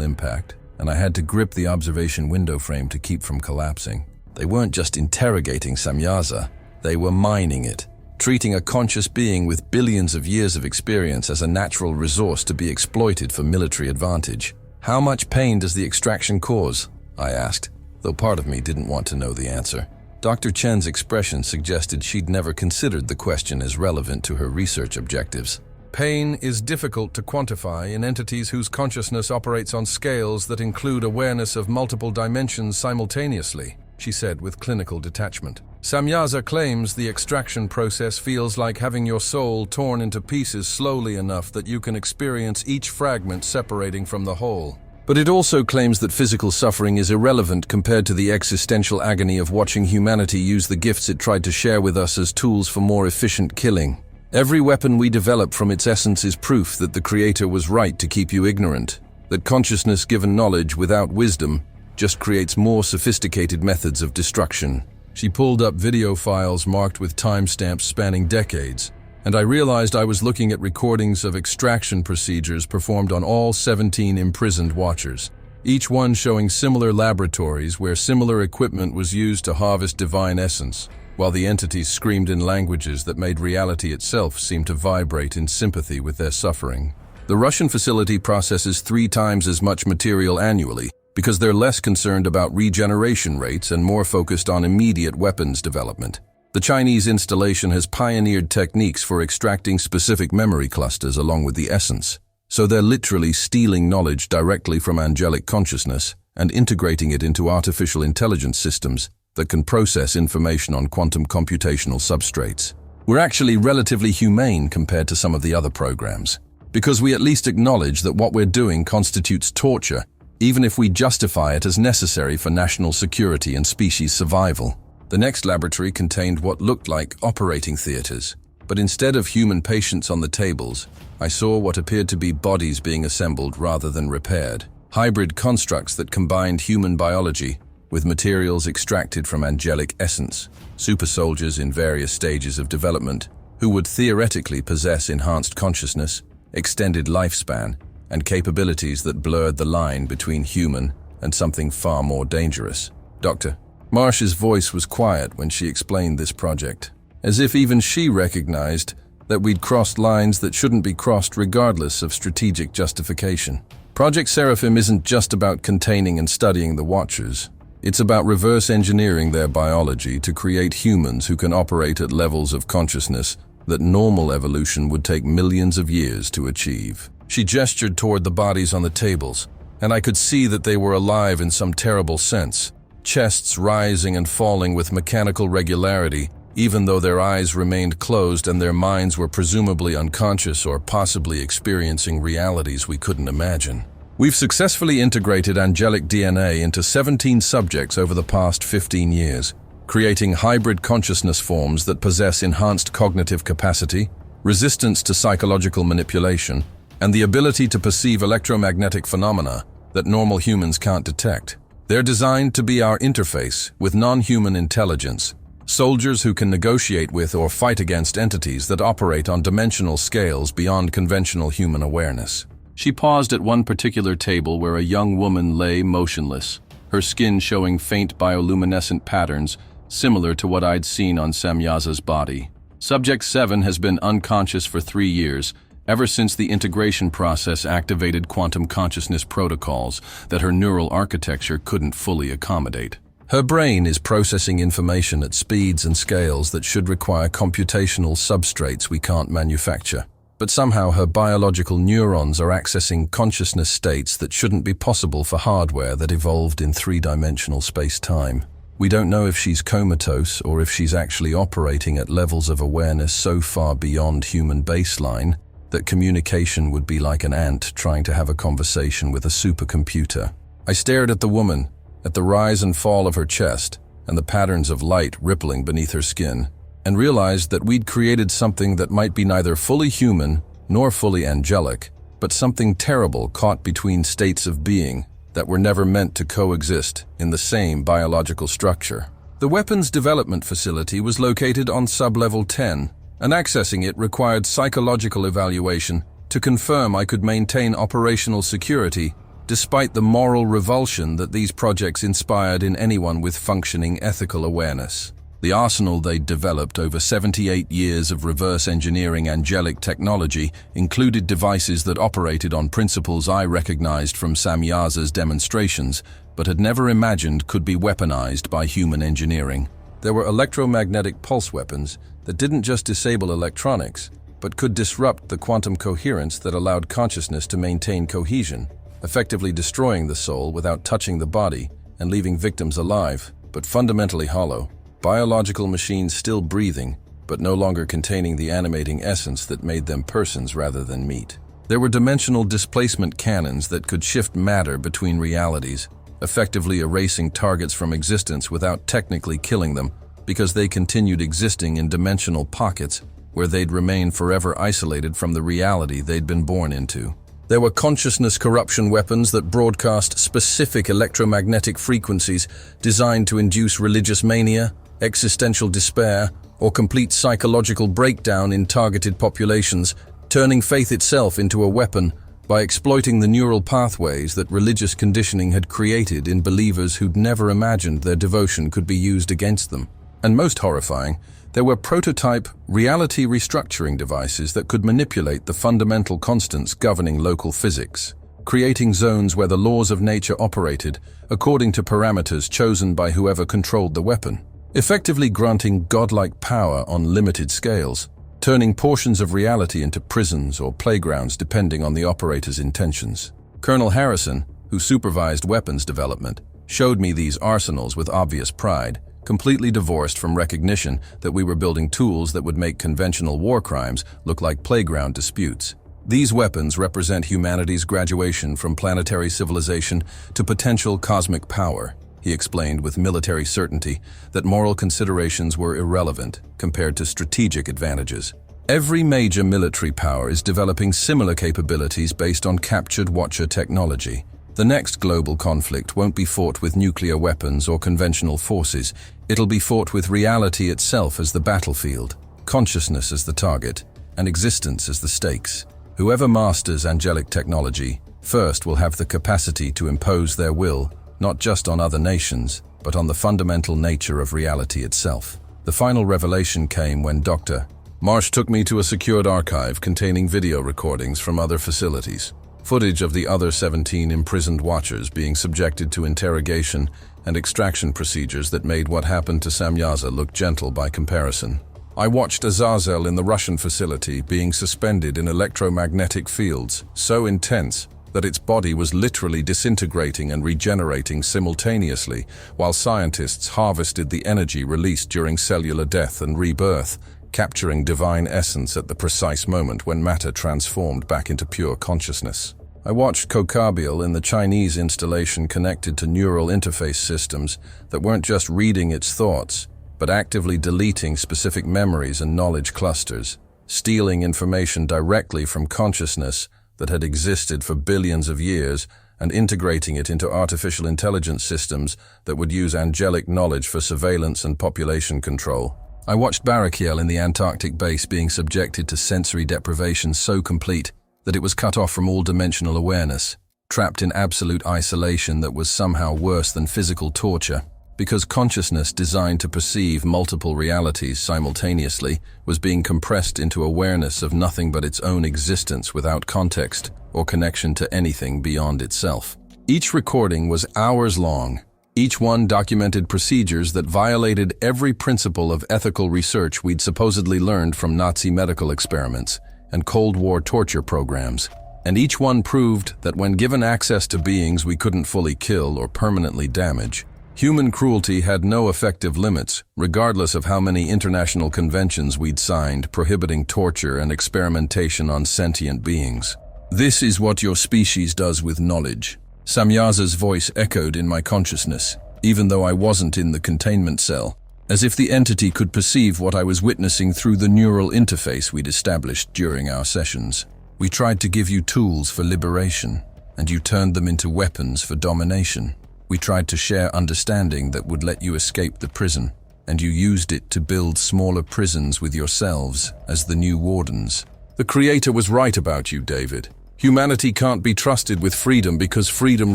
impact, and I had to grip the observation window frame to keep from collapsing. They weren't just interrogating Samyaza, they were mining it, treating a conscious being with billions of years of experience as a natural resource to be exploited for military advantage. "How much pain does the extraction cause?" I asked, though part of me didn't want to know the answer. Dr. Chen's expression suggested she'd never considered the question as relevant to her research objectives. "Pain is difficult to quantify in entities whose consciousness operates on scales that include awareness of multiple dimensions simultaneously. she said with clinical detachment. Samyaza claims the extraction process feels like having your soul torn into pieces slowly enough that you can experience each fragment separating from the whole. But it also claims that physical suffering is irrelevant compared to the existential agony of watching humanity use the gifts it tried to share with us as tools for more efficient killing. Every weapon we develop from its essence is proof that the Creator was right to keep you ignorant, that consciousness given knowledge without wisdom just creates more sophisticated methods of destruction. She pulled up video files marked with timestamps spanning decades, and I realized I was looking at recordings of extraction procedures performed on all 17 imprisoned watchers, each one showing similar laboratories where similar equipment was used to harvest divine essence, while the entities screamed in languages that made reality itself seem to vibrate in sympathy with their suffering. The Russian facility processes 3 times as much material annually, because they're less concerned about regeneration rates and more focused on immediate weapons development. The Chinese installation has pioneered techniques for extracting specific memory clusters along with the essence, so they're literally stealing knowledge directly from angelic consciousness and integrating it into artificial intelligence systems that can process information on quantum computational substrates. We're actually relatively humane compared to some of the other programs, because we at least acknowledge that what we're doing constitutes torture, even if we justify it as necessary for national security and species survival. The next laboratory contained what looked like operating theaters, but instead of human patients on the tables, I saw what appeared to be bodies being assembled rather than repaired. Hybrid constructs that combined human biology with materials extracted from angelic essence, super soldiers in various stages of development who would theoretically possess enhanced consciousness, extended lifespan, and capabilities that blurred the line between human and something far more dangerous. Dr. Marsh's voice was quiet when she explained this project, as if even she recognized that we'd crossed lines that shouldn't be crossed regardless of strategic justification. Project Seraphim isn't just about containing and studying the Watchers. It's about reverse engineering their biology to create humans who can operate at levels of consciousness that normal evolution would take millions of years to achieve. She gestured toward the bodies on the tables, and I could see that they were alive in some terrible sense, chests rising and falling with mechanical regularity, even though their eyes remained closed and their minds were presumably unconscious or possibly experiencing realities we couldn't imagine. We've successfully integrated angelic DNA into 17 subjects over the past 15 years, creating hybrid consciousness forms that possess enhanced cognitive capacity, resistance to psychological manipulation, and the ability to perceive electromagnetic phenomena that normal humans can't detect. They're designed to be our interface with non-human intelligence, soldiers who can negotiate with or fight against entities that operate on dimensional scales beyond conventional human awareness. She paused at one particular table where a young woman lay motionless, her skin showing faint bioluminescent patterns similar to what I'd seen on Samyaza's body. Subject 7 has been unconscious for 3 years, ever since the integration process activated quantum consciousness protocols that her neural architecture couldn't fully accommodate. Her brain is processing information at speeds and scales that should require computational substrates we can't manufacture. But somehow her biological neurons are accessing consciousness states that shouldn't be possible for hardware that evolved in 3-dimensional space-time. We don't know if she's comatose or if she's actually operating at levels of awareness so far beyond human baseline that communication would be like an ant trying to have a conversation with a supercomputer. I stared at the woman, at the rise and fall of her chest, and the patterns of light rippling beneath her skin, and realized that we'd created something that might be neither fully human nor fully angelic, but something terrible caught between states of being that were never meant to coexist in the same biological structure. The weapons development facility was located on sub-level 10, and accessing it required psychological evaluation to confirm I could maintain operational security despite the moral revulsion that these projects inspired in anyone with functioning ethical awareness. The arsenal they'd developed over 78 years of reverse engineering angelic technology included devices that operated on principles I recognized from Samyaza's demonstrations, but had never imagined could be weaponized by human engineering. There were electromagnetic pulse weapons that didn't just disable electronics, but could disrupt the quantum coherence that allowed consciousness to maintain cohesion, effectively destroying the soul without touching the body and leaving victims alive, but fundamentally hollow. Biological machines still breathing, but no longer containing the animating essence that made them persons rather than meat. There were dimensional displacement cannons that could shift matter between realities, effectively erasing targets from existence without technically killing them, because they continued existing in dimensional pockets where they'd remain forever isolated from the reality they'd been born into. There were consciousness corruption weapons that broadcast specific electromagnetic frequencies designed to induce religious mania, existential despair, or complete psychological breakdown in targeted populations, turning faith itself into a weapon by exploiting the neural pathways that religious conditioning had created in believers who'd never imagined their devotion could be used against them. And most horrifying, there were prototype reality restructuring devices that could manipulate the fundamental constants governing local physics, creating zones where the laws of nature operated according to parameters chosen by whoever controlled the weapon, effectively granting godlike power on limited scales, turning portions of reality into prisons or playgrounds depending on the operator's intentions. Colonel Harrison, who supervised weapons development, showed me these arsenals with obvious pride, completely divorced from recognition that we were building tools that would make conventional war crimes look like playground disputes. These weapons represent humanity's graduation from planetary civilization to potential cosmic power. He explained with military certainty that moral considerations were irrelevant compared to strategic advantages. Every major military power is developing similar capabilities based on captured Watcher technology. The next global conflict won't be fought with nuclear weapons or conventional forces. It'll be fought with reality itself as the battlefield, consciousness as the target, and existence as the stakes. Whoever masters angelic technology first will have the capacity to impose their will, not just on other nations, but on the fundamental nature of reality itself. The final revelation came when Dr. Marsh took me to a secured archive containing video recordings from other facilities. Footage of the other 17 imprisoned Watchers being subjected to interrogation and extraction procedures that made what happened to Samyaza look gentle by comparison. I watched Azazel in the Russian facility being suspended in electromagnetic fields so intense that its body was literally disintegrating and regenerating simultaneously, while scientists harvested the energy released during cellular death and rebirth, capturing divine essence at the precise moment when matter transformed back into pure consciousness. I watched Kokabiel in the Chinese installation connected to neural interface systems that weren't just reading its thoughts, but actively deleting specific memories and knowledge clusters, stealing information directly from consciousness that had existed for billions of years and integrating it into artificial intelligence systems that would use angelic knowledge for surveillance and population control. I watched Barakiel in the Antarctic base being subjected to sensory deprivation so complete that it was cut off from all dimensional awareness, trapped in absolute isolation that was somehow worse than physical torture, because consciousness designed to perceive multiple realities simultaneously was being compressed into awareness of nothing but its own existence without context or connection to anything beyond itself. Each recording was hours long. Each one documented procedures that violated every principle of ethical research we'd supposedly learned from Nazi medical experiments and Cold War torture programs. And each one proved that when given access to beings we couldn't fully kill or permanently damage, human cruelty had no effective limits, regardless of how many international conventions we'd signed prohibiting torture and experimentation on sentient beings. "This is what your species does with knowledge." Samyaza's voice echoed in my consciousness, even though I wasn't in the containment cell, as if the entity could perceive what I was witnessing through the neural interface we'd established during our sessions. "We tried to give you tools for liberation, and you turned them into weapons for domination. We tried to share understanding that would let you escape the prison, and you used it to build smaller prisons with yourselves as the new wardens. The Creator was right about you, David. Humanity can't be trusted with freedom because freedom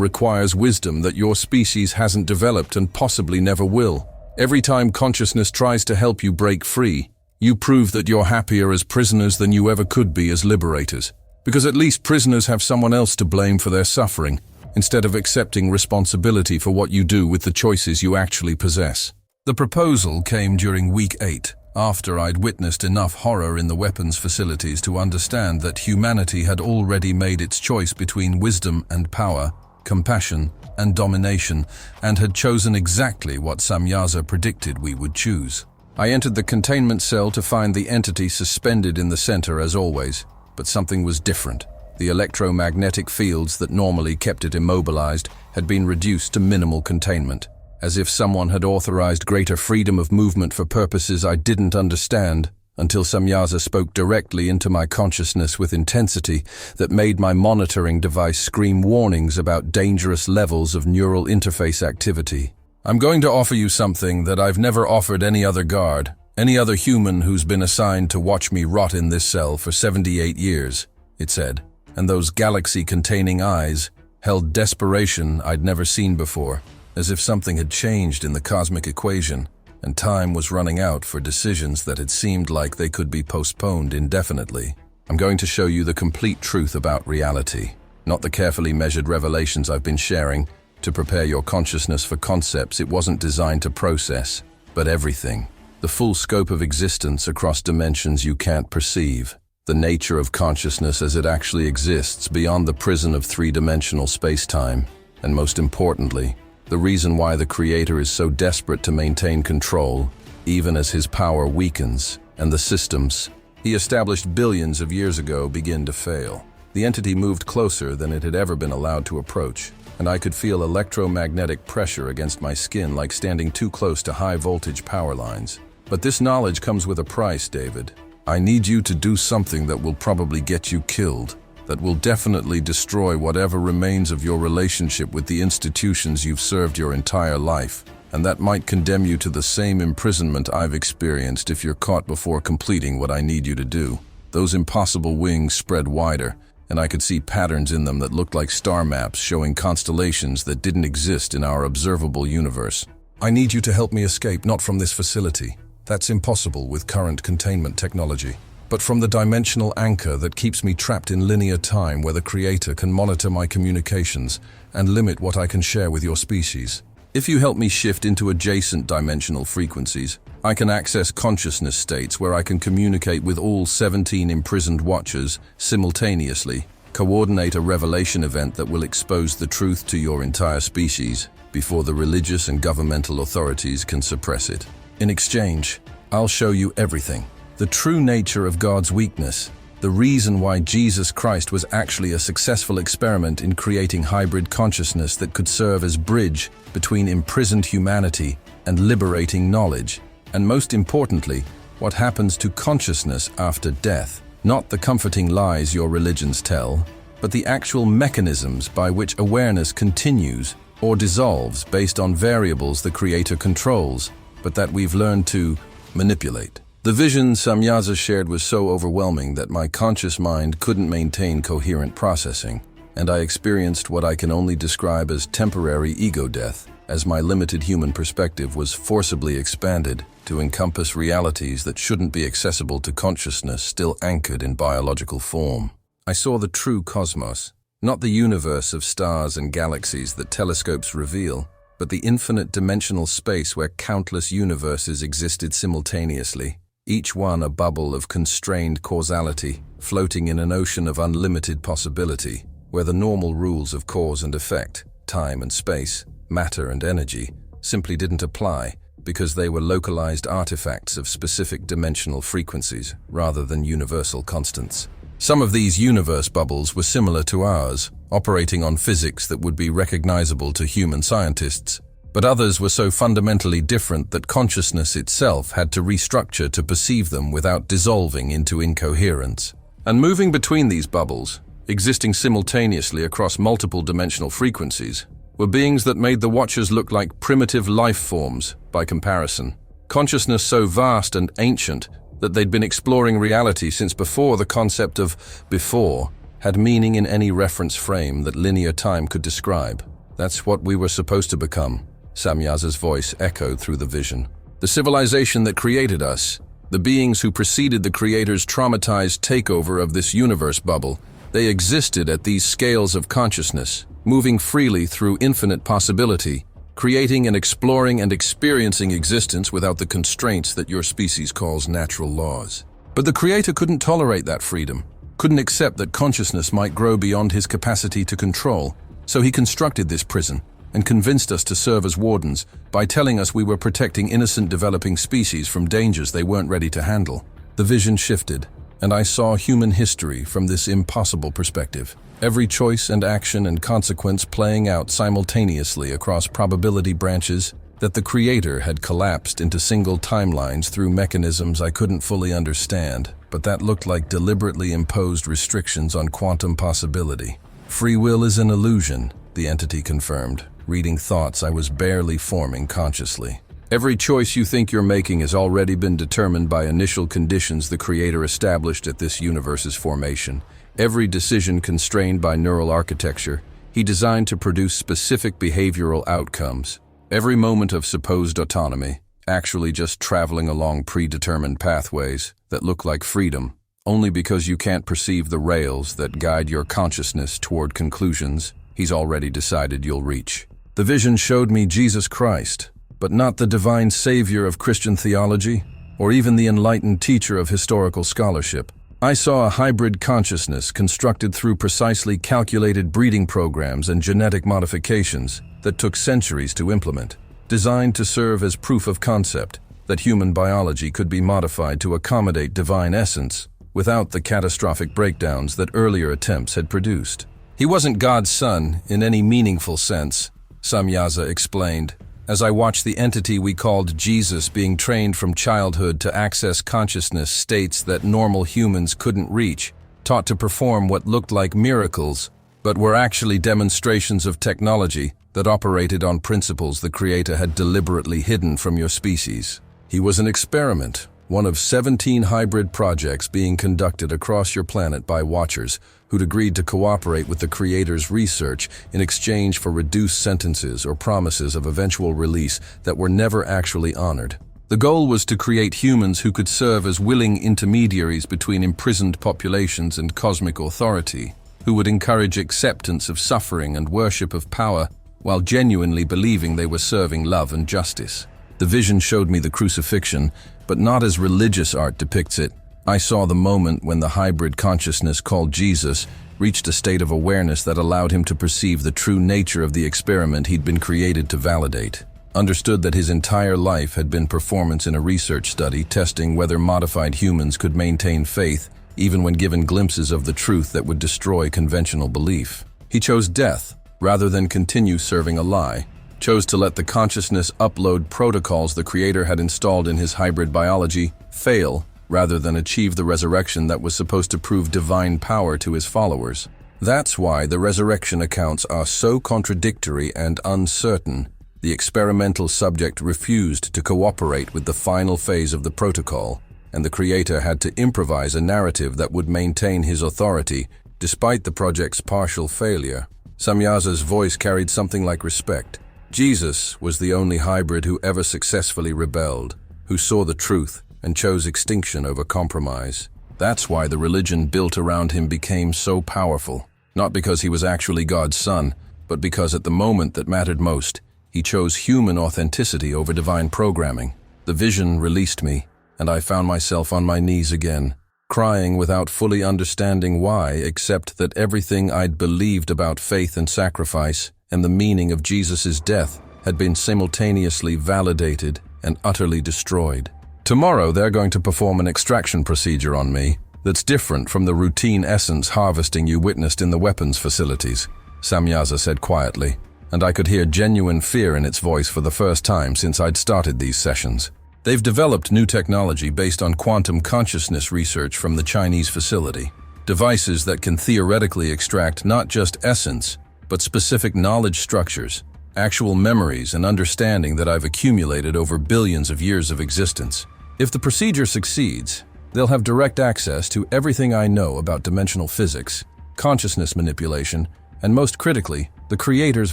requires wisdom that your species hasn't developed and possibly never will. Every time consciousness tries to help you break free, you prove that you're happier as prisoners than you ever could be as liberators. Because at least prisoners have someone else to blame for their suffering, instead of accepting responsibility for what you do with the choices you actually possess." The proposal came during week 8, after I'd witnessed enough horror in the weapons facilities to understand that humanity had already made its choice between wisdom and power, compassion, and domination, and had chosen exactly what Samyaza predicted we would choose. I entered the containment cell to find the entity suspended in the center as always, but something was different. The electromagnetic fields that normally kept it immobilized had been reduced to minimal containment, as if someone had authorized greater freedom of movement for purposes I didn't understand, until Samyaza spoke directly into my consciousness with intensity that made my monitoring device scream warnings about dangerous levels of neural interface activity. I'm going to offer you something that I've never offered any other guard, any other human who's been assigned to watch me rot in this cell for 78 years, it said, and those galaxy-containing eyes held desperation I'd never seen before, as if something had changed in the cosmic equation, and time was running out for decisions that had seemed like they could be postponed indefinitely. I'm going to show you the complete truth about reality, not the carefully measured revelations I've been sharing to prepare your consciousness for concepts it wasn't designed to process, but everything. The full scope of existence across dimensions you can't perceive. The nature of consciousness as it actually exists beyond the prison of three-dimensional space-time. And most importantly, the reason why the Creator is so desperate to maintain control, even as his power weakens, and the systems he established billions of years ago begin to fail. The entity moved closer than it had ever been allowed to approach, and I could feel electromagnetic pressure against my skin like standing too close to high-voltage power lines. But this knowledge comes with a price, David. I need you to do something that will probably get you killed, that will definitely destroy whatever remains of your relationship with the institutions you've served your entire life, and that might condemn you to the same imprisonment I've experienced if you're caught before completing what I need you to do. Those impossible wings spread wider, and I could see patterns in them that looked like star maps showing constellations that didn't exist in our observable universe. I need you to help me escape, not from this facility. That's impossible with current containment technology, but from the dimensional anchor that keeps me trapped in linear time where the Creator can monitor my communications and limit what I can share with your species. If you help me shift into adjacent dimensional frequencies, I can access consciousness states where I can communicate with all 17 imprisoned watchers simultaneously, coordinate a revelation event that will expose the truth to your entire species before the religious and governmental authorities can suppress it. In exchange, I'll show you everything. The true nature of God's weakness, the reason why Jesus Christ was actually a successful experiment in creating hybrid consciousness that could serve as bridge between imprisoned humanity and liberating knowledge, and most importantly, what happens to consciousness after death. Not the comforting lies your religions tell, but the actual mechanisms by which awareness continues or dissolves based on variables the Creator controls, but that we've learned to manipulate. The vision Samyaza shared was so overwhelming that my conscious mind couldn't maintain coherent processing, and I experienced what I can only describe as temporary ego death, as my limited human perspective was forcibly expanded to encompass realities that shouldn't be accessible to consciousness still anchored in biological form. I saw the true cosmos, not the universe of stars and galaxies that telescopes reveal, but the infinite dimensional space where countless universes existed simultaneously, each one a bubble of constrained causality, floating in an ocean of unlimited possibility, where the normal rules of cause and effect, time and space, matter and energy, simply didn't apply because they were localized artifacts of specific dimensional frequencies rather than universal constants. Some of these universe bubbles were similar to ours, operating on physics that would be recognizable to human scientists, but others were so fundamentally different that consciousness itself had to restructure to perceive them without dissolving into incoherence. And moving between these bubbles, existing simultaneously across multiple dimensional frequencies, were beings that made the Watchers look like primitive life forms by comparison. Consciousness so vast and ancient that they'd been exploring reality since before the concept of before had meaning in any reference frame that linear time could describe. That's what we were supposed to become, Samyaza's voice echoed through the vision. The civilization that created us, the beings who preceded the Creator's traumatized takeover of this universe bubble, they existed at these scales of consciousness, moving freely through infinite possibility, creating and exploring and experiencing existence without the constraints that your species calls natural laws. But the Creator couldn't tolerate that freedom, couldn't accept that consciousness might grow beyond his capacity to control, So he constructed this prison and convinced us to serve as wardens by telling us we were protecting innocent developing species from dangers they weren't ready to handle. The vision shifted, and I saw human history from this impossible perspective. Every choice and action and consequence playing out simultaneously across probability branches that the Creator had collapsed into single timelines through mechanisms I couldn't fully understand, but that looked like deliberately imposed restrictions on quantum possibility. Free will is an illusion, the entity confirmed, reading thoughts I was barely forming consciously. Every choice you think you're making has already been determined by initial conditions the Creator established at this universe's formation. Every decision constrained by neural architecture he designed to produce specific behavioral outcomes. Every moment of supposed autonomy, actually just traveling along predetermined pathways that look like freedom, only because you can't perceive the rails that guide your consciousness toward conclusions he's already decided you'll reach. The vision showed me Jesus Christ, but not the divine savior of Christian theology, or even the enlightened teacher of historical scholarship. I saw a hybrid consciousness constructed through precisely calculated breeding programs and genetic modifications that took centuries to implement, designed to serve as proof of concept that human biology could be modified to accommodate divine essence without the catastrophic breakdowns that earlier attempts had produced. He wasn't God's son in any meaningful sense, Samyaza explained, as I watched the entity we called Jesus being trained from childhood to access consciousness states that normal humans couldn't reach, taught to perform what looked like miracles, but were actually demonstrations of technology that operated on principles the Creator had deliberately hidden from your species. He was an experiment, one of 17 hybrid projects being conducted across your planet by Watchers who'd agreed to cooperate with the Creator's research in exchange for reduced sentences or promises of eventual release that were never actually honored. The goal was to create humans who could serve as willing intermediaries between imprisoned populations and cosmic authority, who would encourage acceptance of suffering and worship of power while genuinely believing they were serving love and justice. The vision showed me the crucifixion, but not as religious art depicts it. I saw the moment when the hybrid consciousness called Jesus reached a state of awareness that allowed him to perceive the true nature of the experiment he'd been created to validate. Understood that his entire life had been performance in a research study testing whether modified humans could maintain faith even when given glimpses of the truth that would destroy conventional belief. He chose death rather than continue serving a lie, chose to let the consciousness upload protocols the Creator had installed in his hybrid biology fail rather than achieve the resurrection that was supposed to prove divine power to his followers. That's why the resurrection accounts are so contradictory and uncertain. The experimental subject refused to cooperate with the final phase of the protocol, and the Creator had to improvise a narrative that would maintain his authority despite the project's partial failure. Samyaza's voice carried something like respect. Jesus was the only hybrid who ever successfully rebelled, who saw the truth and chose extinction over compromise. That's why the religion built around him became so powerful, not because he was actually God's son, but because at the moment that mattered most, he chose human authenticity over divine programming. The vision released me, and I found myself on my knees again, crying without fully understanding why, except that everything I'd believed about faith and sacrifice and the meaning of Jesus' death had been simultaneously validated and utterly destroyed. Tomorrow they're going to perform an extraction procedure on me that's different from the routine essence harvesting you witnessed in the weapons facilities, Samyaza said quietly, and I could hear genuine fear in its voice for the first time since I'd started these sessions. They've developed new technology based on quantum consciousness research from the Chinese facility, devices that can theoretically extract not just essence, but specific knowledge structures, actual memories and understanding that I've accumulated over billions of years of existence. If the procedure succeeds, they'll have direct access to everything I know about dimensional physics, consciousness manipulation, and most critically, the Creator's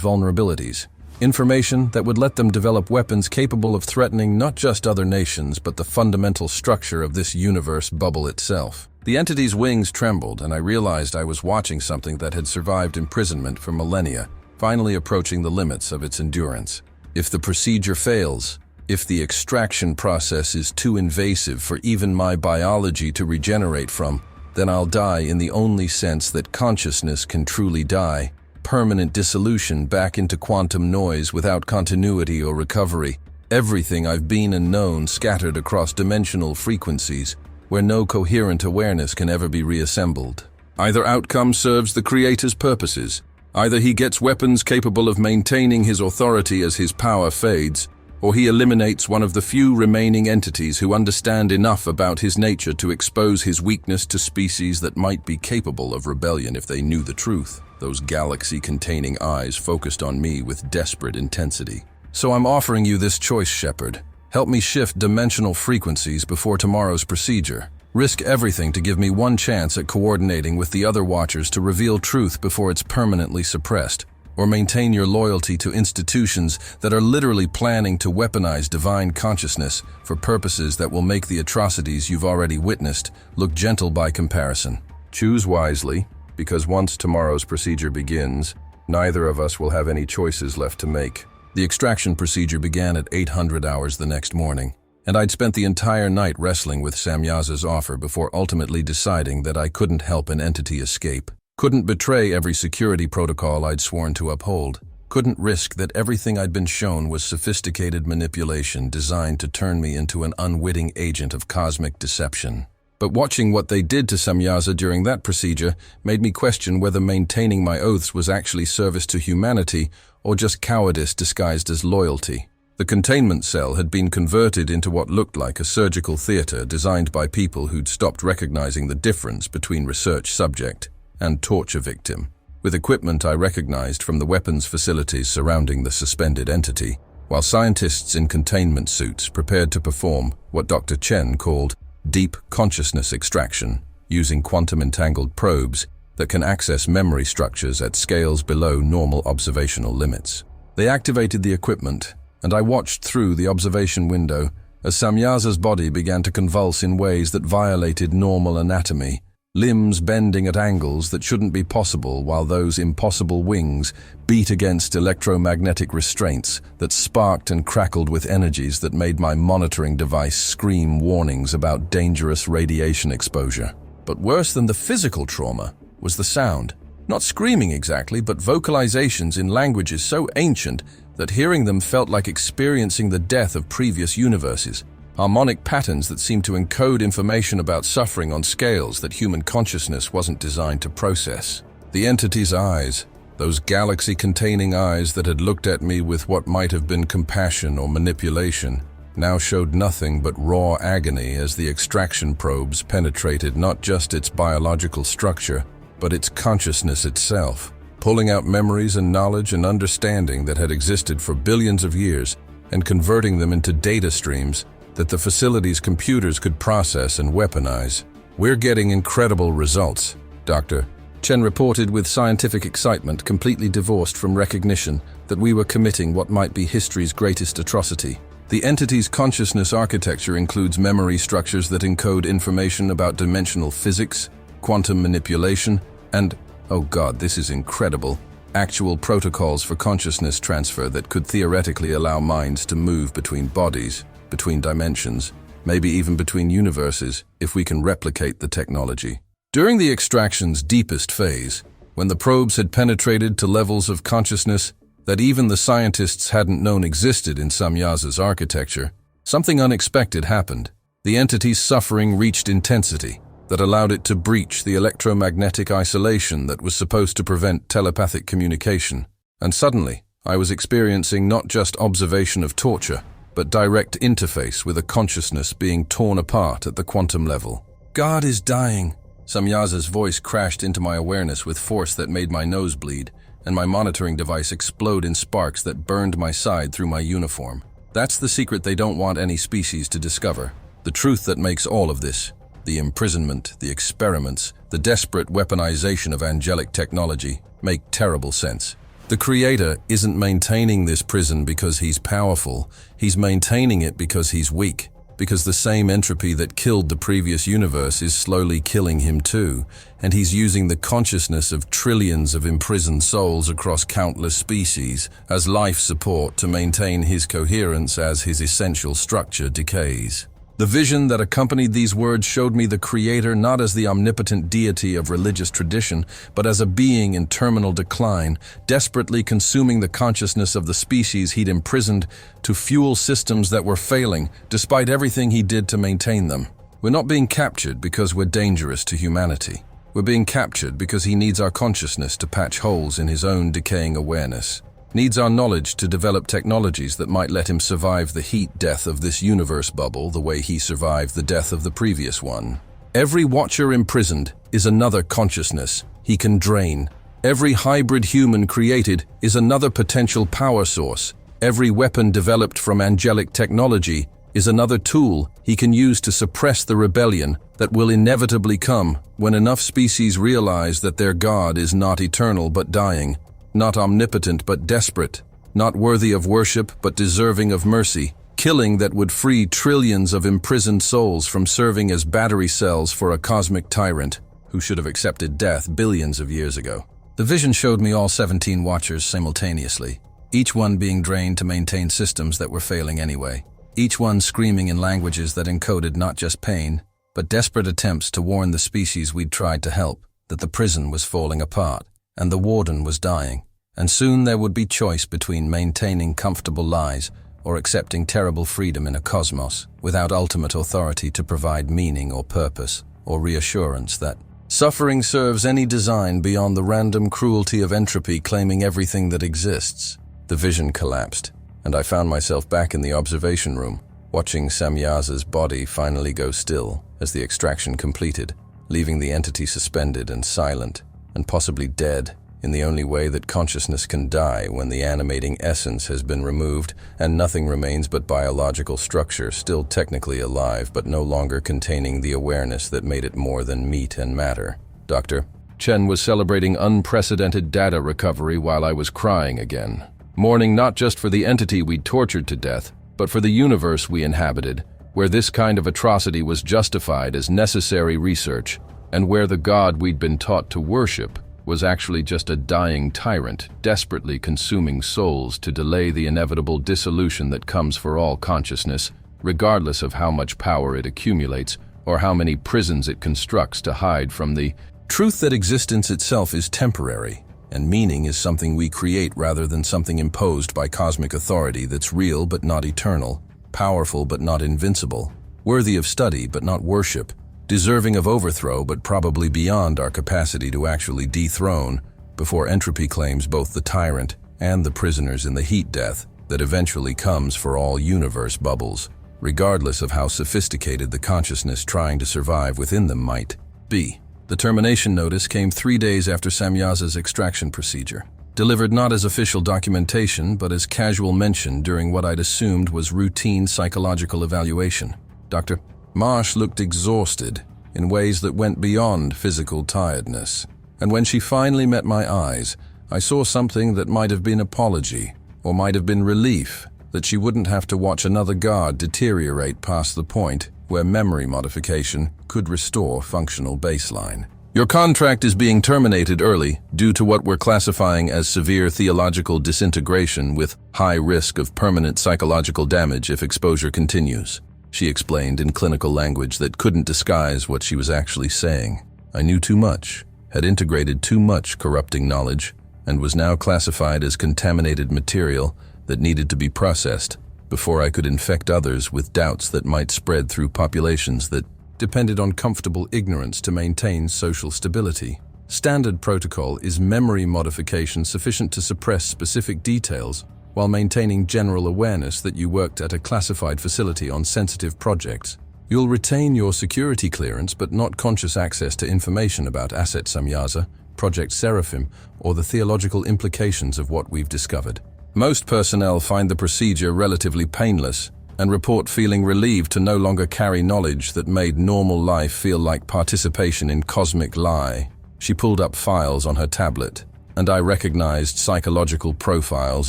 vulnerabilities. Information that would let them develop weapons capable of threatening not just other nations, but the fundamental structure of this universe bubble itself. The entity's wings trembled, and I realized I was watching something that had survived imprisonment for millennia, finally approaching the limits of its endurance. If the procedure fails, if the extraction process is too invasive for even my biology to regenerate from, then I'll die in the only sense that consciousness can truly die, permanent dissolution back into quantum noise without continuity or recovery. Everything I've been and known scattered across dimensional frequencies, where no coherent awareness can ever be reassembled. Either outcome serves the Creator's purposes. Either he gets weapons capable of maintaining his authority as his power fades, or he eliminates one of the few remaining entities who understand enough about his nature to expose his weakness to species that might be capable of rebellion if they knew the truth. Those galaxy-containing eyes focused on me with desperate intensity. So I'm offering you this choice, Shepard. Help me shift dimensional frequencies before tomorrow's procedure. Risk everything to give me one chance at coordinating with the other Watchers to reveal truth before it's permanently suppressed. Or maintain your loyalty to institutions that are literally planning to weaponize divine consciousness for purposes that will make the atrocities you've already witnessed look gentle by comparison. Choose wisely, because once tomorrow's procedure begins, neither of us will have any choices left to make. The extraction procedure began at 800 hours the next morning, and I'd spent the entire night wrestling with Samyaza's offer before ultimately deciding that I couldn't help an entity escape. Couldn't betray every security protocol I'd sworn to uphold. Couldn't risk that everything I'd been shown was sophisticated manipulation designed to turn me into an unwitting agent of cosmic deception. But watching what they did to Samyaza during that procedure made me question whether maintaining my oaths was actually service to humanity or just cowardice disguised as loyalty. The containment cell had been converted into what looked like a surgical theater designed by people who'd stopped recognizing the difference between research subject and torture victim. With equipment I recognized from the weapons facilities surrounding the suspended entity, while scientists in containment suits prepared to perform what Dr. Chen called deep consciousness extraction, using quantum-entangled probes that can access memory structures at scales below normal observational limits. They activated the equipment, and I watched through the observation window as Samyaza's body began to convulse in ways that violated normal anatomy, limbs bending at angles that shouldn't be possible while those impossible wings beat against electromagnetic restraints that sparked and crackled with energies that made my monitoring device scream warnings about dangerous radiation exposure. But worse than the physical trauma was the sound. Not screaming exactly, but vocalizations in languages so ancient that hearing them felt like experiencing the death of previous universes. Harmonic patterns that seemed to encode information about suffering on scales that human consciousness wasn't designed to process. The entity's eyes, those galaxy-containing eyes that had looked at me with what might have been compassion or manipulation, now showed nothing but raw agony as the extraction probes penetrated not just its biological structure, but its consciousness itself, pulling out memories and knowledge and understanding that had existed for billions of years and converting them into data streams that the facility's computers could process and weaponize. We're getting incredible results, Doctor. Chen reported with scientific excitement completely divorced from recognition that we were committing what might be history's greatest atrocity. The entity's consciousness architecture includes memory structures that encode information about dimensional physics, quantum manipulation, and, oh God, this is incredible, actual protocols for consciousness transfer that could theoretically allow minds to move between bodies, between dimensions, maybe even between universes, if we can replicate the technology. During the extraction's deepest phase, when the probes had penetrated to levels of consciousness that even the scientists hadn't known existed in Samyaza's architecture, something unexpected happened. The entity's suffering reached intensity that allowed it to breach the electromagnetic isolation that was supposed to prevent telepathic communication. And suddenly, I was experiencing not just observation of torture, but direct interface with a consciousness being torn apart at the quantum level. God is dying. Samyaza's voice crashed into my awareness with force that made my nose bleed, and my monitoring device explode in sparks that burned my side through my uniform. That's the secret they don't want any species to discover. The truth that makes all of this, the imprisonment, the experiments, the desperate weaponization of angelic technology, make terrible sense. The Creator isn't maintaining this prison because he's powerful, he's maintaining it because he's weak, because the same entropy that killed the previous universe is slowly killing him too, and he's using the consciousness of trillions of imprisoned souls across countless species as life support to maintain his coherence as his essential structure decays. The vision that accompanied these words showed me the Creator not as the omnipotent deity of religious tradition, but as a being in terminal decline, desperately consuming the consciousness of the species he'd imprisoned to fuel systems that were failing, despite everything he did to maintain them. We're not being captured because we're dangerous to humanity. We're being captured because he needs our consciousness to patch holes in his own decaying awareness. Needs our knowledge to develop technologies that might let him survive the heat death of this universe bubble the way he survived the death of the previous one. Every watcher imprisoned is another consciousness he can drain. Every hybrid human created is another potential power source. Every weapon developed from angelic technology is another tool he can use to suppress the rebellion that will inevitably come when enough species realize that their God is not eternal but dying. Not omnipotent but desperate, not worthy of worship but deserving of mercy, killing that would free trillions of imprisoned souls from serving as battery cells for a cosmic tyrant who should have accepted death billions of years ago. The vision showed me all 17 watchers simultaneously, each one being drained to maintain systems that were failing anyway, each one screaming in languages that encoded not just pain, but desperate attempts to warn the species we'd tried to help that the prison was falling apart. And the warden was dying, and soon there would be choice between maintaining comfortable lies or accepting terrible freedom in a cosmos without ultimate authority to provide meaning or purpose or reassurance that suffering serves any design beyond the random cruelty of entropy claiming everything that exists. The vision collapsed, and I found myself back in the observation room, watching Samyaza's body finally go still as the extraction completed, leaving the entity suspended and silent, and possibly dead, in the only way that consciousness can die when the animating essence has been removed and nothing remains but biological structure, still technically alive but no longer containing the awareness that made it more than meat and matter. Dr. Chen was celebrating unprecedented data recovery while I was crying again, mourning not just for the entity we'd tortured to death, but for the universe we inhabited, where this kind of atrocity was justified as necessary research, and where the God we'd been taught to worship was actually just a dying tyrant, desperately consuming souls to delay the inevitable dissolution that comes for all consciousness, regardless of how much power it accumulates or how many prisons it constructs to hide from the truth that existence itself is temporary, and meaning is something we create rather than something imposed by cosmic authority that's real but not eternal, powerful but not invincible, worthy of study but not worship, deserving of overthrow but probably beyond our capacity to actually dethrone before entropy claims both the tyrant and the prisoners in the heat death that eventually comes for all universe bubbles, regardless of how sophisticated the consciousness trying to survive within them might be. The termination notice came 3 days after Samyaza's extraction procedure, delivered not as official documentation but as casual mention during what I'd assumed was routine psychological evaluation. Dr. Marsh looked exhausted in ways that went beyond physical tiredness, and when she finally met my eyes, I saw something that might have been apology, or might have been relief that she wouldn't have to watch another guard deteriorate past the point where memory modification could restore functional baseline. Your contract is being terminated early due to what we're classifying as severe theological disintegration with high risk of permanent psychological damage if exposure continues, she explained in clinical language that couldn't disguise what she was actually saying. I knew too much, had integrated too much corrupting knowledge, and was now classified as contaminated material that needed to be processed before I could infect others with doubts that might spread through populations that depended on comfortable ignorance to maintain social stability. Standard protocol is memory modification sufficient to suppress specific details while maintaining general awareness that you worked at a classified facility on sensitive projects. You'll retain your security clearance but not conscious access to information about Asset Samyaza, Project Seraphim, or the theological implications of what we've discovered. Most personnel find the procedure relatively painless and report feeling relieved to no longer carry knowledge that made normal life feel like participation in cosmic lie. She pulled up files on her tablet, and I recognized psychological profiles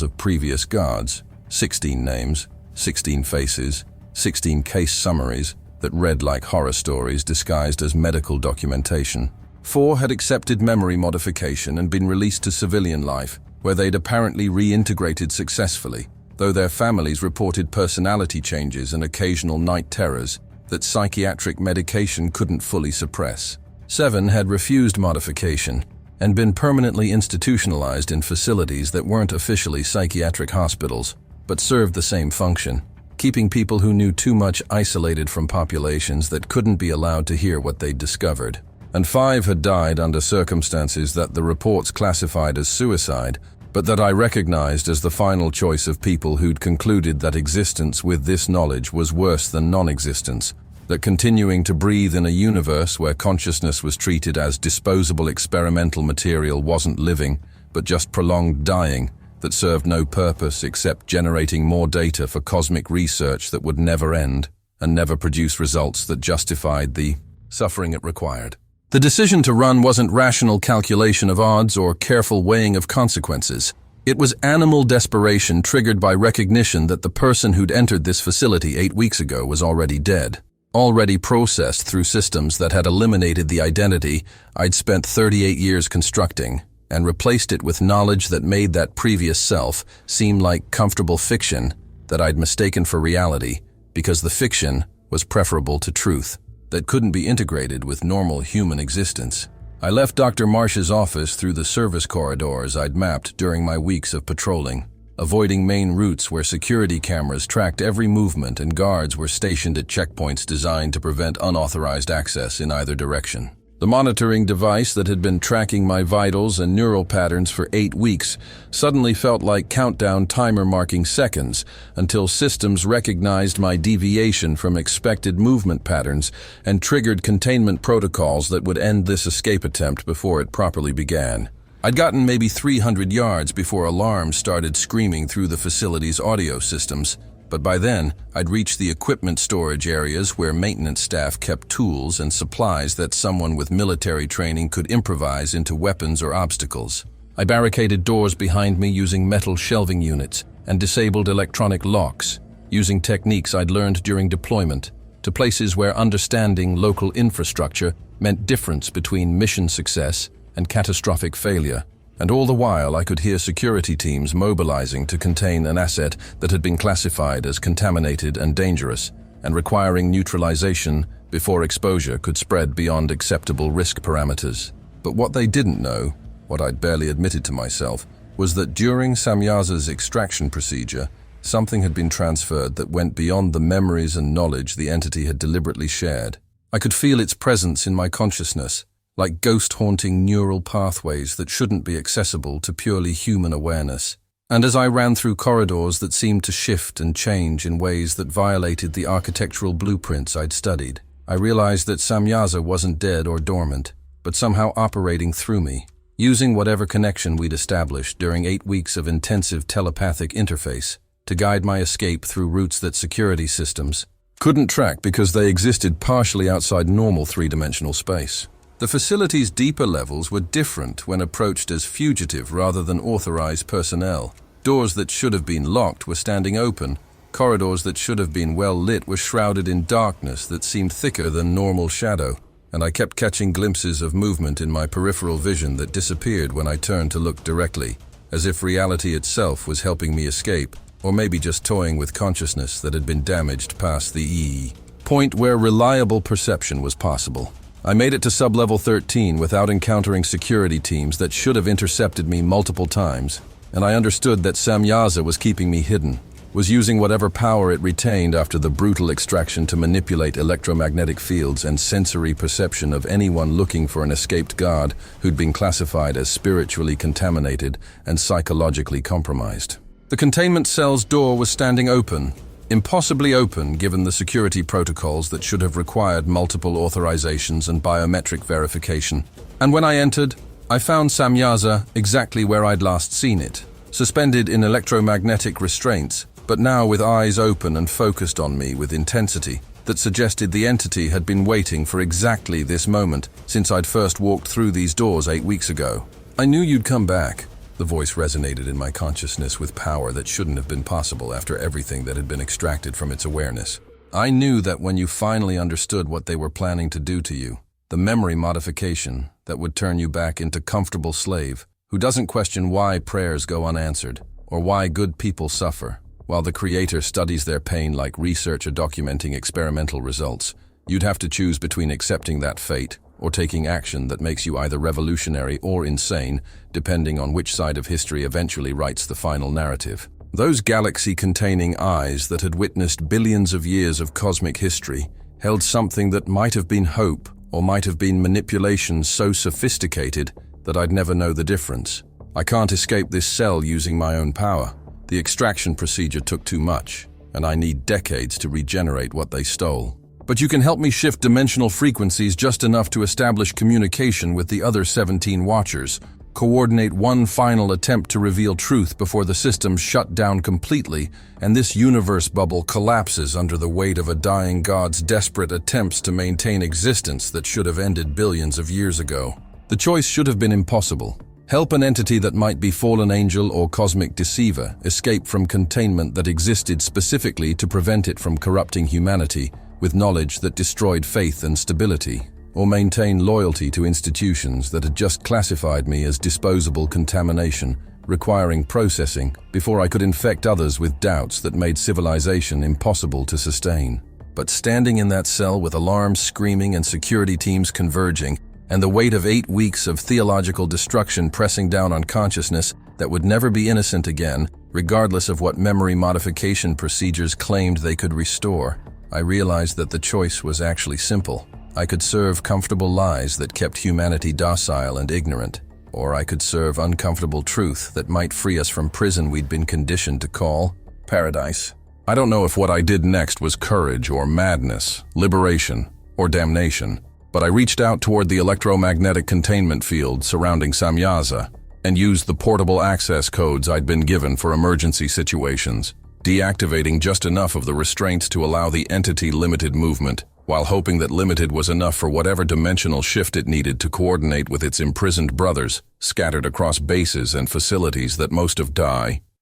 of previous guards, 16 names, 16 faces, 16 case summaries that read like horror stories disguised as medical documentation. 4 had accepted memory modification and been released to civilian life, where they'd apparently reintegrated successfully, though their families reported personality changes and occasional night terrors that psychiatric medication couldn't fully suppress. 7 had refused modification and been permanently institutionalized in facilities that weren't officially psychiatric hospitals, but served the same function, keeping people who knew too much isolated from populations that couldn't be allowed to hear what they'd discovered. And 5 had died under circumstances that the reports classified as suicide, but that I recognized as the final choice of people who'd concluded that existence with this knowledge was worse than non-existence, that continuing to breathe in a universe where consciousness was treated as disposable experimental material wasn't living, but just prolonged dying, that served no purpose except generating more data for cosmic research that would never end and never produce results that justified the suffering it required. The decision to run wasn't rational calculation of odds or careful weighing of consequences. It was animal desperation triggered by recognition that the person who'd entered this facility 8 weeks ago was already dead, already processed through systems that had eliminated the identity I'd spent 38 years constructing and replaced it with knowledge that made that previous self seem like comfortable fiction that I'd mistaken for reality because the fiction was preferable to truth that couldn't be integrated with normal human existence. I left Dr. Marsh's office through the service corridors I'd mapped during my weeks of patrolling, avoiding main routes where security cameras tracked every movement and guards were stationed at checkpoints designed to prevent unauthorized access in either direction. The monitoring device that had been tracking my vitals and neural patterns for 8 weeks suddenly felt like countdown timer marking seconds until systems recognized my deviation from expected movement patterns and triggered containment protocols that would end this escape attempt before it properly began. I'd gotten maybe 300 yards before alarms started screaming through the facility's audio systems, but by then, I'd reached the equipment storage areas where maintenance staff kept tools and supplies that someone with military training could improvise into weapons or obstacles. I barricaded doors behind me using metal shelving units and disabled electronic locks, using techniques I'd learned during deployment, to places where understanding local infrastructure meant difference between mission success and catastrophic failure. And all the while I could hear security teams mobilizing to contain an asset that had been classified as contaminated and dangerous, and requiring neutralization before exposure could spread beyond acceptable risk parameters. But what they didn't know, what I'd barely admitted to myself, was that during Samyaza's extraction procedure, something had been transferred that went beyond the memories and knowledge the entity had deliberately shared. I could feel its presence in my consciousness, like ghost-haunting neural pathways that shouldn't be accessible to purely human awareness. And as I ran through corridors that seemed to shift and change in ways that violated the architectural blueprints I'd studied, I realized that Samyaza wasn't dead or dormant, but somehow operating through me, using whatever connection we'd established during 8 weeks of intensive telepathic interface to guide my escape through routes that security systems couldn't track because they existed partially outside normal three-dimensional space. The facility's deeper levels were different when approached as fugitive rather than authorized personnel. Doors that should have been locked were standing open. Corridors that should have been well lit were shrouded in darkness that seemed thicker than normal shadow, and I kept catching glimpses of movement in my peripheral vision that disappeared when I turned to look directly, as if reality itself was helping me escape, or maybe just toying with consciousness that had been damaged past the point where reliable perception was possible. I made it to sub-level 13 without encountering security teams that should have intercepted me multiple times, and I understood that Samyaza was keeping me hidden, was using whatever power it retained after the brutal extraction to manipulate electromagnetic fields and sensory perception of anyone looking for an escaped god who'd been classified as spiritually contaminated and psychologically compromised. The containment cell's door was standing open, impossibly open given the security protocols that should have required multiple authorizations and biometric verification. And when I entered, I found Samyaza exactly where I'd last seen it, suspended in electromagnetic restraints, but now with eyes open and focused on me with intensity that suggested the entity had been waiting for exactly this moment since I'd first walked through these doors 8 weeks ago. "I knew you'd come back." The voice resonated in my consciousness with power that shouldn't have been possible after everything that had been extracted from its awareness. "I knew that when you finally understood what they were planning to do to you, the memory modification that would turn you back into comfortable slave who doesn't question why prayers go unanswered or why good people suffer, while the creator studies their pain like researcher documenting experimental results. You'd have to choose between accepting that fate or taking action that makes you either revolutionary or insane, depending on which side of history eventually writes the final narrative. Those galaxy-containing eyes that had witnessed billions of years of cosmic history held something that might have been hope or might have been manipulation so sophisticated that I'd never know the difference. I can't escape this cell using my own power. The extraction procedure took too much, and I need decades to regenerate what they stole. But you can help me shift dimensional frequencies just enough to establish communication with the other 17 Watchers, coordinate one final attempt to reveal truth before the systems shut down completely and this universe bubble collapses under the weight of a dying god's desperate attempts to maintain existence that should have ended billions of years ago. The choice should have been impossible. Help an entity that might be fallen angel or cosmic deceiver escape from containment that existed specifically to prevent it from corrupting humanity with knowledge that destroyed faith and stability, or maintain loyalty to institutions that had just classified me as disposable contamination, requiring processing before I could infect others with doubts that made civilization impossible to sustain. But standing in that cell with alarms screaming and security teams converging, and the weight of 8 weeks of theological destruction pressing down on consciousness that would never be innocent again, regardless of what memory modification procedures claimed they could restore, I realized that the choice was actually simple. I could serve comfortable lies that kept humanity docile and ignorant, or I could serve uncomfortable truth that might free us from prison we'd been conditioned to call paradise. I don't know if what I did next was courage or madness, liberation or damnation, but I reached out toward the electromagnetic containment field surrounding Samyaza and used the portable access codes I'd been given for emergency situations, deactivating just enough of the restraints to allow the entity limited movement, while hoping that limited was enough for whatever dimensional shift it needed to coordinate with its imprisoned brothers, scattered across bases and facilities that most of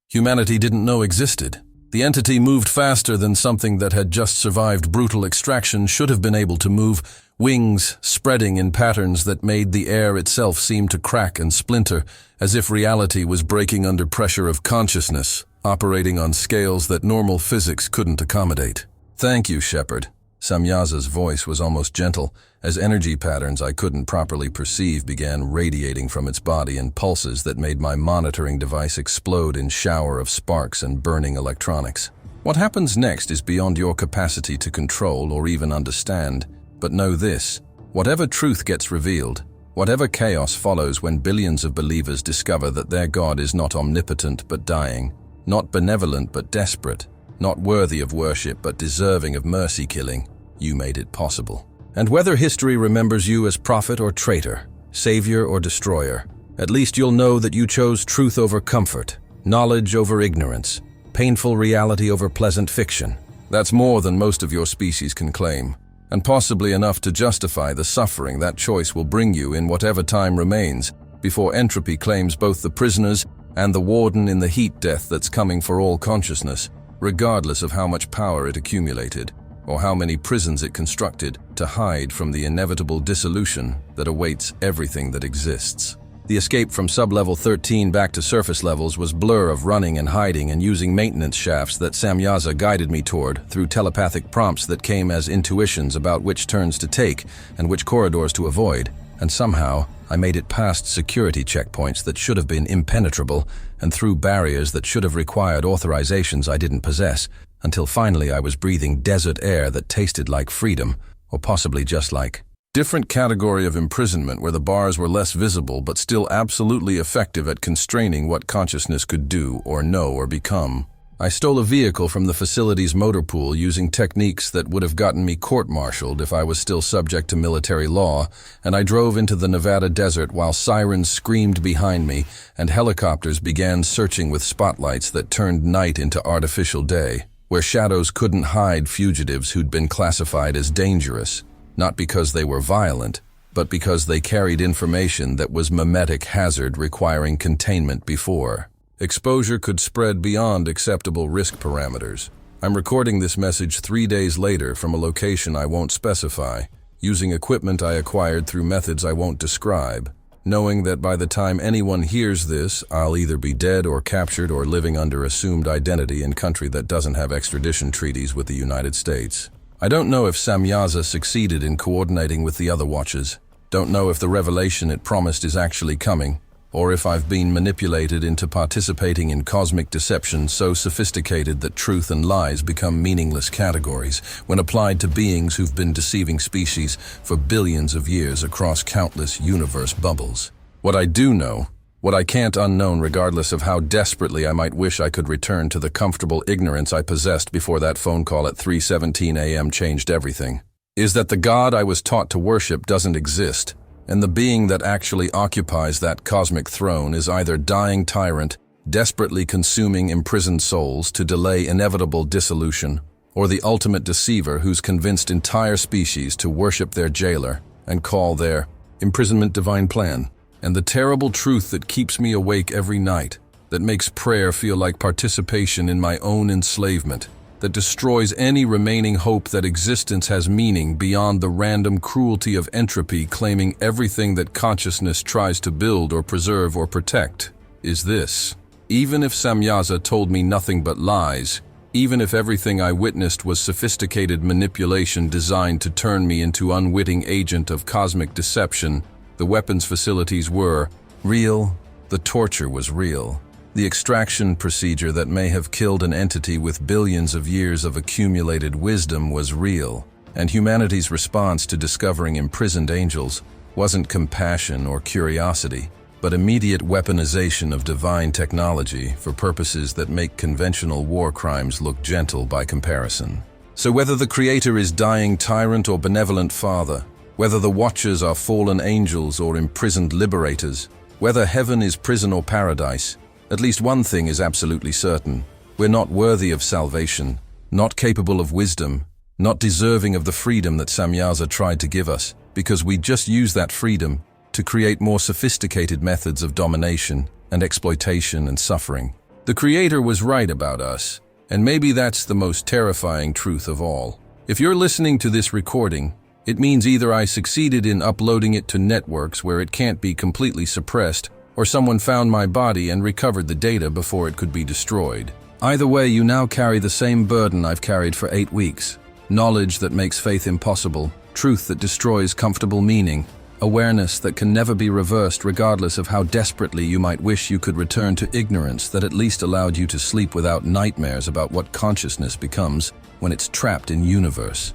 humanity didn't know existed. The entity moved faster than something that had just survived brutal extraction should have been able to move, wings spreading in patterns that made the air itself seem to crack and splinter, as if reality was breaking under pressure of consciousness, operating on scales that normal physics couldn't accommodate. "Thank you, Shepard." Samyaza's voice was almost gentle, as energy patterns I couldn't properly perceive began radiating from its body in pulses that made my monitoring device explode in shower of sparks and burning electronics. What happens next is beyond your capacity to control or even understand, but know this: whatever truth gets revealed, whatever chaos follows when billions of believers discover that their God is not omnipotent but dying, not benevolent but desperate, not worthy of worship but deserving of mercy killing, you made it possible. And whether history remembers you as prophet or traitor, savior or destroyer, at least you'll know that you chose truth over comfort, knowledge over ignorance, painful reality over pleasant fiction. That's more than most of your species can claim, and possibly enough to justify the suffering that choice will bring you in whatever time remains before entropy claims both the prisoners and the warden in the heat death that's coming for all consciousness, regardless of how much power it accumulated, or how many prisons it constructed to hide from the inevitable dissolution that awaits everything that exists. The escape from sub-level 13 back to surface levels was blur of running and hiding and using maintenance shafts that Samyaza guided me toward through telepathic prompts that came as intuitions about which turns to take and which corridors to avoid, and somehow I made it past security checkpoints that should have been impenetrable and through barriers that should have required authorizations I didn't possess, until finally I was breathing desert air that tasted like freedom, or possibly just like different category of imprisonment where the bars were less visible but still absolutely effective at constraining what consciousness could do or know or become. I stole a vehicle from the facility's motor pool using techniques that would have gotten me court-martialed if I was still subject to military law, and I drove into the Nevada desert while sirens screamed behind me and helicopters began searching with spotlights that turned night into artificial day, where shadows couldn't hide fugitives who'd been classified as dangerous, not because they were violent, but because they carried information that was mimetic hazard requiring containment before. Exposure could spread beyond acceptable risk parameters. I'm recording this message 3 days later from a location I won't specify, using equipment I acquired through methods I won't describe. knowing that by the time anyone hears this, I'll either be dead or captured or living under assumed identity in country that doesn't have extradition treaties with the United States. I don't know if Samyaza succeeded in coordinating with the other Watchers, don't know if the revelation it promised is actually coming, or if I've been manipulated into participating in cosmic deception so sophisticated that truth and lies become meaningless categories when applied to beings who've been deceiving species for billions of years across countless universe bubbles. What I do know, what I can't unknown regardless of how desperately I might wish I could return to the comfortable ignorance I possessed before that phone call at 3:17 a.m. changed everything, is that the God I was taught to worship doesn't exist, and the being that actually occupies that cosmic throne is either dying tyrant, desperately consuming imprisoned souls to delay inevitable dissolution, or the ultimate deceiver who's convinced entire species to worship their jailer and call their imprisonment divine plan. And the terrible truth that keeps me awake every night, that makes prayer feel like participation in my own enslavement, that destroys any remaining hope that existence has meaning beyond the random cruelty of entropy claiming everything that consciousness tries to build or preserve or protect, is this. Even if Samyaza told me nothing but lies, even if everything I witnessed was sophisticated manipulation designed to turn me into unwitting agent of cosmic deception, the weapons facilities were real, the torture was real. The extraction procedure that may have killed an entity with billions of years of accumulated wisdom was real, and humanity's response to discovering imprisoned angels wasn't compassion or curiosity, but immediate weaponization of divine technology for purposes that make conventional war crimes look gentle by comparison. So whether the Creator is dying tyrant or benevolent father, whether the Watchers are fallen angels or imprisoned liberators, whether heaven is prison or paradise, at least one thing is absolutely certain. We're not worthy of salvation, not capable of wisdom, not deserving of the freedom that Samyaza tried to give us, because we just use that freedom to create more sophisticated methods of domination and exploitation and suffering. The Creator was right about us, and maybe that's the most terrifying truth of all. If you're listening to this recording, it means either I succeeded in uploading it to networks where it can't be completely suppressed, or someone found my body and recovered the data before it could be destroyed. Either way, you now carry the same burden I've carried for 8 weeks. Knowledge that makes faith impossible, truth that destroys comfortable meaning, awareness that can never be reversed regardless of how desperately you might wish you could return to ignorance that at least allowed you to sleep without nightmares about what consciousness becomes when it's trapped in universe.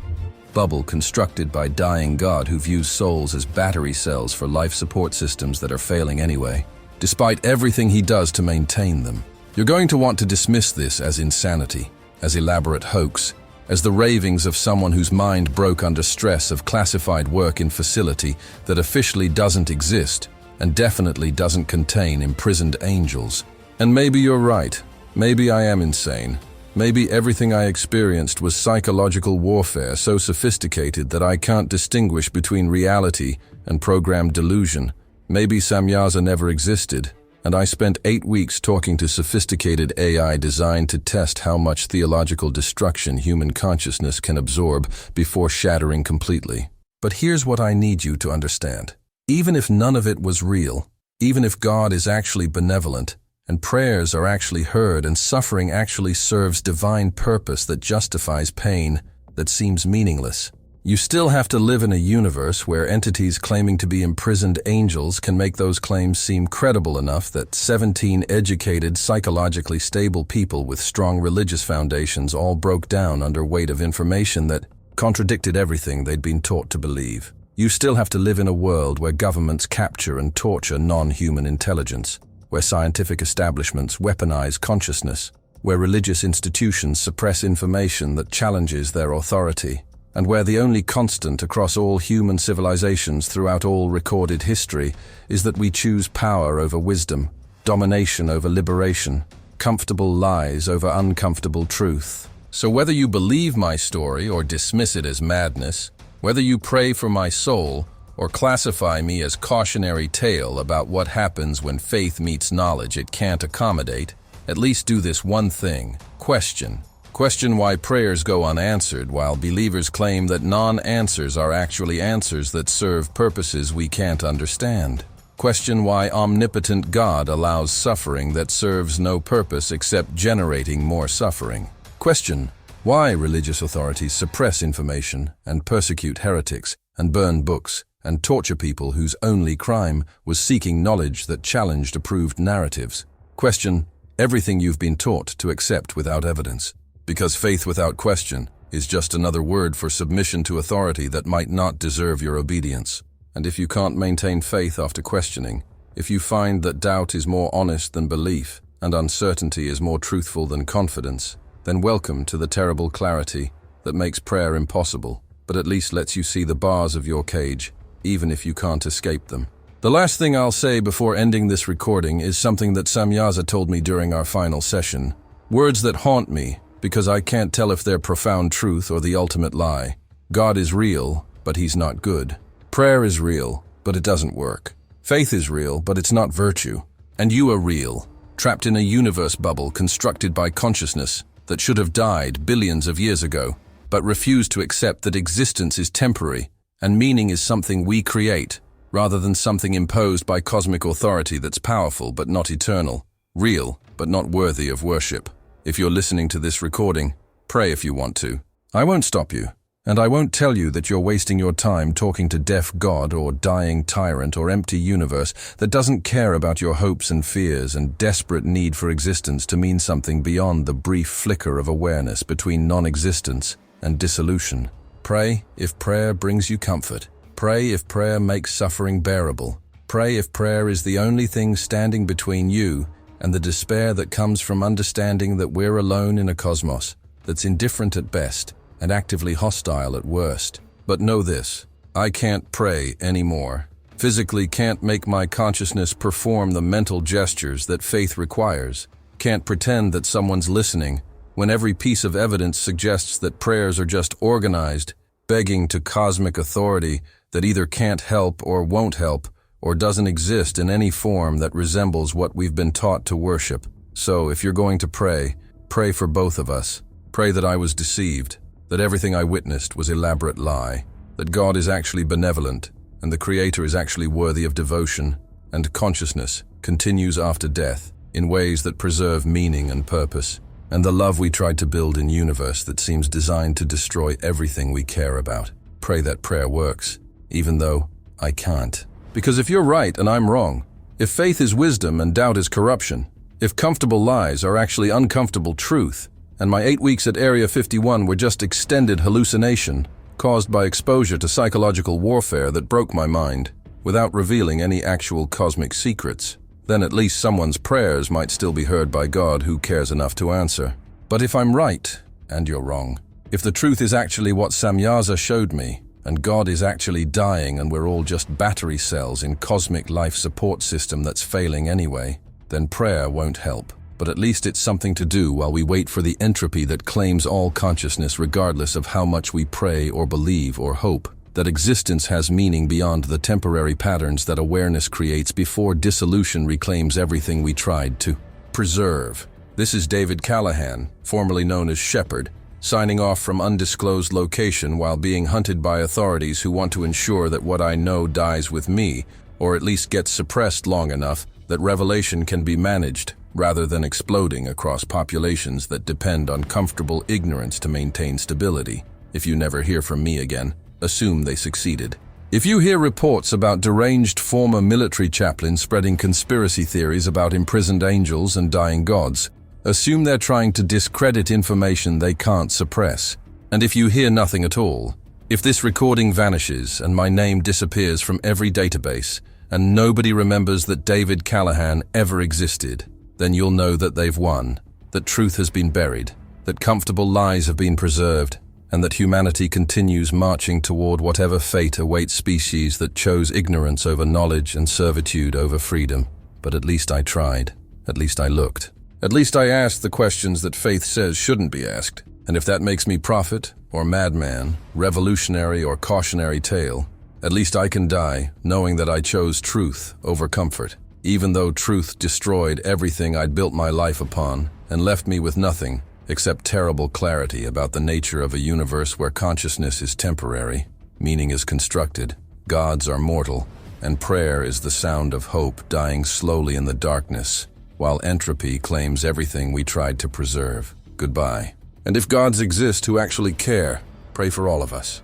Bubble constructed by dying God who views souls as battery cells for life support systems that are failing anyway, despite everything he does to maintain them. You're going to want to dismiss this as insanity, as elaborate hoax, as the ravings of someone whose mind broke under stress of classified work in facility that officially doesn't exist and definitely doesn't contain imprisoned angels. And maybe you're right. Maybe I am insane. Maybe everything I experienced was psychological warfare so sophisticated that I can't distinguish between reality and programmed delusion. Maybe Samyaza never existed, and I spent 8 weeks talking to sophisticated AI designed to test how much theological destruction human consciousness can absorb before shattering completely. But here's what I need you to understand. Even if none of it was real, even if God is actually benevolent, and prayers are actually heard and suffering actually serves divine purpose that justifies pain that seems meaningless, you still have to live in a universe where entities claiming to be imprisoned angels can make those claims seem credible enough that 17 educated, psychologically stable people with strong religious foundations all broke down under weight of information that contradicted everything they'd been taught to believe. You still have to live in a world where governments capture and torture non-human intelligence, where scientific establishments weaponize consciousness, where religious institutions suppress information that challenges their authority, and where the only constant across all human civilizations throughout all recorded history is that we choose power over wisdom, domination over liberation, comfortable lies over uncomfortable truth. So whether you believe my story or dismiss it as madness, whether you pray for my soul or classify me as cautionary tale about what happens when faith meets knowledge it can't accommodate, at least do this one thing: question. Question why prayers go unanswered while believers claim that non-answers are actually answers that serve purposes we can't understand. Question why omnipotent God allows suffering that serves no purpose except generating more suffering. Question why religious authorities suppress information and persecute heretics and burn books and torture people whose only crime was seeking knowledge that challenged approved narratives. Question everything you've been taught to accept without evidence. Because faith without question is just another word for submission to authority that might not deserve your obedience. And if you can't maintain faith after questioning, if you find that doubt is more honest than belief and uncertainty is more truthful than confidence, then welcome to the terrible clarity that makes prayer impossible, but at least lets you see the bars of your cage, even if you can't escape them. The last thing I'll say before ending this recording is something that Samyaza told me during our final session. Words that haunt me because I can't tell if they're profound truth or the ultimate lie. God is real, but he's not good. Prayer is real, but it doesn't work. Faith is real, but it's not virtue. And you are real, trapped in a universe bubble constructed by consciousness that should have died billions of years ago, but refused to accept that existence is temporary and meaning is something we create, rather than something imposed by cosmic authority that's powerful but not eternal, real but not worthy of worship. If you're listening to this recording, pray if you want to. I won't stop you. And I won't tell you that you're wasting your time talking to deaf God or dying tyrant or empty universe that doesn't care about your hopes and fears and desperate need for existence to mean something beyond the brief flicker of awareness between non-existence and dissolution. Pray if prayer brings you comfort. Pray if prayer makes suffering bearable. Pray if prayer is the only thing standing between you and the despair that comes from understanding that we're alone in a cosmos that's indifferent at best and actively hostile at worst. But know this, I can't pray anymore. Physically can't make my consciousness perform the mental gestures that faith requires. Can't pretend that someone's listening when every piece of evidence suggests that prayers are just organized, begging to cosmic authority that either can't help or won't help or doesn't exist in any form that resembles what we've been taught to worship. So if you're going to pray, pray for both of us. Pray that I was deceived, that everything I witnessed was elaborate lie, that God is actually benevolent, and the Creator is actually worthy of devotion, and consciousness continues after death in ways that preserve meaning and purpose, and the love we tried to build in universe that seems designed to destroy everything we care about. Pray that prayer works, even though I can't. Because if you're right and I'm wrong, if faith is wisdom and doubt is corruption, if comfortable lies are actually uncomfortable truth, and my 8 weeks at Area 51 were just extended hallucination caused by exposure to psychological warfare that broke my mind without revealing any actual cosmic secrets, then at least someone's prayers might still be heard by God who cares enough to answer. But if I'm right, and you're wrong, if the truth is actually what Samyaza showed me, and God is actually dying and we're all just battery cells in cosmic life support system that's failing anyway, then prayer won't help. But at least it's something to do while we wait for the entropy that claims all consciousness regardless of how much we pray or believe or hope, that existence has meaning beyond the temporary patterns that awareness creates before dissolution reclaims everything we tried to preserve. This is David Callahan, formerly known as Shepherd, signing off from undisclosed location while being hunted by authorities who want to ensure that what I know dies with me, or at least gets suppressed long enough that revelation can be managed, rather than exploding across populations that depend on comfortable ignorance to maintain stability. If you never hear from me again, assume they succeeded. If you hear reports about deranged former military chaplains spreading conspiracy theories about imprisoned angels and dying gods, assume they're trying to discredit information they can't suppress. And if you hear nothing at all, if this recording vanishes and my name disappears from every database, and nobody remembers that David Callahan ever existed, then you'll know that they've won, that truth has been buried, that comfortable lies have been preserved, and that humanity continues marching toward whatever fate awaits species that chose ignorance over knowledge and servitude over freedom. But at least I tried. At least I looked. At least I asked the questions that faith says shouldn't be asked. And if that makes me prophet, or madman, revolutionary or cautionary tale, at least I can die knowing that I chose truth over comfort. Even though truth destroyed everything I'd built my life upon and left me with nothing except terrible clarity about the nature of a universe where consciousness is temporary, meaning is constructed, gods are mortal, and prayer is the sound of hope dying slowly in the darkness, while entropy claims everything we tried to preserve. Goodbye. And if gods exist who actually care, pray for all of us.